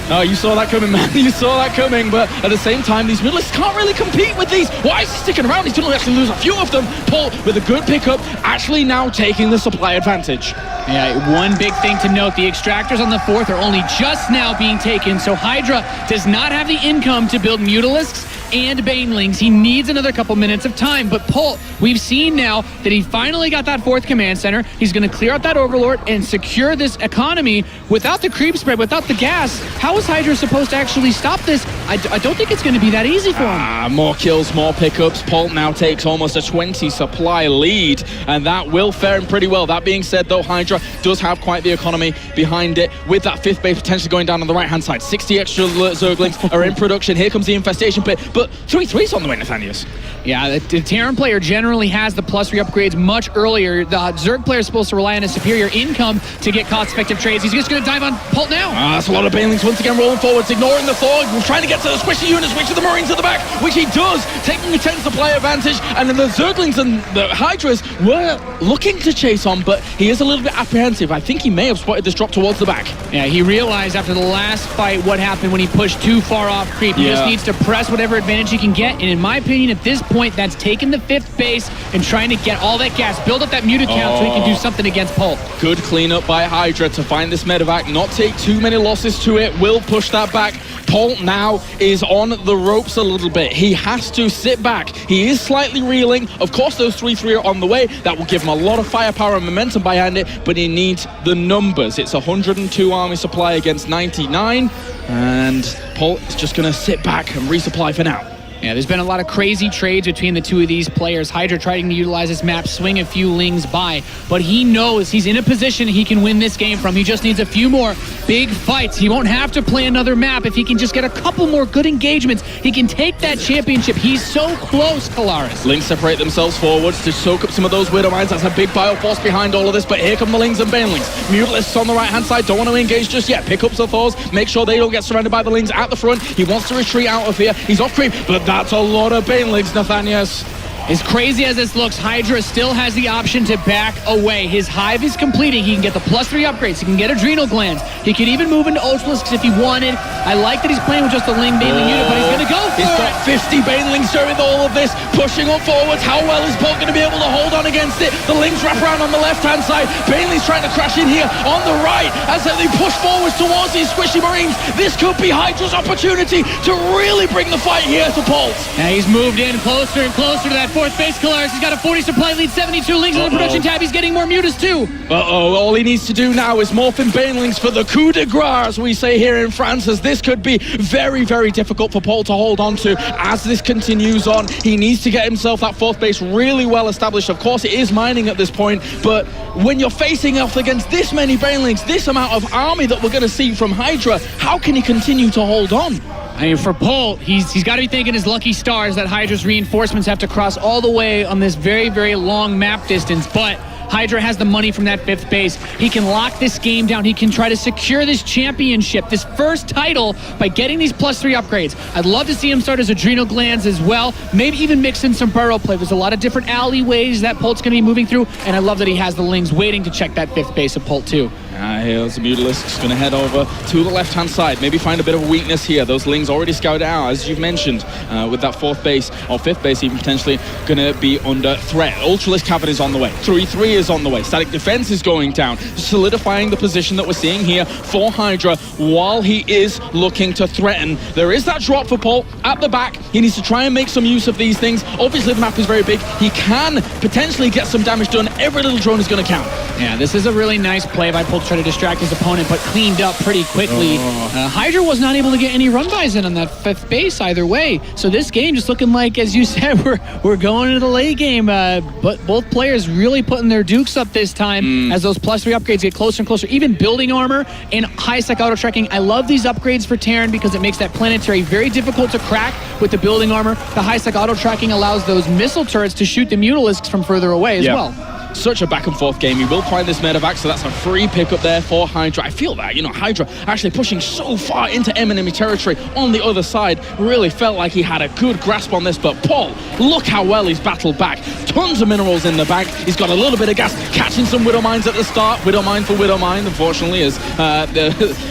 Oh, you saw that coming, man. You saw that coming, but at the same time, these Mutalisks can't really compete with these. Why is he sticking around? He's going to actually lose a few of them. Polt, with a good pickup, actually now taking the supply advantage. Yeah, one big thing to note, the extractors on the 4th are only just now being taken, so Hydra does not have the income to build Mutalisks and Banelings. He needs another couple minutes of time, but Polt, we've seen now that he finally got that 4th command center. He's going to clear out that Overlord and secure this economy without the creep spread, without the gas. How is Hydra supposed to actually stop this? I don't think it's going to be that easy for him. More kills, more pickups. Polt now takes almost a 20 supply lead, and that will fare him pretty well. That being said, though, Hydra does have quite the economy behind it, with that 5th base potentially going down on the right-hand side. 60 extra Zerglings are in production. Here comes the infestation pit, but 3-3's on the way, Nathanius. Yeah, the Terran player generally has the +3 upgrades much earlier. The Zerg player is supposed to rely on a superior income to get cost-effective trades. He's just going to dive on Polt now. That's a lot of Banelings once again rolling forwards, ignoring the Thor, trying to get to the squishy units, which are the Marines at the back, which he does, taking a 10 supply advantage, and then the Zerglings and the Hydras were looking to chase on, but he is a little bit apprehensive. I think he may have spotted this drop towards the back. Yeah, he realized after the last fight what happened when he pushed too far off creep. He just needs to press whatever advantage he can get, and in my opinion, at this point, that's taking the 5th base and trying to get all that gas, build up that muted count so he can do something against Polt. Good cleanup by Hydra to find this medevac, not take too many losses to it, will push that back. Polt now is on the ropes a little bit. He has to sit back. He is slightly reeling. Of course, those 3-3 are on the way. That will give him a lot of firepower and momentum behind it, but he needs the numbers. It's 102 army supply against 99, and Polt is just going to sit back and resupply for now. Yeah, there's been a lot of crazy trades between the two of these players. Hydra trying to utilize his map, swing a few Lings by, but he knows he's in a position he can win this game from. He just needs a few more big fights. He won't have to play another map. If he can just get a couple more good engagements, he can take that championship. He's so close, Kalaris. Lings separate themselves forwards to soak up some of those Widow Mines. That's a big bio force behind all of this, but here come the Lings and Banelings. Mutalisks on the right-hand side, don't want to engage just yet. Pick up the Thors, make sure they don't get surrounded by the Lings at the front. He wants to retreat out of here. He's off creep, but that's a lot of Banelings, Nathanius. As crazy as this looks, Hydra still has the option to back away. His hive is completing. He can get the +3 upgrades. He can get adrenal glands. He could even move into Ultralisks if he wanted. I like that he's playing with just the Ling Baneling unit, but he's going to go for it. He's got 50 Banelings during all of this, pushing up forwards. How well is Polt going to be able to hold on against it? The Lings wrap around on the left-hand side. Banelings trying to crash in here on the right as they push forwards towards these squishy Marines. This could be Hydra's opportunity to really bring the fight here to Polt. Now he's moved in closer and closer to that 4th base. Kalaris, he's got a 40 supply lead, 72 Lings on the production tab. He's getting more mutas too. All he needs to do now is morph in Banelings for the coup de grace, as we say here in France, as this could be very, very difficult for Polt to hold on to as this continues on. He needs to get himself that 4th base really well established. Of course, it is mining at this point, but when you're facing off against this many Banelings, this amount of army that we're going to see from Hydra, how can he continue to hold on? I mean, for Polt, he's got to be thinking his lucky stars that Hydra's reinforcements have to cross all the way on this very, very long map distance, but Hydra has the money from that 5th base. He can lock this game down. He can try to secure this championship, this first title, by getting these +3 upgrades. I'd love to see him start his adrenal glands as well. Maybe even mix in some burrow play. There's a lot of different alleyways that Polt's going to be moving through, and I love that he has the Lings waiting to check that 5th base of Polt too. Here's the Mutalisks going to head over to the left-hand side. Maybe find a bit of a weakness here. Those Lings already scouted out, as you've mentioned, with that 4th base, or 5th base even potentially going to be under threat. Ultralisk Cavern is on the way. 3-3 is on the way. Static Defense is going down, solidifying the position that we're seeing here for Hydra while he is looking to threaten. There is that drop for Polt at the back. He needs to try and make some use of these things. Obviously, the map is very big. He can potentially get some damage done. Every little drone is going to count. Yeah, this is a really nice play by Polt. to try to distract his opponent, but cleaned up pretty quickly. Hydra was not able to get any run buys in on that 5th base either way. So this game just looking like, as you said, we're going into the late game. But both players really putting their dukes up this time as those +3 upgrades get closer and closer. Even building armor and high-sec auto-tracking. I love these upgrades for Terran because it makes that planetary very difficult to crack with the building armor. The high-sec auto-tracking allows those missile turrets to shoot the Mutalisks from further away as well. Such a back and forth game. He will find this medevac, so that's a free pickup there for Hydra. I feel that, Hydra actually pushing so far into enemy territory on the other side. Really felt like he had a good grasp on this, but Paul, look how well he's battled back. Tons of minerals in the bank. He's got a little bit of gas, catching some Widow Mines at the start. Widow Mine for Widow Mine, unfortunately, as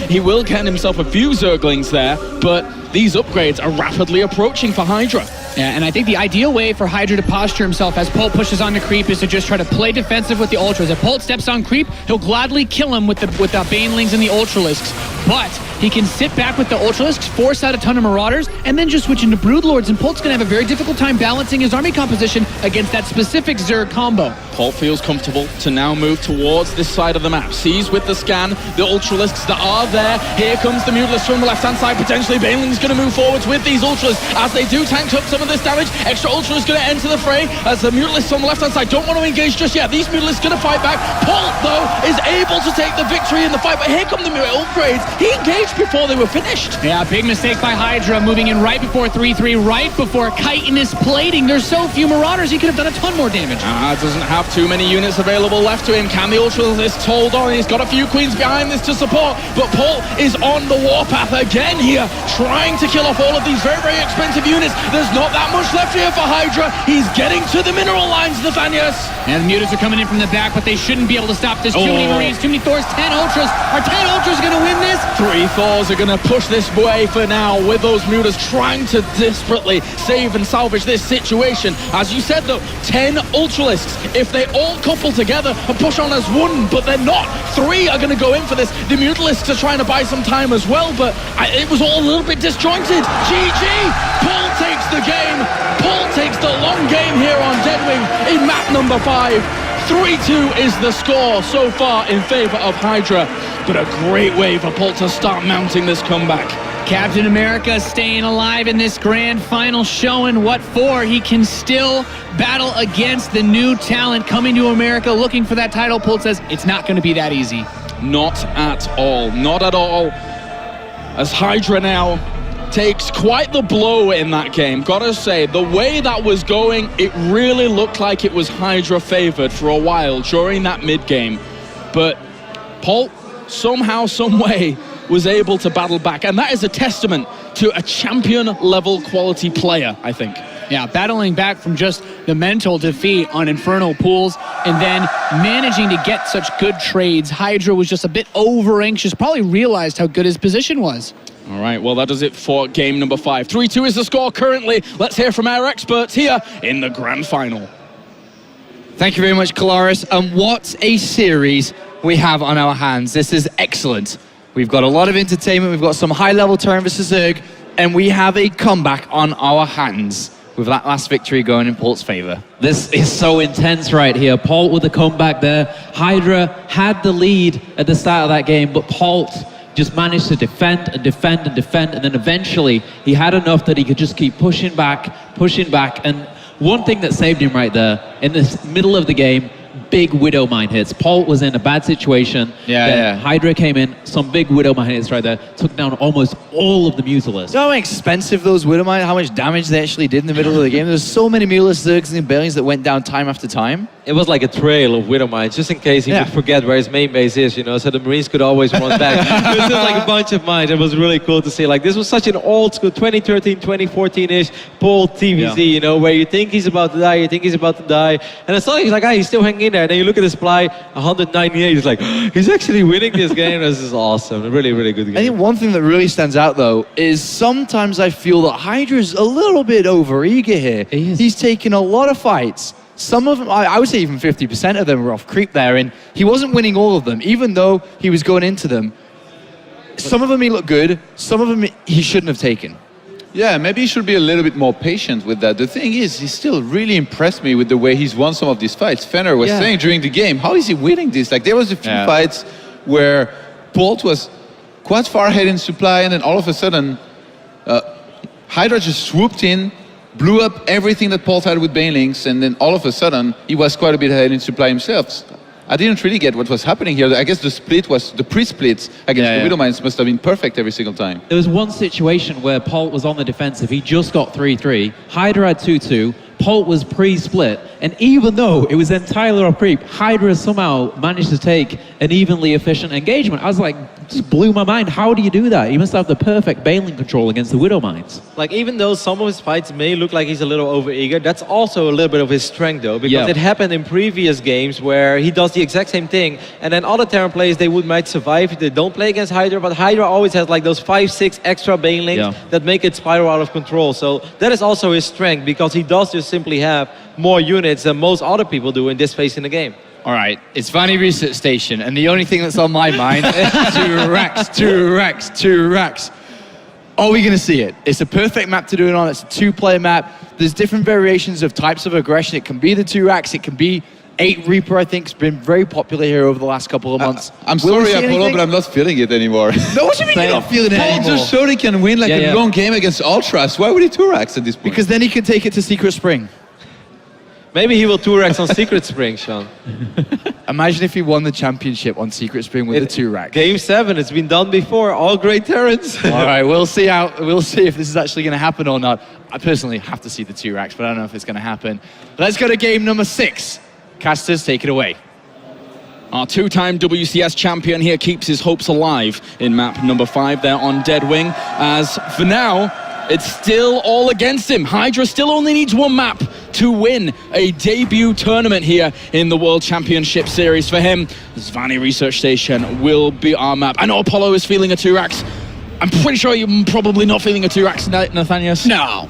he will get himself a few Zerglings there, but these upgrades are rapidly approaching for Hydra. Yeah, and I think the ideal way for Hydra to posture himself as Polt pushes on the creep is to just try to play defensive with the Ultras. If Polt steps on creep, he'll gladly kill him with the Banelings and the Ultralisks. But he can sit back with the Ultralisks, force out a ton of Marauders, and then just switch into Broodlords, and Polt's going to have a very difficult time balancing his army composition against that specific Zerg combo. Polt feels comfortable to now move towards this side of the map. Sees with the scan the Ultralisks that are there. Here comes the Mutalisks from the left-hand side, potentially. Baneling's going to move forwards with these Ultras as they do tank up some of this damage. Extra Ultra is going to enter the fray as the Mutalisks on the left-hand side don't want to engage just yet. These Mutalisks going to fight back. Polt, though, is able to take the victory in the fight, but here come the upgrades. He engaged before they were finished. Yeah, big mistake by Hydra, moving in right before 3-3, right before chitinous plating. There's so few Marauders, he could have done a ton more damage. Doesn't have too many units available left to him. Can the Ultralisk hold on? He's got a few Queens behind this to support, but Polt is on the warpath again here, trying to kill off all of these very, very expensive units. There's not that much left here for Hydra. He's getting to the mineral lines, Nathanias. And the mutants are coming in from the back, but they shouldn't be able to stop this. Too many Marines, too many Thors, 10 Ultras. Are 10 Ultras going to win this? 3 Thors are going to push this way for now, with those Mutas trying to desperately save and salvage this situation. As you said, though, 10 Ultralisks. If they all couple together and push on as one, but they're not. 3 are going to go in for this. The Mutalisks are trying to buy some time as well, but it was all a little bit disjointed. GG! Paul takes the game. Paul takes the long game here on Deadwing in map number 5. 3-2 is the score so far in favor of Hydra, but a great way for Polt to start mounting this comeback. Captain America staying alive in this grand final, showing what for. He can still battle against the new talent coming to America, looking for that title. Polt says it's not going to be that easy. Not at all. Not at all. As Hydra now takes quite the blow in that game. Gotta say, the way that was going, it really looked like it was Hydra favored for a while during that mid-game. But Polt, somehow, some way, was able to battle back. And that is a testament to a champion-level quality player, I think. Yeah, battling back from just the mental defeat on Infernal Pools and then managing to get such good trades. Hydra was just a bit over-anxious, probably realized how good his position was. All right, well, that does it for game number 5. 3-2 is the score currently. Let's hear from our experts here in the grand final. Thank you very much, Colaris. And what a series we have on our hands. This is excellent. We've got a lot of entertainment. We've got some high-level Terran versus Zerg, and we have a comeback on our hands with that last victory going in Polt's favor. This is so intense right here. Polt with a comeback there. Hydra had the lead at the start of that game, but Polt just managed to defend and defend and defend, and then eventually he had enough that he could just keep pushing back, and one thing that saved him right there, in the middle of the game, big Widow Mine hits. Polt was in a bad situation. Yeah. Hydra came in, some big Widow Mine hits right there, took down almost all of the Mutalisks. You know how expensive those Widow Mine, how much damage they actually did in the middle of the game? There's so many Mutalisk Zergs and Rebellions that went down time after time. It was like a trail of Widow Mines, just in case he would forget where his main base is, you know, so the Marines could always run back. It was just like a bunch of mines. It was really cool to see. Like, this was such an old school, 2013, 2014-ish Polt TvZ, you know, where you think he's about to die, and it's not like he's like, he's still hanging in there. And then you look at his supply, 198. He's like, he's actually winning this game. This is awesome. A really, really good game. I think one thing that really stands out, though, is sometimes I feel that Hydra's a little bit over-eager here. He's taken a lot of fights. Some of them, I would say even 50% of them were off creep there, and he wasn't winning all of them, even though he was going into them. Some of them he looked good, some of them he shouldn't have taken. Yeah, maybe he should be a little bit more patient with that. The thing is, he still really impressed me with the way he's won some of these fights. Fenner was saying during the game, how is he winning this? Like, there was a few fights where Polt was quite far ahead in supply, and then all of a sudden, Hydra just swooped in, blew up everything that Polt had with Banelings, and then all of a sudden, he was quite a bit ahead in supply himself. I didn't really get what was happening here. I guess the pre-splits against the Widowmines must have been perfect every single time. There was one situation where Polt was on the defensive. He just got 3-3. Hydra had 2-2. Polt was pre-split. And even though it was entirely off creep, Hydra somehow managed to take an evenly efficient engagement. I was like, just blew my mind. How do you do that? You must have the perfect Baneling control against the Widowmines. Like, even though some of his fights may look like he's a little over-eager, that's also a little bit of his strength, though, because it happened in previous games where he does the exact same thing, and then other Terran players, they might survive if they don't play against Hydra, but Hydra always has like those 5-6 extra Banelings that make it spiral out of control. So that is also his strength, because he does just simply have more units than most other people do in this phase in the game. All right, it's Vanny Research Station, and the only thing that's on my mind is 2 racks. Are we going to see it? It's a perfect map to do it on. It's a 2-player map. There's different variations of types of aggression. It can be the 2 racks. It can be 8 Reaper, I think, has been very popular here over the last couple of months. I'm sorry, Apollo, but I'm not feeling it anymore. No, what do you mean you're not feeling it anymore? Paul just showed he can win a long game against Ultras. Why would he 2 racks at this point? Because then he can take it to Secret Spring. Maybe he will 2 racks on Secret Spring, Sean. Imagine if he won the championship on Secret Spring with the 2 racks. Game 7, it's been done before. All great Terrans. All right, we'll see if this is actually going to happen or not. I personally have to see the 2 racks, but I don't know if it's going to happen. Let's go to game number 6. Casters, take it away. Our 2-time WCS champion here keeps his hopes alive in map number 5 there on Deadwing, as for now, it's still all against him. Hydra still only needs 1 map to win a debut tournament here in the World Championship Series. For him, Vanny Research Station will be our map. I know Apollo is feeling a 2 racks. I'm pretty sure you're probably not feeling a 2 racks, Nathanias. No.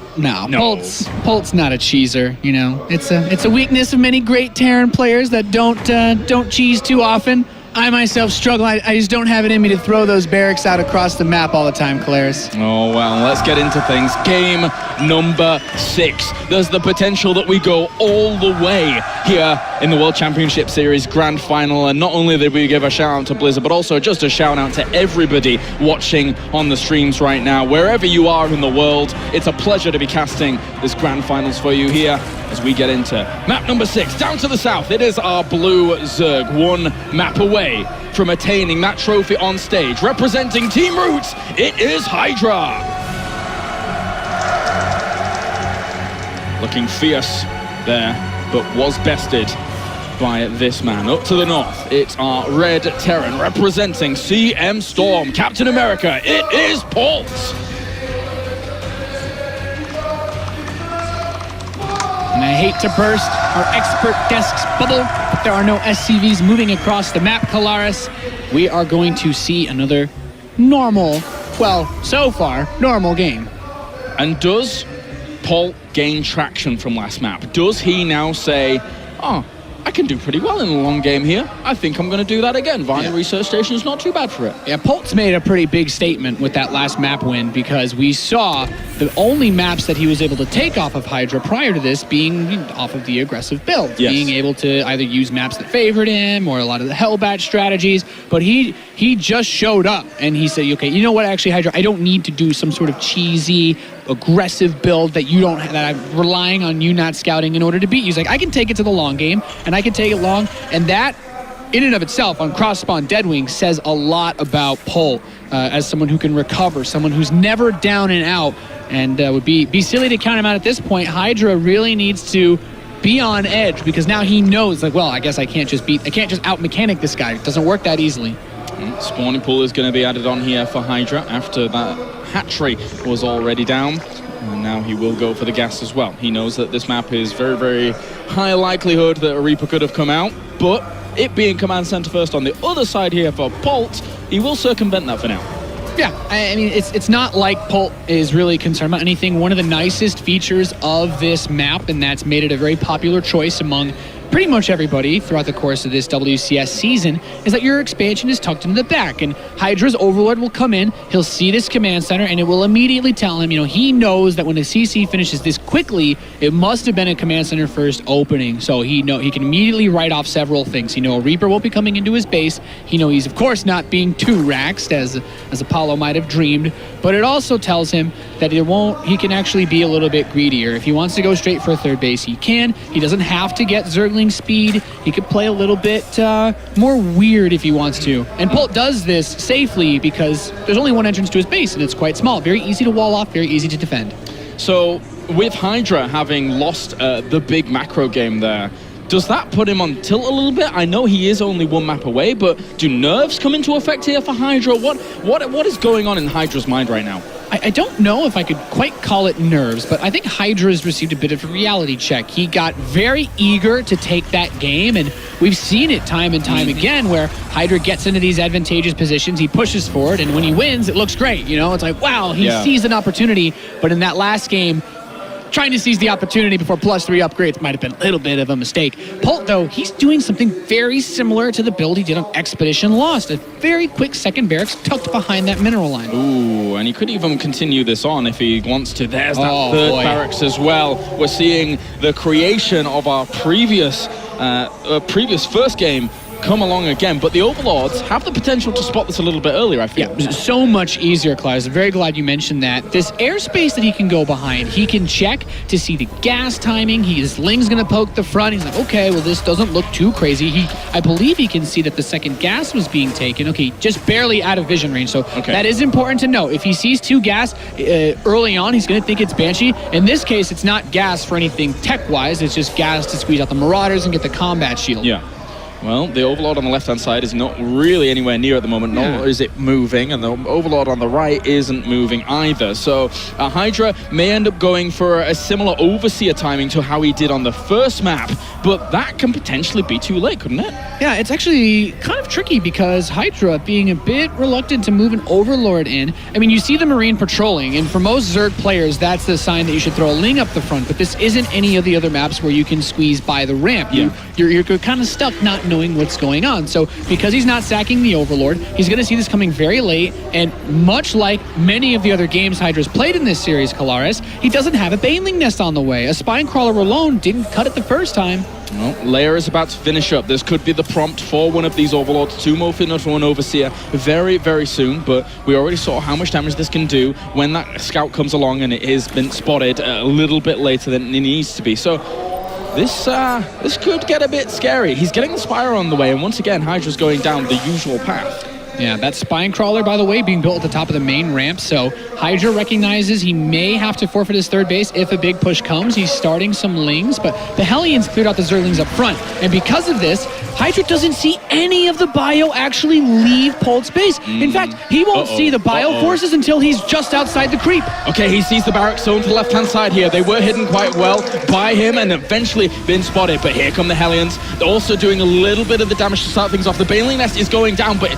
Polt's not a cheeser, you know. It's a weakness of many great Terran players that don't cheese too often. I myself struggle. I just don't have it in me to throw those barracks out across the map all the time, Claris. Oh, well, let's get into things. Game number 6. There's the potential that we go all the way here in the World Championship Series Grand Final. And not only did we give a shout out to Blizzard, but also just a shout out to everybody watching on the streams right now. Wherever you are in the world, it's a pleasure to be casting this Grand Finals for you here as we get into map number 6. Down to the south, it is our blue Zerg, 1 map away from attaining that trophy on stage. Representing Team Roots, it is Hydra. Looking fierce there, but was bested by this man. Up to the north, it's our red Terran representing CM Storm. Captain America, it is Polt. And I hate to burst our expert desk's bubble, but there are no SCVs moving across the map, Kalaris. We are going to see another normal, well, so far, normal game. And does Polt gain traction from last map? Does he now say, oh, I can do pretty well in a long game here. I think I'm going to do that again. Vanny Research Station is not too bad for it. Yeah, Polt's made a pretty big statement with that last map win, because we saw the only maps that he was able to take off of Hydra prior to this being off of the aggressive build. Yes. Being able to either use maps that favored him or a lot of the Hellbat strategies. But he just showed up and he said, okay, you know what, actually, Hydra, I don't need to do some sort of cheesy, aggressive build that I'm relying on you not scouting in order to beat you. He's like, I can take it to the long game, and I can take it long, and that in and of itself on cross-spawn Deadwing says a lot about Polt as someone who can recover, someone who's never down and out, and would be silly to count him out at this point. Hydra really needs to be on edge, because now he knows, like, well, I guess I can't just out-mechanic this guy. It doesn't work that easily. Spawning pool is going to be added on here for Hydra after that hatchery was already down. And now he will go for the gas as well. He knows that this map is very, very high likelihood that a Reaper could have come out, but it being command center first on the other side here for Polt, he will circumvent that for now. Yeah, I mean, it's not like Polt is really concerned about anything. One of the nicest features of this map, and that's made it a very popular choice among pretty much everybody throughout the course of this WCS season is that your expansion is tucked into the back, and Hydra's Overlord will come in, he'll see this command center, and it will immediately tell him, he knows that when a CC finishes this quickly, it must have been a command center first opening, so he can immediately write off several things. A Reaper won't be coming into his base, he's of course not being too raxed as Apollo might have dreamed, but it also tells him that he can actually be a little bit greedier. If he wants to go straight for a third base, he can. He doesn't have to get Zergling speed. He could play a little bit more weird if he wants to. And Polt does this safely because there's only one entrance to his base, and it's quite small. Very easy to wall off, very easy to defend. So with Hydra having lost the big macro game there, does that put him on tilt a little bit? I know he is only one map away, but do nerves come into effect here for Hydra? What is going on in Hydra's mind right now? I don't know if I could quite call it nerves, but I think Hydra's received a bit of a reality check. He got very eager to take that game, and we've seen it time and time again where Hydra gets into these advantageous positions, he pushes forward, and when he wins, it looks great. It's like, wow, he seized an opportunity, but in that last game, trying to seize the opportunity before +3 upgrades might have been a little bit of a mistake. Polt, though, he's doing something very similar to the build he did on Expedition Lost. A very quick second barracks tucked behind that mineral line. Ooh, and he could even continue this on if he wants to. There's that third barracks as well. We're seeing the creation of our previous first game come along again, but the Overlords have the potential to spot this a little bit earlier, I feel. Yeah, so much easier, Klaus. I'm very glad you mentioned that. This airspace that he can go behind, he can check to see the gas timing. His Ling's going to poke the front. He's like, okay, well, this doesn't look too crazy. I believe he can see that the second gas was being taken. Okay, just barely out of vision range, so that is important to know. If he sees 2 gas early on, he's going to think it's Banshee. In this case, it's not gas for anything tech-wise. It's just gas to squeeze out the Marauders and get the combat shield. Yeah. Well, the Overlord on the left-hand side is not really anywhere near at the moment, nor is it moving, and the Overlord on the right isn't moving either. So Hydra may end up going for a similar Overseer timing to how he did on the first map, but that can potentially be too late, couldn't it? Yeah, it's actually kind of tricky because Hydra being a bit reluctant to move an Overlord in. I mean, you see the Marine patrolling, and for most Zerg players, that's the sign that you should throw a Ling up the front, but this isn't any of the other maps where you can squeeze by the ramp. You're kind of stuck not knowing what's going on. So because he's not sacking the Overlord, he's going to see this coming very late, and much like many of the other games Hydra's played in this series, Kalaris, he doesn't have a Baneling Nest on the way. A Spine Crawler alone didn't cut it the first time. Well, Leia is about to finish up. This could be the prompt for one of these Overlords, 2 more Finner for one Overseer very, very soon, but we already saw how much damage this can do when that scout comes along and it has been spotted a little bit later than it needs to be. So this could get a bit scary. He's getting the Spire on the way, and once again, Hydra's going down the usual path. Yeah, that Spine Crawler, by the way, being built at the top of the main ramp, so Hydra recognizes he may have to forfeit his third base if a big push comes. He's starting some Lings, but the Hellions cleared out the Zerglings up front, and because of this, Hydra doesn't see any of the bio actually leave Polt's base. In fact, he won't see the bio forces until he's just outside the creep. Okay, he sees the barracks zone to the left-hand side here. They were hidden quite well by him and eventually been spotted, but here come the Hellions. They're also doing a little bit of the damage to start things off. The Baneling Nest is going down, but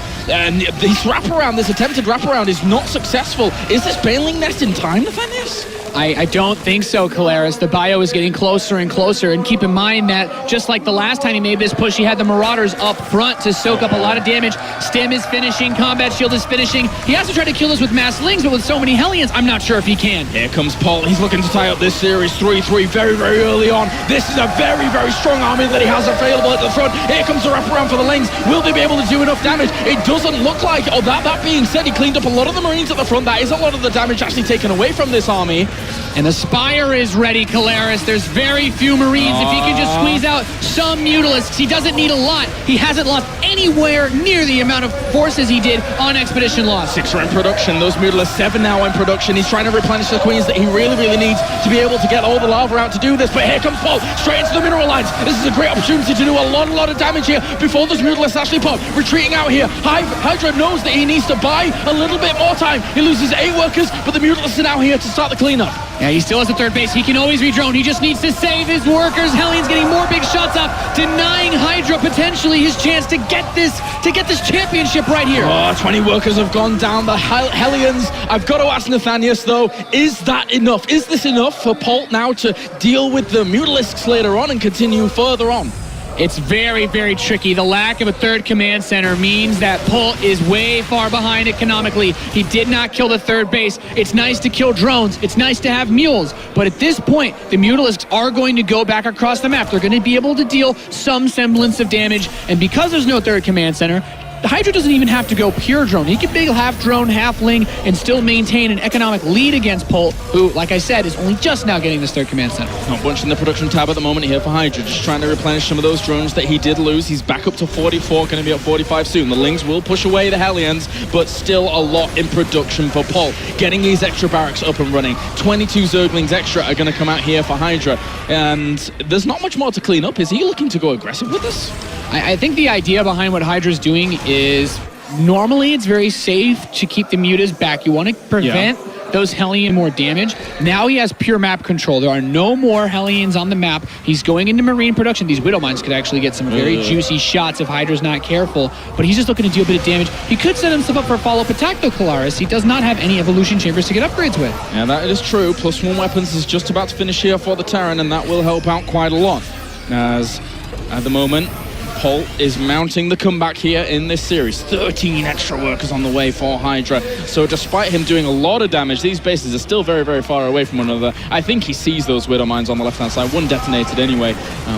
this wraparound, this attempted wraparound is not successful. Is this Baneling Nest in time, Nathanius? I don't think so, Kalaris. The bio is getting closer and closer, and keep in mind that just like the last time he made this push, he had the Marauders up front to soak up a lot of damage. Stim is finishing, Combat Shield is finishing. He has to try to kill us with Mass Lings, but with so many Hellions, I'm not sure if he can. Here comes Polt. He's looking to tie up this series 3-3 very, very early on. This is a very, very strong army that he has available at the front. Here comes the wraparound for the Lings. Will they be able to do enough damage? It doesn't look like. Oh, that being said, he cleaned up a lot of the Marines at the front. That is a lot of the damage actually taken away from this army. And the Spire is ready, Kalaris. There's very few Marines. If he can just squeeze out some Mutalisks, he doesn't need a lot. He hasn't lost anywhere near the amount of forces he did on Expedition Lost. 6 are in production. Those Mutalisks, 7 now in production. He's trying to replenish the Queens that he really, really needs to be able to get all the lava out to do this. But here comes Polt, straight into the mineral lines. This is a great opportunity to do a lot of damage here before those Mutalisks actually pop. Retreating out here. Hydra knows that he needs to buy a little bit more time. He loses 8 workers, but the Mutalisks are now here to start the cleanup. Yeah, he still has a third base. He can always redrone. He just needs to save his workers. Hellions getting more big shots off, denying Hydra potentially his chance to get this championship right here. 20 workers have gone down. The Hellions. I've got to ask Nathanius though, is that enough? Is this enough for Polt now to deal with the Mutalisks later on and continue further on? It's very, very tricky. The lack of a third command center means that Polt is way far behind economically. He did not kill the third base. It's nice to kill drones. It's nice to have mules. But at this point, the Mutalisks are going to go back across the map. They're going to be able to deal some semblance of damage. And because there's no third command center, the Hydra doesn't even have to go pure drone. He can be half drone, half ling, and still maintain an economic lead against Polt, who, like I said, is only just now getting this third command center. Not bunch in the production tab at the moment here for Hydra, just trying to replenish some of those drones that he did lose. He's back up to 44, going to be at 45 soon. The Lings will push away the Hellions, but still a lot in production for Polt. Getting these extra barracks up and running. 22 Zerglings extra are going to come out here for Hydra, and there's not much more to clean up. Is he looking to go aggressive with this? I think the idea behind what Hydra's doing is normally it's very safe to keep the mutas back. You want to prevent those Hellion more damage. Now he has pure map control. There are no more Hellions on the map. He's going into Marine production. These Widow Mines could actually get some very juicy shots if Hydra's not careful, but he's just looking to deal a bit of damage. He could set himself up for a follow-up attack though, Kalaris. He does not have any evolution chambers to get upgrades with. Yeah, that is true. +1 weapons is just about to finish here for the Terran, and that will help out quite a lot. As at the moment, Polt is mounting the comeback here in this series. 13 extra workers on the way for Hydra. So despite him doing a lot of damage, these bases are still very, very far away from one another. I think he sees those Widow Mines on the left-hand side. One detonated anyway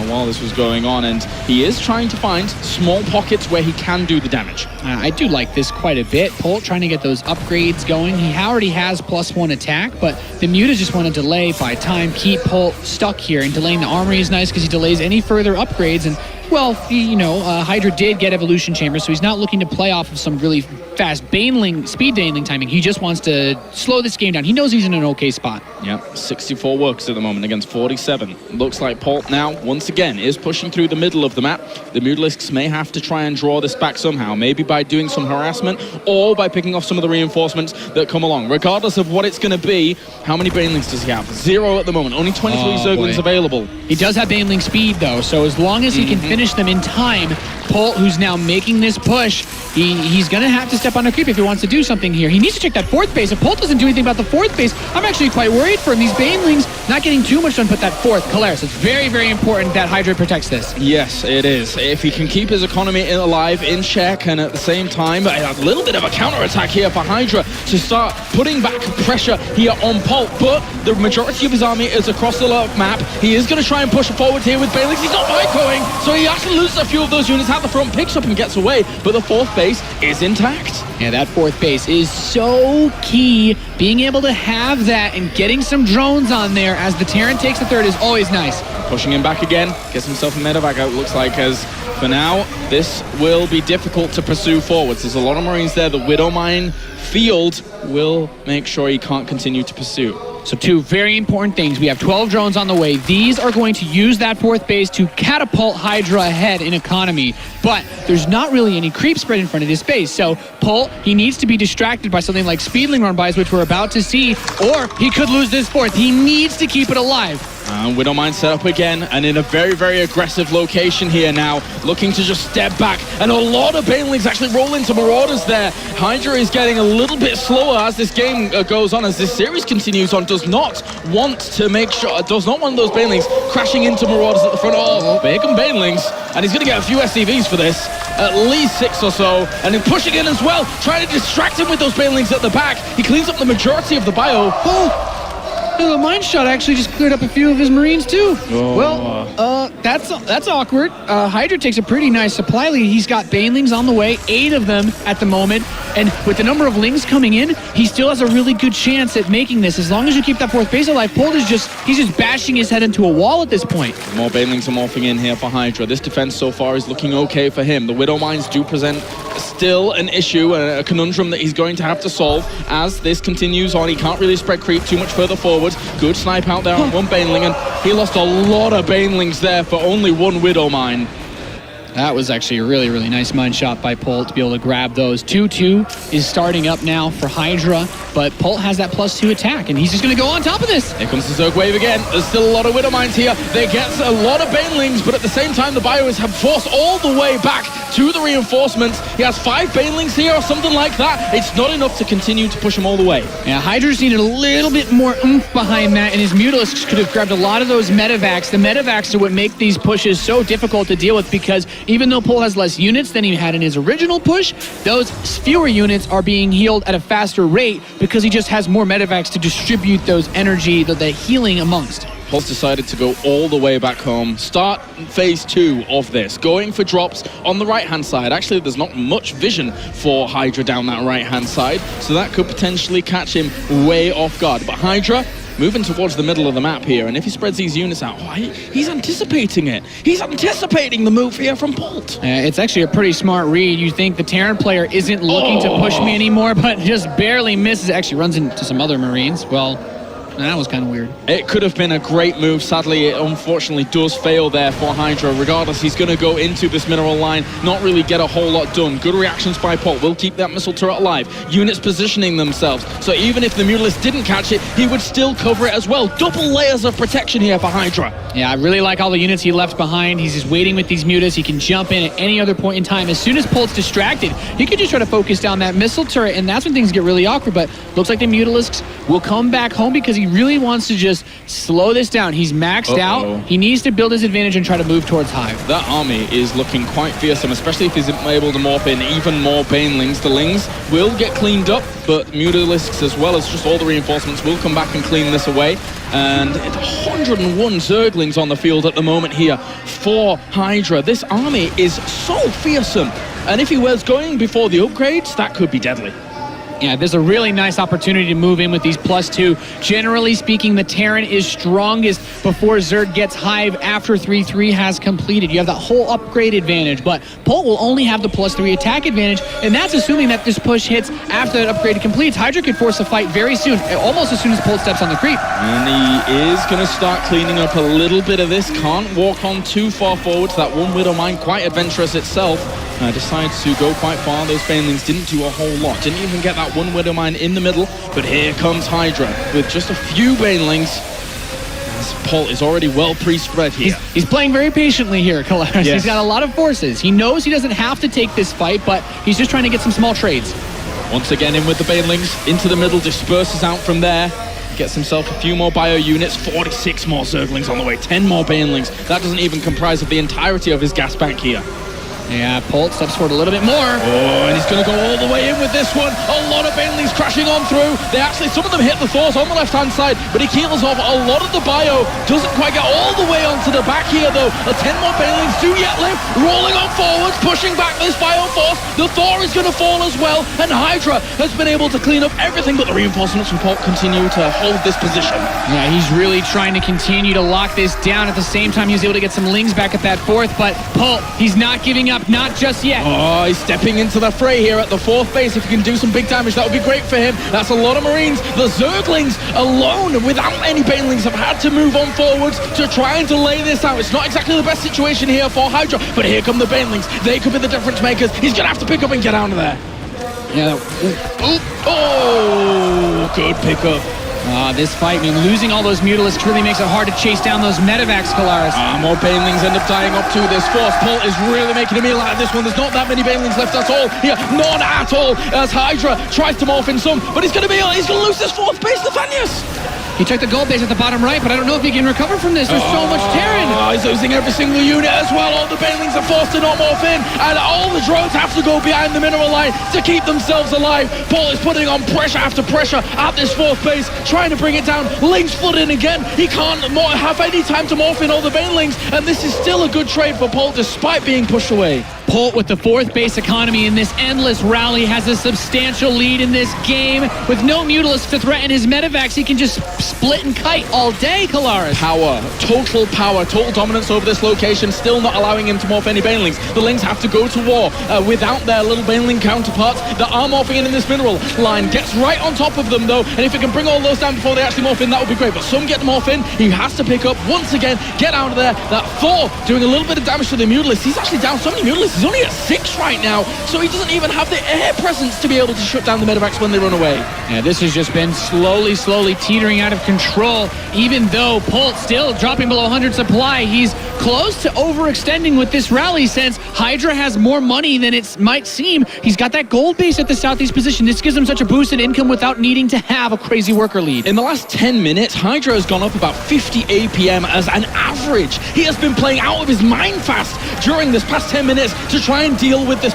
while this was going on, and he is trying to find small pockets where he can do the damage. I do like this quite a bit. Polt trying to get those upgrades going. He already has +1 attack, but the Mutas just want to delay by time, keep Polt stuck here, and delaying the armory is nice because he delays any further upgrades. And well, Hydra did get evolution chambers, so he's not looking to play off of some really fast speed baneling timing. He just wants to slow this game down. He knows he's in an okay spot. Yep, 64 workers at the moment against 47. Looks like Polt now, once again, is pushing through the middle of the map. The Mutalisks may have to try and draw this back somehow, maybe by doing some harassment or by picking off some of the reinforcements that come along. Regardless of what it's going to be, how many banelings does he have? 0 at the moment, only 23 Zerglings available. He does have baneling speed though, so as long as he can finish them in time, Polt, who's now making this push, he's going to have to step on a creep if he wants to do something here. He needs to check that 4th base. If Polt doesn't do anything about the 4th base, I'm actually quite worried for him. These banelings not getting too much done, but that 4th, Kalaris, it's very, very important that Hydra protects this. Yes, it is. If he can keep his economy alive, in check, and at the same time, a little bit of a counter-attack here for Hydra to start putting back pressure here on Polt, but the majority of his army is across the map. He is going to try and push forward here with banelings. He's not going, so he actually loses a few of those units at the front, picks up and gets away, but the 4th base is intact. Yeah, that 4th base is so key. Being able to have that and getting some drones on there as the Terran takes the 3rd is always nice. Pushing him back again, gets himself a medevac out, looks like, as for now, this will be difficult to pursue forwards. There's a lot of Marines there. The Widow Mine field will make sure he can't continue to pursue. So 2 very important things. We have 12 drones on the way. These are going to use that 4th base to catapult Hydra ahead in economy. But there's not really any creep spread in front of this base. So Polt, he needs to be distracted by something like speedling run bys, which we're about to see, or he could lose this 4th. He needs to keep it alive. Widow Mine set up again, and in a very, very aggressive location here now, looking to just step back, and a lot of banelings actually roll into Marauders there. Hydra is getting a little bit slower as this game goes on, as this series continues on, does not want those banelings crashing into Marauders at the front. Oh, bacon banelings, and he's going to get a few SCVs for this, at least 6 or so, and then pushing in as well, trying to distract him with those banelings at the back. He cleans up the majority of the bio. The mine shot actually just cleared up a few of his Marines too. That's awkward. Hydra takes a pretty nice supply lead. He's got banelings on the way, 8 of them at the moment, and with the number of lings coming in, he still has a really good chance at making this. As long as you keep that 4th base alive, Polt is just bashing his head into a wall at this point. More banelings are morphing in here for Hydra. This defense so far is looking okay for him. The Widow Mines do present still an issue, a conundrum that he's going to have to solve as this continues on. He can't really spread creep too much further forward. Good snipe out there on one baneling, and he lost a lot of banelings there for only 1 Widow Mine. That was actually a really, really nice mine shot by Polt to be able to grab those. 2-2 is starting up now for Hydra, but Polt has that +2 attack, and he's just going to go on top of this. Here comes the Zerg wave again. There's still a lot of Widow Mines here. They get a lot of Banelings, but at the same time, the Bios have forced all the way back to the reinforcements. He has 5 Banelings here or something like that. It's not enough to continue to push him all the way. Yeah, Hydra's needed a little bit more oomph behind that, and his Mutalisks could have grabbed a lot of those Medivacs. The Medivacs are what make these pushes so difficult to deal with, because even though Polt has less units than he had in his original push, those fewer units are being healed at a faster rate because he just has more Medivacs to distribute those energy, the healing amongst. Pulse decided to go all the way back home. Start phase 2 of this, going for drops on the right-hand side. Actually, there's not much vision for Hydra down that right-hand side, so that could potentially catch him way off guard. But Hydra moving towards the middle of the map here, and if he spreads these units out, he's anticipating it. He's anticipating the move here from Polt. It's actually a pretty smart read. You think the Terran player isn't looking to push me anymore, but just barely misses. Actually runs into some other Marines. Well, that was kind of weird. It could have been a great move. Sadly, it unfortunately does fail there for Hydra. Regardless, he's going to go into this mineral line, not really get a whole lot done. Good reactions by Polt will keep that missile turret alive. Units positioning themselves, so even if the Mutalist didn't catch it, he would still cover it as well. Double layers of protection here for Hydra. Yeah, I really like all the units he left behind. He's just waiting with these Mutas. He can jump in at any other point in time. As soon as Polt's distracted, he can just try to focus down that missile turret, and that's when things get really awkward. But looks like the Mutalisks will come back home because he really wants to just slow this down. He's maxed out. He needs to build his advantage and try to move towards Hive. That army is looking quite fearsome, especially if he's able to morph in even more Banelings. The Lings will get cleaned up, but Mutalisks, as well as just all the reinforcements, will come back and clean this away. And 101 Zerglings on the field at the moment here for Hydra. This army is so fearsome, and if he was going before the upgrades, that could be deadly. Yeah, there's a really nice opportunity to move in with these +2. Generally speaking, the Terran is strongest before Zerg gets Hive after 3-3 has completed. You have that whole upgrade advantage, but Polt will only have the +3 attack advantage, and that's assuming that this push hits after that upgrade completes. Hydra could force a fight very soon, almost as soon as Polt steps on the creep. And he is going to start cleaning up a little bit of this. Can't walk on too far forward. That one Widow Mine, quite adventurous itself. Decides to go quite far. Those Banelings didn't do a whole lot. Didn't even get that one Widow Mine in the middle. But here comes Hydra with just a few Banelings. As Polt is already well pre-spread here. He's playing very patiently here, Colares. Yes. He's got a lot of forces. He knows he doesn't have to take this fight, but he's just trying to get some small trades. Once again in with the Banelings. Into the middle, disperses out from there. Gets himself a few more bio units, 46 more Zerglings on the way, 10 more Banelings. That doesn't even comprise of the entirety of his gas bank here. Yeah, Polt steps forward a little bit more. Oh, and he's going to go all the way in with this one. A lot of Banelings crashing on through. They actually, some of them hit the Thors on the left-hand side, but he keels off a lot of the bio. Doesn't quite get all the way onto the back here, though. 10 more Banelings do yet live. Rolling on forwards, pushing back this bio force. The Thor is going to fall as well, and Hydra has been able to clean up everything, but the reinforcements from Polt continue to hold this position. Yeah, he's really trying to continue to lock this down. At the same time, he was able to get some Lings back at that 4th, but Polt, he's not giving up. Not just yet. Oh, he's stepping into the fray here at the 4th base. If he can do some big damage, that would be great for him. That's a lot of Marines. The Zerglings alone, without any Banelings, have had to move on forwards to try and delay this out. It's not exactly the best situation here for Hydra, but here come the Banelings. They could be the difference makers. He's going to have to pick up and get out of there. Yeah. Oh, good pickup. This fight, I mean, losing all those Mutalisks really makes it hard to chase down those Medivacs, Colares. More Banelings end up dying up to this force. Polt is really making a meal out of this one. There's not that many Banelings left at all here. None at all, as Hydra tries to morph in some, but he's going to lose this 4th base, Nathanius. He took the gold base at the bottom right, but I don't know if he can recover from this. There's so much Terran. He's losing every single unit as well. All the Banelings are forced to not morph in, and all the drones have to go behind the mineral line to keep themselves alive. Polt is putting on pressure after pressure at this 4th base, trying to bring it down. Lings flood in again. He can't have any time to morph in all the Banelings, and this is still a good trade for Polt despite being pushed away. Polt with the 4th base economy in this endless rally has a substantial lead in this game. With no Mutalisk to threaten his medevacs, he can just split and kite all day, Kalaris. Power, total dominance over this location, still not allowing him to morph any Banelings. The Lings have to go to war without their little Baneling counterparts that are morphing in this mineral line. Gets right on top of them though, and if he can bring all those down before they actually morph in, that would be great. But some get morph in, he has to pick up once again, get out of there. That Thor doing a little bit of damage to the Mutalisk. He's actually down so many Mutalisks. He's only at 6 right now, so he doesn't even have the air presence to be able to shut down the medevacs when they run away. Yeah, this has just been slowly teetering out of control. Even though Polt still dropping below 100 supply, he's close to overextending with this rally since Hydra has more money than it might seem. He's got that gold base at the southeast position. This gives him such a boost in income without needing to have a crazy worker lead. In the last 10 minutes, Hydra has gone up about 50 APM as an average. He has been playing out of his mind fast during this past 10 minutes to try and deal with this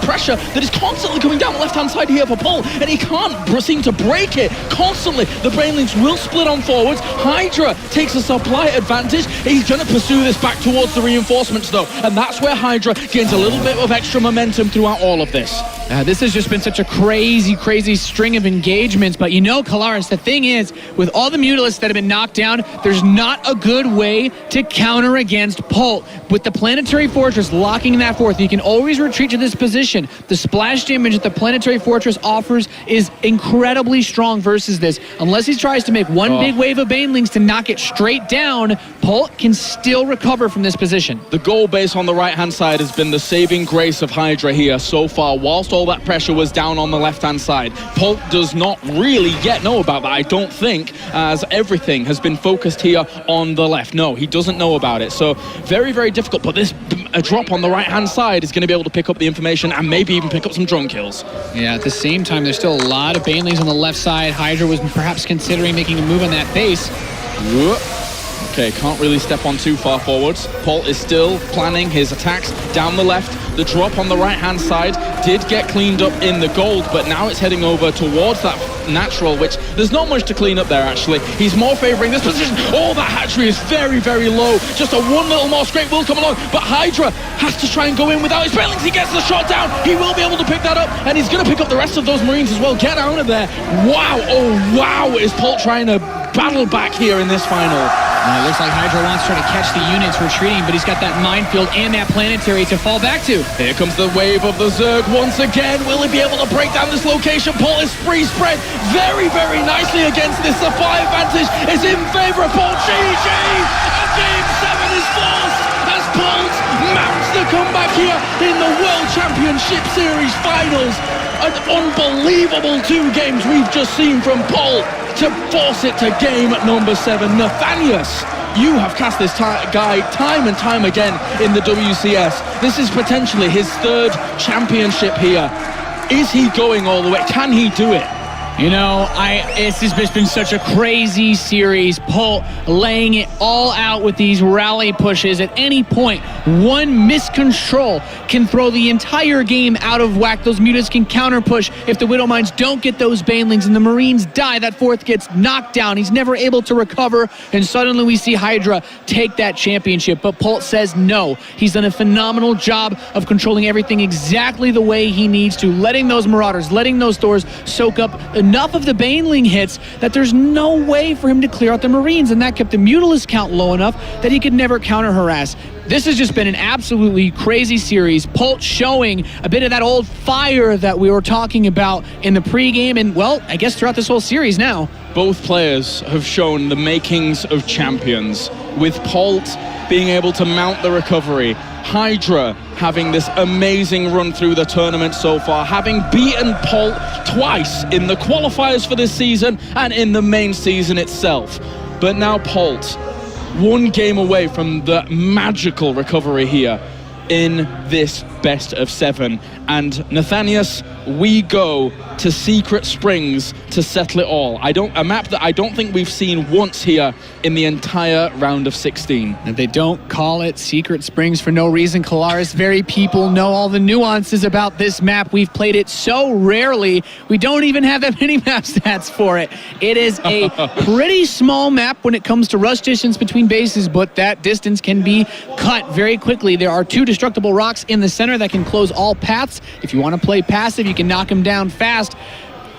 pressure that is constantly coming down the left-hand side here for Polt, and he can't seem to break it constantly. The Brainlings will split on forwards. Hydra takes a supply advantage. He's going to pursue this back towards the reinforcements though, and that's where Hydra gains a little bit of extra momentum throughout all of this. This has just been such a crazy string of engagements, but you know, Kalaris, the thing is, with all the Mutalisks that have been knocked down, there's not a good way to counter against Polt. With the Planetary Fortress locking in that 4th, you can always retreat to this position. The splash damage that the Planetary Fortress offers is incredibly strong versus this. Unless he tries to make one big wave of Banelings to knock it straight down, Polt can still recover from this position. The goal base on the right-hand side has been the saving grace of Hydra here so far, whilst all that pressure was down on the left-hand side. Polt does not really yet know about that, I don't think, as everything has been focused here on the left. No, he doesn't know about it, so very difficult, but this drop on the right-hand side is going to be able to pick up the information and maybe even pick up some drone kills. Yeah, at the same time, there's still a lot of Banelings on the left side. Hydra was perhaps considering making a move on that base. Okay, can't really step on too far forwards. Polt is still planning his attacks down the left. The drop on the right-hand side did get cleaned up in the gold, but now it's heading over towards that natural, which there's not much to clean up there, actually. He's more favoring this position. Oh, that hatchery is very low. Just a one little more scrape will come along, but Hydra has to try and go in without his Banelings. He gets the shot down. He will be able to pick that up, and he's going to pick up the rest of those Marines as well. Get out of there. Wow. Oh, wow. Is Polt trying to battle back here in this final? It looks like Hydra wants to try to catch the units retreating, but he's got that minefield and that planetary to fall back to. Here comes the wave of the Zerg once again. Will he be able to break down this location? Polt is free spread very nicely against this supply advantage. Is in favor of Polt. GG! And Game 7 is forced as Polt mounts the comeback here in the World Championship Series Finals. An unbelievable 2 games we've just seen from Polt to force it to game number 7. Nathanius, you have cast this guy time and time again in the WCS. This is potentially his 3rd championship here. Is he going all the way? Can he do it? You know, it's just been such a crazy series. Polt laying it all out with these rally pushes. At any point, one miscontrol can throw the entire game out of whack. Those Mutas can counter push. If the Widowmines don't get those Banelings and the Marines die, that 4th gets knocked down. He's never able to recover, and suddenly we see Hydra take that championship. But Polt says no. He's done a phenomenal job of controlling everything exactly the way he needs to, letting those Marauders, letting those Thors soak up enough of the Baneling hits that there's no way for him to clear out the Marines, and that kept the Mutalisk count low enough that he could never counter harass. This has just been an absolutely crazy series. Polt showing a bit of that old fire that we were talking about in the pregame, and well, I guess throughout this whole series now. Both players have shown the makings of champions, with Polt being able to mount the recovery, Hydra having this amazing run through the tournament so far, having beaten Polt twice in the qualifiers for this season and in the main season itself. But now Polt, 1 game away from the magical recovery here in this best of 7. And Nathanius, we go to Secret Springs to settle it all. A map that I don't think we've seen once here in the entire round of 16. And they don't call it Secret Springs for no reason, Kalaris. Very people know all the nuances about this map. We've played it so rarely, we don't even have that many map stats for it. It is a pretty small map when it comes to rush distance between bases, but that distance can be cut very quickly. There are 2 destructible rocks in the center center that can close all paths. If you want to play passive, you can knock him down fast.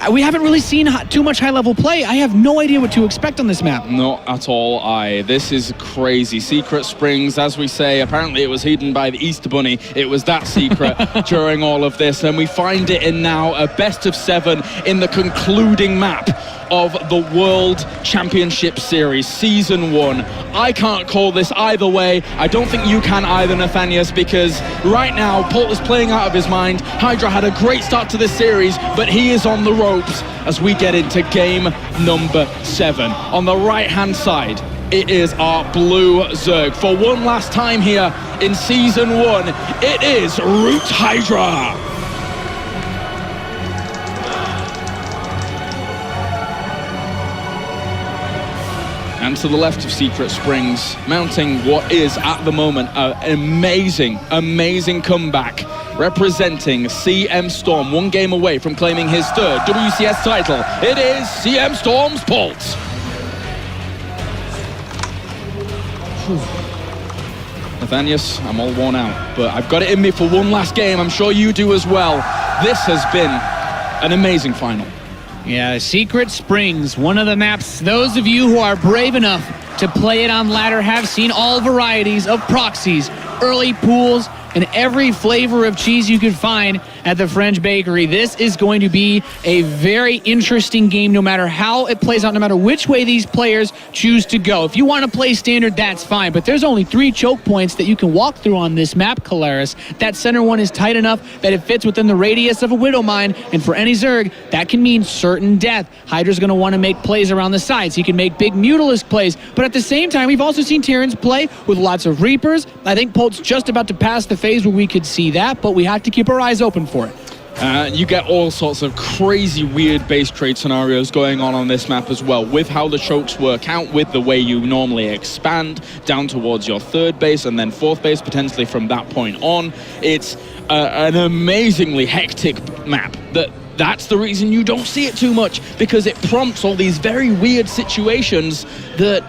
We haven't really seen too much high-level play. I have no idea what to expect on this map. Not at all, This is crazy. Secret Springs, as we say, apparently it was hidden by the Easter Bunny. It was that secret during all of this, and we find it in now a best of 7 in the concluding map of the World Championship Series, Season 1. I can't call this either way. I don't think you can either, Nathanias, because right now, Polt is playing out of his mind. Hydra had a great start to this series, but he is on the ropes as we get into game number 7. On the right-hand side, it is our blue Zerg. For one last time here in Season 1, it is Root Hydra. And to the left of Secret Springs, mounting what is, at the moment, an amazing comeback, representing CM Storm, 1 game away from claiming his 3rd WCS title. It is CM Storm's Polt. Nathanias, I'm all worn out, but I've got it in me for one last game. I'm sure you do as well. This has been an amazing final. Yeah, Secret Springs, one of the maps those of you who are brave enough to play it on ladder have seen all varieties of proxies, early pools, and every flavor of cheese you could find at the French Bakery. This is going to be a very interesting game no matter how it plays out, no matter which way these players choose to go. If you want to play standard, that's fine, but there's only 3 choke points that you can walk through on this map, Colaris. That center one is tight enough that it fits within the radius of a Widow Mine, and for any Zerg, that can mean certain death. Hydra's going to want to make plays around the sides. He can make big Mutalisk plays, but at the same time, we've also seen Terrans play with lots of Reapers. I think Polt's just about to pass the phase where we could see that, but we have to keep our eyes open for it. You get all sorts of crazy, weird base trade scenarios going on this map as well, with how the chokes work out, with the way you normally expand down towards your 3rd base and then 4th base, potentially from that point on. It's an amazingly hectic map that's the reason you don't see it too much, because it prompts all these very weird situations that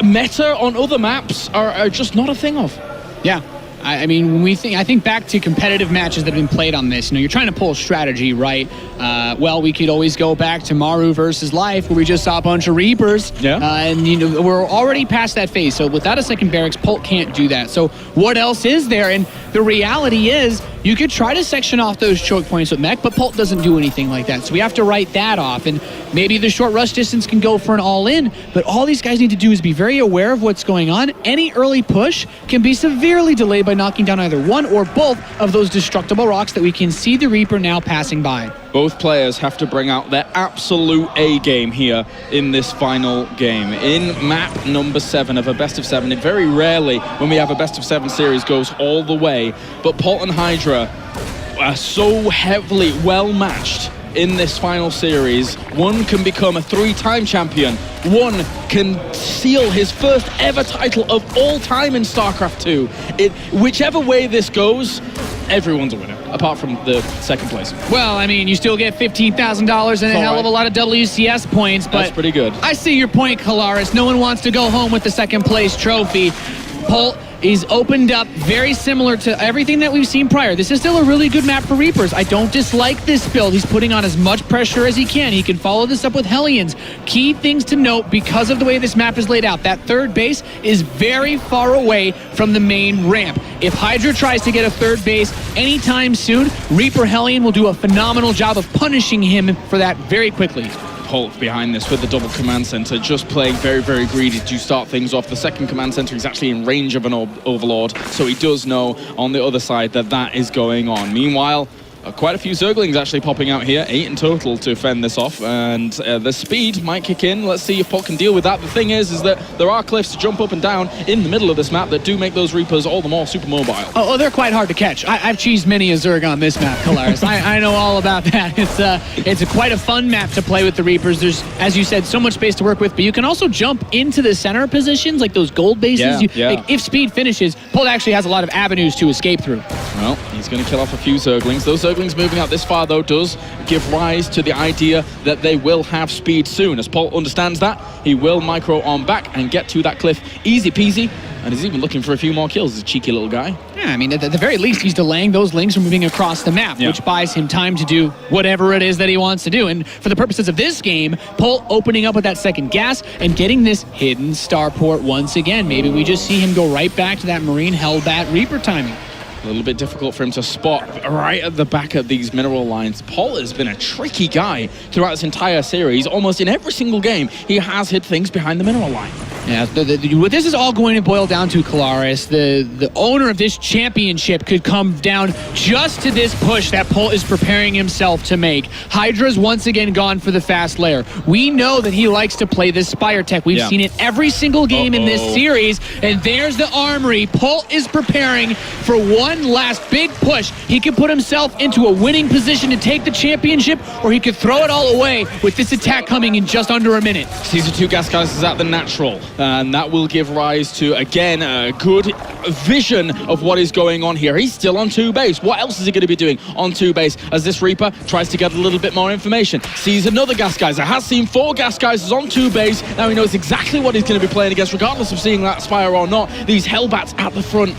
meta on other maps are just not a thing of. Yeah. I mean, when I think back to competitive matches that have been played on this, you're trying to pull a strategy, right? Well, we could always go back to Maru versus Life, where we just saw a bunch of Reapers. Yeah. And, we're already past that phase. So without a second barracks, Polt can't do that. So what else is there? And the reality is, you could try to section off those choke points with mech, but Polt doesn't do anything like that. So we have to write that off. And maybe the short rush distance can go for an all-in, but all these guys need to do is be very aware of what's going on. Any early push can be severely delayed by knocking down either one or both of those destructible rocks that we can see the Reaper now passing by. Both players have to bring out their absolute A game here in this final game. In map number 7 of a best of 7, it very rarely, when we have a best of 7 series, goes all the way. But Polt and Hydra are so heavily well matched in this final series. One can become a 3-time champion. One can seal his first ever title of all time in StarCraft 2. Whichever way this goes, everyone's a winner, apart from the 2nd place. Well, I mean, you still get $15,000 and a hell of a lot of WCS points, but that's pretty good. I see your point, Colaris. No one wants to go home with the 2nd place trophy. Polt is opened up very similar to everything that we've seen prior. This is still a really good map for Reapers. I don't dislike this build. He's putting on as much pressure as he can. He can follow this up with Hellions. Key things to note because of the way this map is laid out. That 3rd base is very far away from the main ramp. If Hydra tries to get a 3rd base anytime soon, Reaper Hellion will do a phenomenal job of punishing him for that very quickly. Polt behind this with the double command center, just playing very, very greedy to start things off. The 2nd command center is actually in range of an overlord, so he does know on the other side that is going on. Meanwhile, quite a few Zerglings actually popping out here, 8 in total to fend this off, and the speed might kick in. Let's see if Polt can deal with that. The thing is that there are cliffs to jump up and down in the middle of this map that do make those Reapers all the more super mobile. Oh, they're quite hard to catch. I've cheesed many a Zerg on this map, Colaris. I know all about that. It's quite a fun map to play with the Reapers. There's, as you said, so much space to work with, but you can also jump into the center positions, like those gold bases. Like, if speed finishes, Polt actually has a lot of avenues to escape through. Well, he's going to kill off a few Zerglings. Those Zerglings moving out this far, though, does give rise to the idea that they will have speed soon. As Polt understands that, he will micro on back and get to that cliff easy peasy. And he's even looking for a few more kills, this cheeky little guy. Yeah, I mean, at the very least, he's delaying those lings from moving across the map, which buys him time to do whatever it is that he wants to do. And for the purposes of this game, Polt opening up with that second gas and getting this hidden starport once again. Maybe we just see him go right back to that Marine Hellbat Reaper timing. A little bit difficult for him to spot right at the back of these mineral lines. Polt has been a tricky guy throughout this entire series. Almost in every single game, he has hid things behind the mineral line. Yeah, what this is all going to boil down to, Kalaris, the owner of this championship could come down just to this push that Polt is preparing himself to make. Hydra's once again gone for the fast layer. We know that he likes to play this Spire Tech. We've seen it every single game in this series, and there's the armory. Polt is preparing for one last big push. He could put himself into a winning position to take the championship, or he could throw it all away with this attack coming in just under a minute. Season 2 gas guys is at the natural, and that will give rise to, again, a good vision of what is going on here. He's still on 2 base. What else is he going to be doing on 2 base as this Reaper tries to get a little bit more information? Sees another gas geyser, has seen 4 gas geysers on 2 base. Now he knows exactly what he's going to be playing against, regardless of seeing that Spire or not. These Hellbats at the front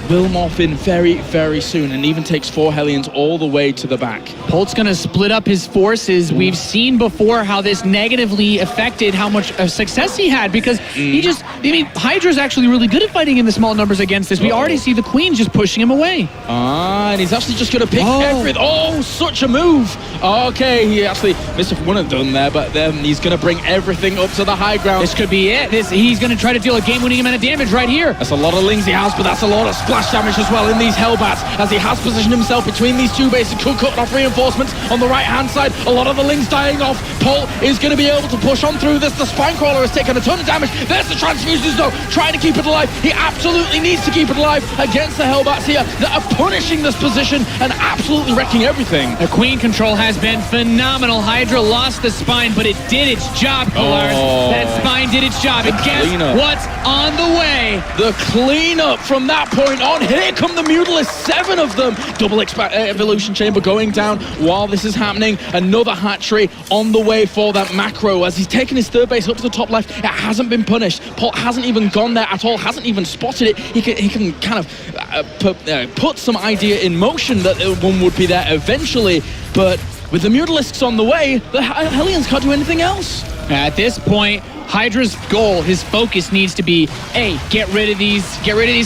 will morph in very, very soon, and even takes 4 Hellions all the way to the back. Polt's going to split up his forces. We've seen before how this negatively affected how much success he had, because Hydra's actually really good at fighting in the small numbers against this. We already see the Queen just pushing him away. And he's actually just going to pick everything. Oh, such a move. Okay, he actually missed one and done there, but then he's going to bring everything up to the high ground. This could be it. He's going to try to deal a game-winning amount of damage right here. That's a lot of lings he has, but that's a lot of splash damage as well in these Hellbats, as he has positioned himself between these 2 bases. Could cut off reinforcements on the right-hand side. A lot of the lings dying off. Polt is going to be able to push on through this. The Spinecrawler has taken a ton of damage. There's the Transfuses, though, trying to keep it alive. He absolutely needs to keep it alive against the Hellbats here that are punishing this position and absolutely wrecking everything. The Queen control has been phenomenal. Hydra lost the Spine, but it did its job, Kalaris. That Spine did its job. And guess what's on the way? The cleanup from that point on. Here come the Mutalisks, 7 of them. Double evolution chamber going down while this is happening. Another hatchery on the way for that macro as he's taken his 3rd base up to the top left. It hasn't been punished. Polt hasn't even gone there at all, hasn't even spotted it. He can kind of put some idea in motion that one would be there eventually, but with the Mutalisks on the way, the Hellions can't do anything else. At this point, Hydra's goal, his focus needs to be A, get rid of these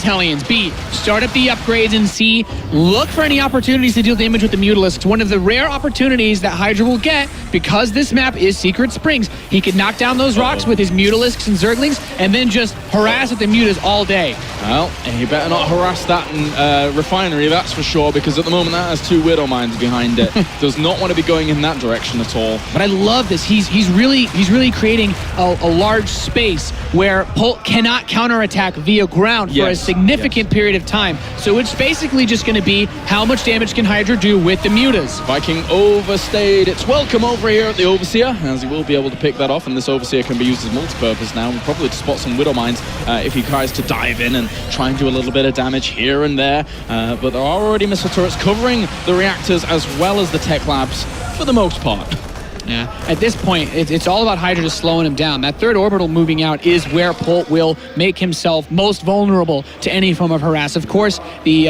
Hellions. B, start up the upgrades, and C, look for any opportunities to deal damage with the Mutalisks. One of the rare opportunities that Hydra will get, because this map is Secret Springs, he could knock down those rocks with his Mutalisks and Zerglings and then just harass at the Mutas all day. Well, he better not harass that refinery, that's for sure, because at the moment that has 2 Widow Mines behind it. Does not want to be going in that direction at all. But I love this. He's really creating a large space where Polt cannot counterattack via ground for a significant period of time. So it's basically just going to be how much damage can Hydra do with the Mutas. Viking overstayed its welcome over here at the Overseer, as he will be able to pick that off, and this Overseer can be used as multi-purpose now, and probably to spot some Widow Mines if he tries to dive in and try and do a little bit of damage here and there. But there are already missile turrets covering the reactors as well as the tech labs for the most part. Yeah. At this point, it's all about Hydra just slowing him down. That 3rd orbital moving out is where Polt will make himself most vulnerable to any form of harass. Of course, the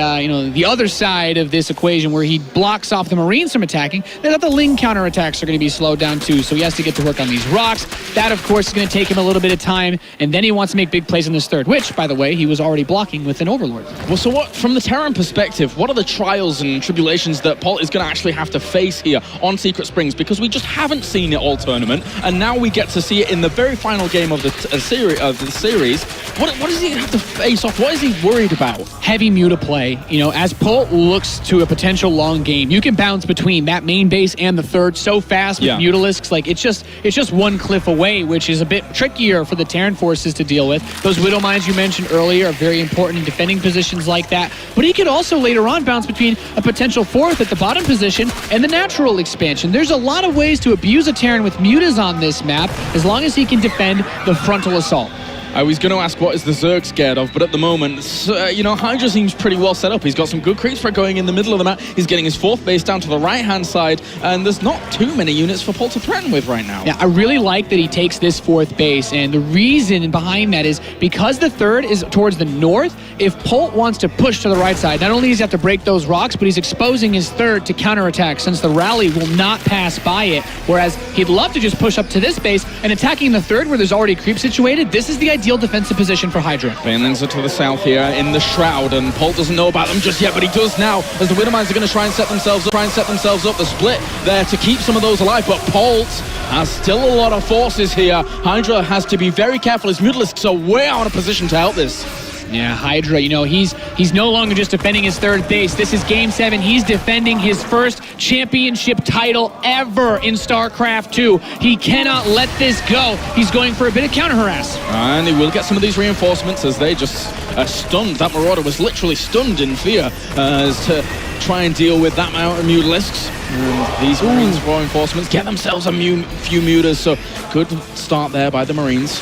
other side of this equation where he blocks off the Marines from attacking, that the Ling counterattacks are going to be slowed down too. So he has to get to work on these rocks. That, of course, is going to take him a little bit of time, and then he wants to make big plays in this 3rd, which, by the way, he was already blocking with an Overlord. Well, so what, from the Terran perspective, what are the trials and tribulations that Polt is going to actually have to face here on Secret Springs? Because we just haven't seen it all tournament, and now we get to see it in the very final game of the series. What does he have to face off? What is he worried about? Heavy Muta play. As Polt looks to a potential long game, you can bounce between that main base and the 3rd so fast with Mutalisks. Like it's just one cliff away, which is a bit trickier for the Terran forces to deal with. Those Widow Mines you mentioned earlier are very important in defending positions like that. But he could also later on bounce between a potential 4th at the bottom position and the natural expansion. There's a lot of ways to abuse a Terran with Mutas on this map, as long as he can defend the frontal assault. I was going to ask what is the Zerg scared of, but at the moment, you know, Hydra seems pretty well set up. He's got some good creeps for going in the middle of the map. He's getting his 4th base down to the right-hand side, and there's not too many units for Polt to threaten with right now. Yeah, I really like that he takes this 4th base, and the reason behind that is because the 3rd is towards the north, if Polt wants to push to the right side, not only does he have to break those rocks, but he's exposing his 3rd to counterattack since the rally will not pass by it, whereas he'd love to just push up to this base and attacking the 3rd where there's already creep situated. This is the ideal defensive position for Hydra. Banelings are to the south here in the Shroud, and Polt doesn't know about them just yet, but he does now, as the Widowmines are going to try and set themselves up. The split there to keep some of those alive, but Polt has still a lot of forces here. Hydra has to be very careful. His Mutalisks are way out of position to help this. Yeah, Hydra, you know, he's no longer just defending his 3rd base. This is Game 7. He's defending his 1st championship title ever in StarCraft 2. He cannot let this go. He's going for a bit of counter-harass. And he will get some of these reinforcements as they just stunned. That Marauder was literally stunned in fear as to try and deal with that amount of Mutalisks. These Marines reinforcements get themselves a few mutas, so good start there by the Marines.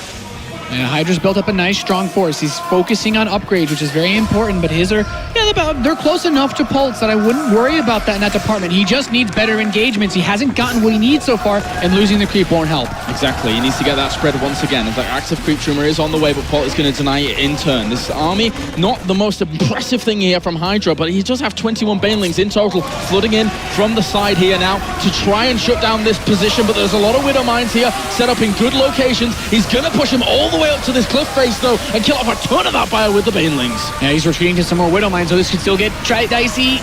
Yeah, Hydra's built up a nice, strong force. He's focusing on upgrades, which is very important, but his are, yeah, they're close enough to Polt's that I wouldn't worry about that in that department. He just needs better engagements. He hasn't gotten what he needs so far, and losing the creep won't help. Exactly. He needs to get that spread once again. As that active creep tumor is on the way, but Polt is going to deny it in turn. This army, not the most impressive thing here from Hydra, but he does have 21 Banelings in total, flooding in from the side here now to try and shut down this position, but there's a lot of Widowmines here, set up in good locations. He's going to push him all the way up to this cliff face, though, and kill off a ton of that bio with the Banelings. Yeah, he's retreating to some more Widowmines, so this could still get dicey.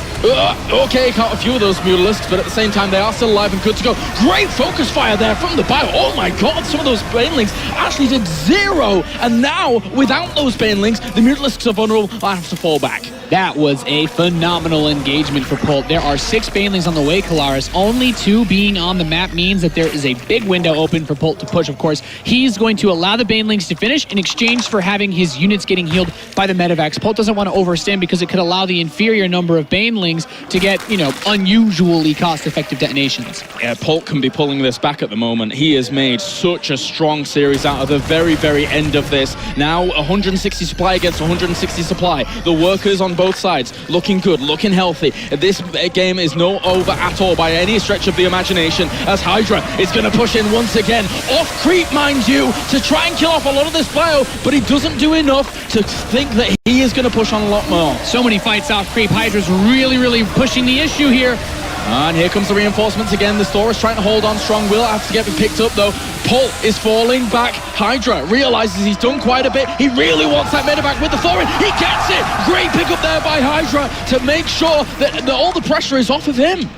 Okay, caught a few of those Mutalisks, but at the same time, they are still alive and good to go. Great focus fire there from the bio. Oh my god, some of those Banelings actually did 0, and now, without those Banelings, the Mutalisks are vulnerable. I have to fall back. That was a phenomenal engagement for Polt. There are 6 Banelings on the way, Kalaris. Only 2 being on the map means that there is a big window open for Polt to push, of course. He's going to allow the Banelings to finish in exchange for having his units getting healed by the medevacs. Polt doesn't want to overstand because it could allow the inferior number of Banelings to get, you know, unusually cost-effective detonations. Yeah, Polt can be pulling this back at the moment. He has made such a strong series out of the very, very end of this. Now 160 supply against 160 supply. The workers on both sides looking good, looking healthy. This game is no over at all by any stretch of the imagination, as Hydra is going to push in once again. Off creep, mind you, to try and kill off a lot of this bio, but he doesn't do enough to think that he is going to push on a lot more. So many fights off creep. Hydra's really pushing the issue here. And here comes the reinforcements again. The Store is trying to hold on strong. Will have to get picked up though. Polt is falling back. Hydra realizes he's done quite a bit. He really wants that medevac with the Thorin. He gets it! Great pickup there by Hydra to make sure that all the pressure is off of him.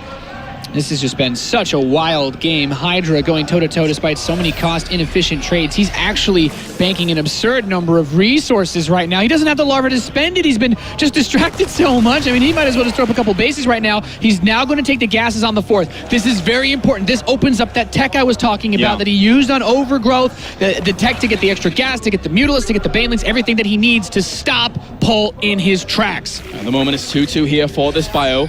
This has just been such a wild game. Hydra going toe-to-toe despite so many cost-inefficient trades. He's actually banking an absurd number of resources right now. He doesn't have the larva to spend it. He's been just distracted so much. I mean, he might as well just throw up a couple bases right now. He's now going to take the gases on the 4th. This is very important. This opens up that tech I was talking about that he used on Overgrowth. The tech to get the extra gas, to get the Mutalisks, to get the Banelings, everything that he needs to stop Polt in his tracks. At the moment, it's 2-2 here for this bio,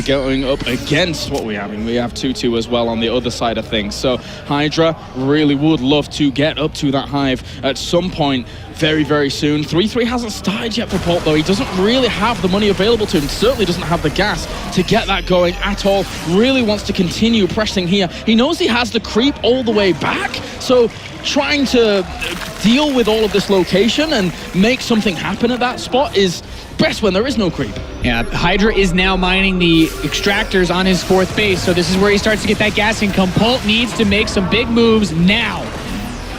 going up against what we have. I mean, we have 2-2 as well on the other side of things. So Hydra really would love to get up to that hive at some point very, very soon. 3-3 hasn't started yet for Polt, though. He doesn't really have the money available to him. Certainly doesn't have the gas to get that going at all. Really wants to continue pressing here. He knows he has the creep all the way back, so trying to deal with all of this location and make something happen at that spot is best when there is no creep. Yeah, Hydra is now mining the extractors on his 4th base, so this is where he starts to get that gas income. Polt needs to make some big moves now.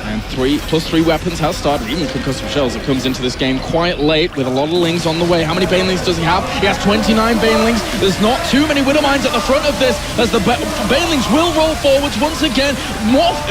And 3+3 weapons has started, even concussive shells. It comes into this game quite late with a lot of lings on the way. How many Banelings does he have? He has 29 Banelings. There's not too many Widowmines at the front of this, as the Banelings will roll forwards once again,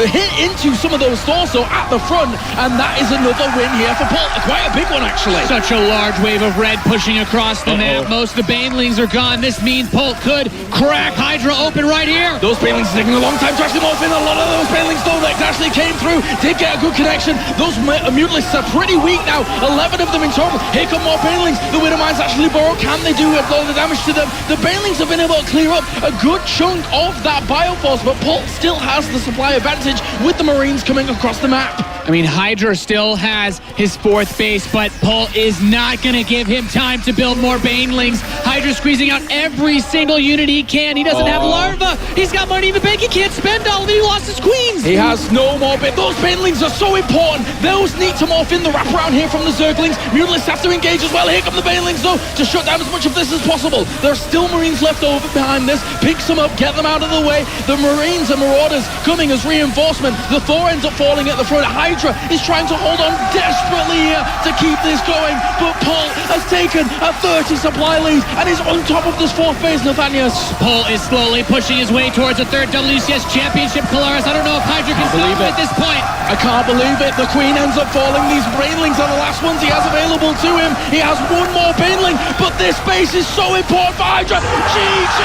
hit into some of those torso at the front, and that is another win here for Polt. Quite a big one, actually. Such a large wave of red pushing across the map. Most of the Banelings are gone. This means Polt could crack Hydra open right here. Those Banelings are taking a long time to actually morph in. A lot of those Banelings, though, that actually came through. Did get a good connection. Those Mutalisks are pretty weak now. 11 of them in total. Here come more Banelings. The Widowmines actually borrow. Can they do a lot of the damage to them? The Banelings have been able to clear up a good chunk of that Bioforce, but Polt still has the supply advantage with the Marines coming across the map. I mean, Hydra still has his 4th base, but Polt is not going to give him time to build more Banelings. Hydra squeezing out every single unit he can. He doesn't have Larva. He's got money in the bank. He can't spend all of it. He lost his queens. He has no more Those Banelings are so important. Those need to morph in the wraparound here from the Zerglings. Mutalisks have to engage as well. Here come the Banelings, though, to shut down as much of this as possible. There are still Marines left over behind this. Picks them up, get them out of the way. The Marines and Marauders coming as reinforcement. The Thor ends up falling at the front. Hydra is trying to hold on desperately here to keep this going, but Polt has taken a 30 supply lead and is on top of this 4th base, Nathanias. Polt is slowly pushing his way towards a 3rd WCS championship. Kalaris, I don't know if Hydra can stop him at this point. I can't believe it. The Queen ends up falling. These Banelings are the last ones he has available to him. He has one more Baneling, but this base is so important for Hydra. GG!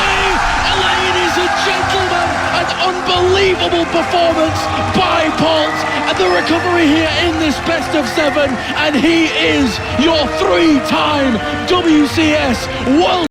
Ladies and gentlemen, an unbelievable performance by Polt and the recovery here in this best of 7, and he is your 3-time WCS World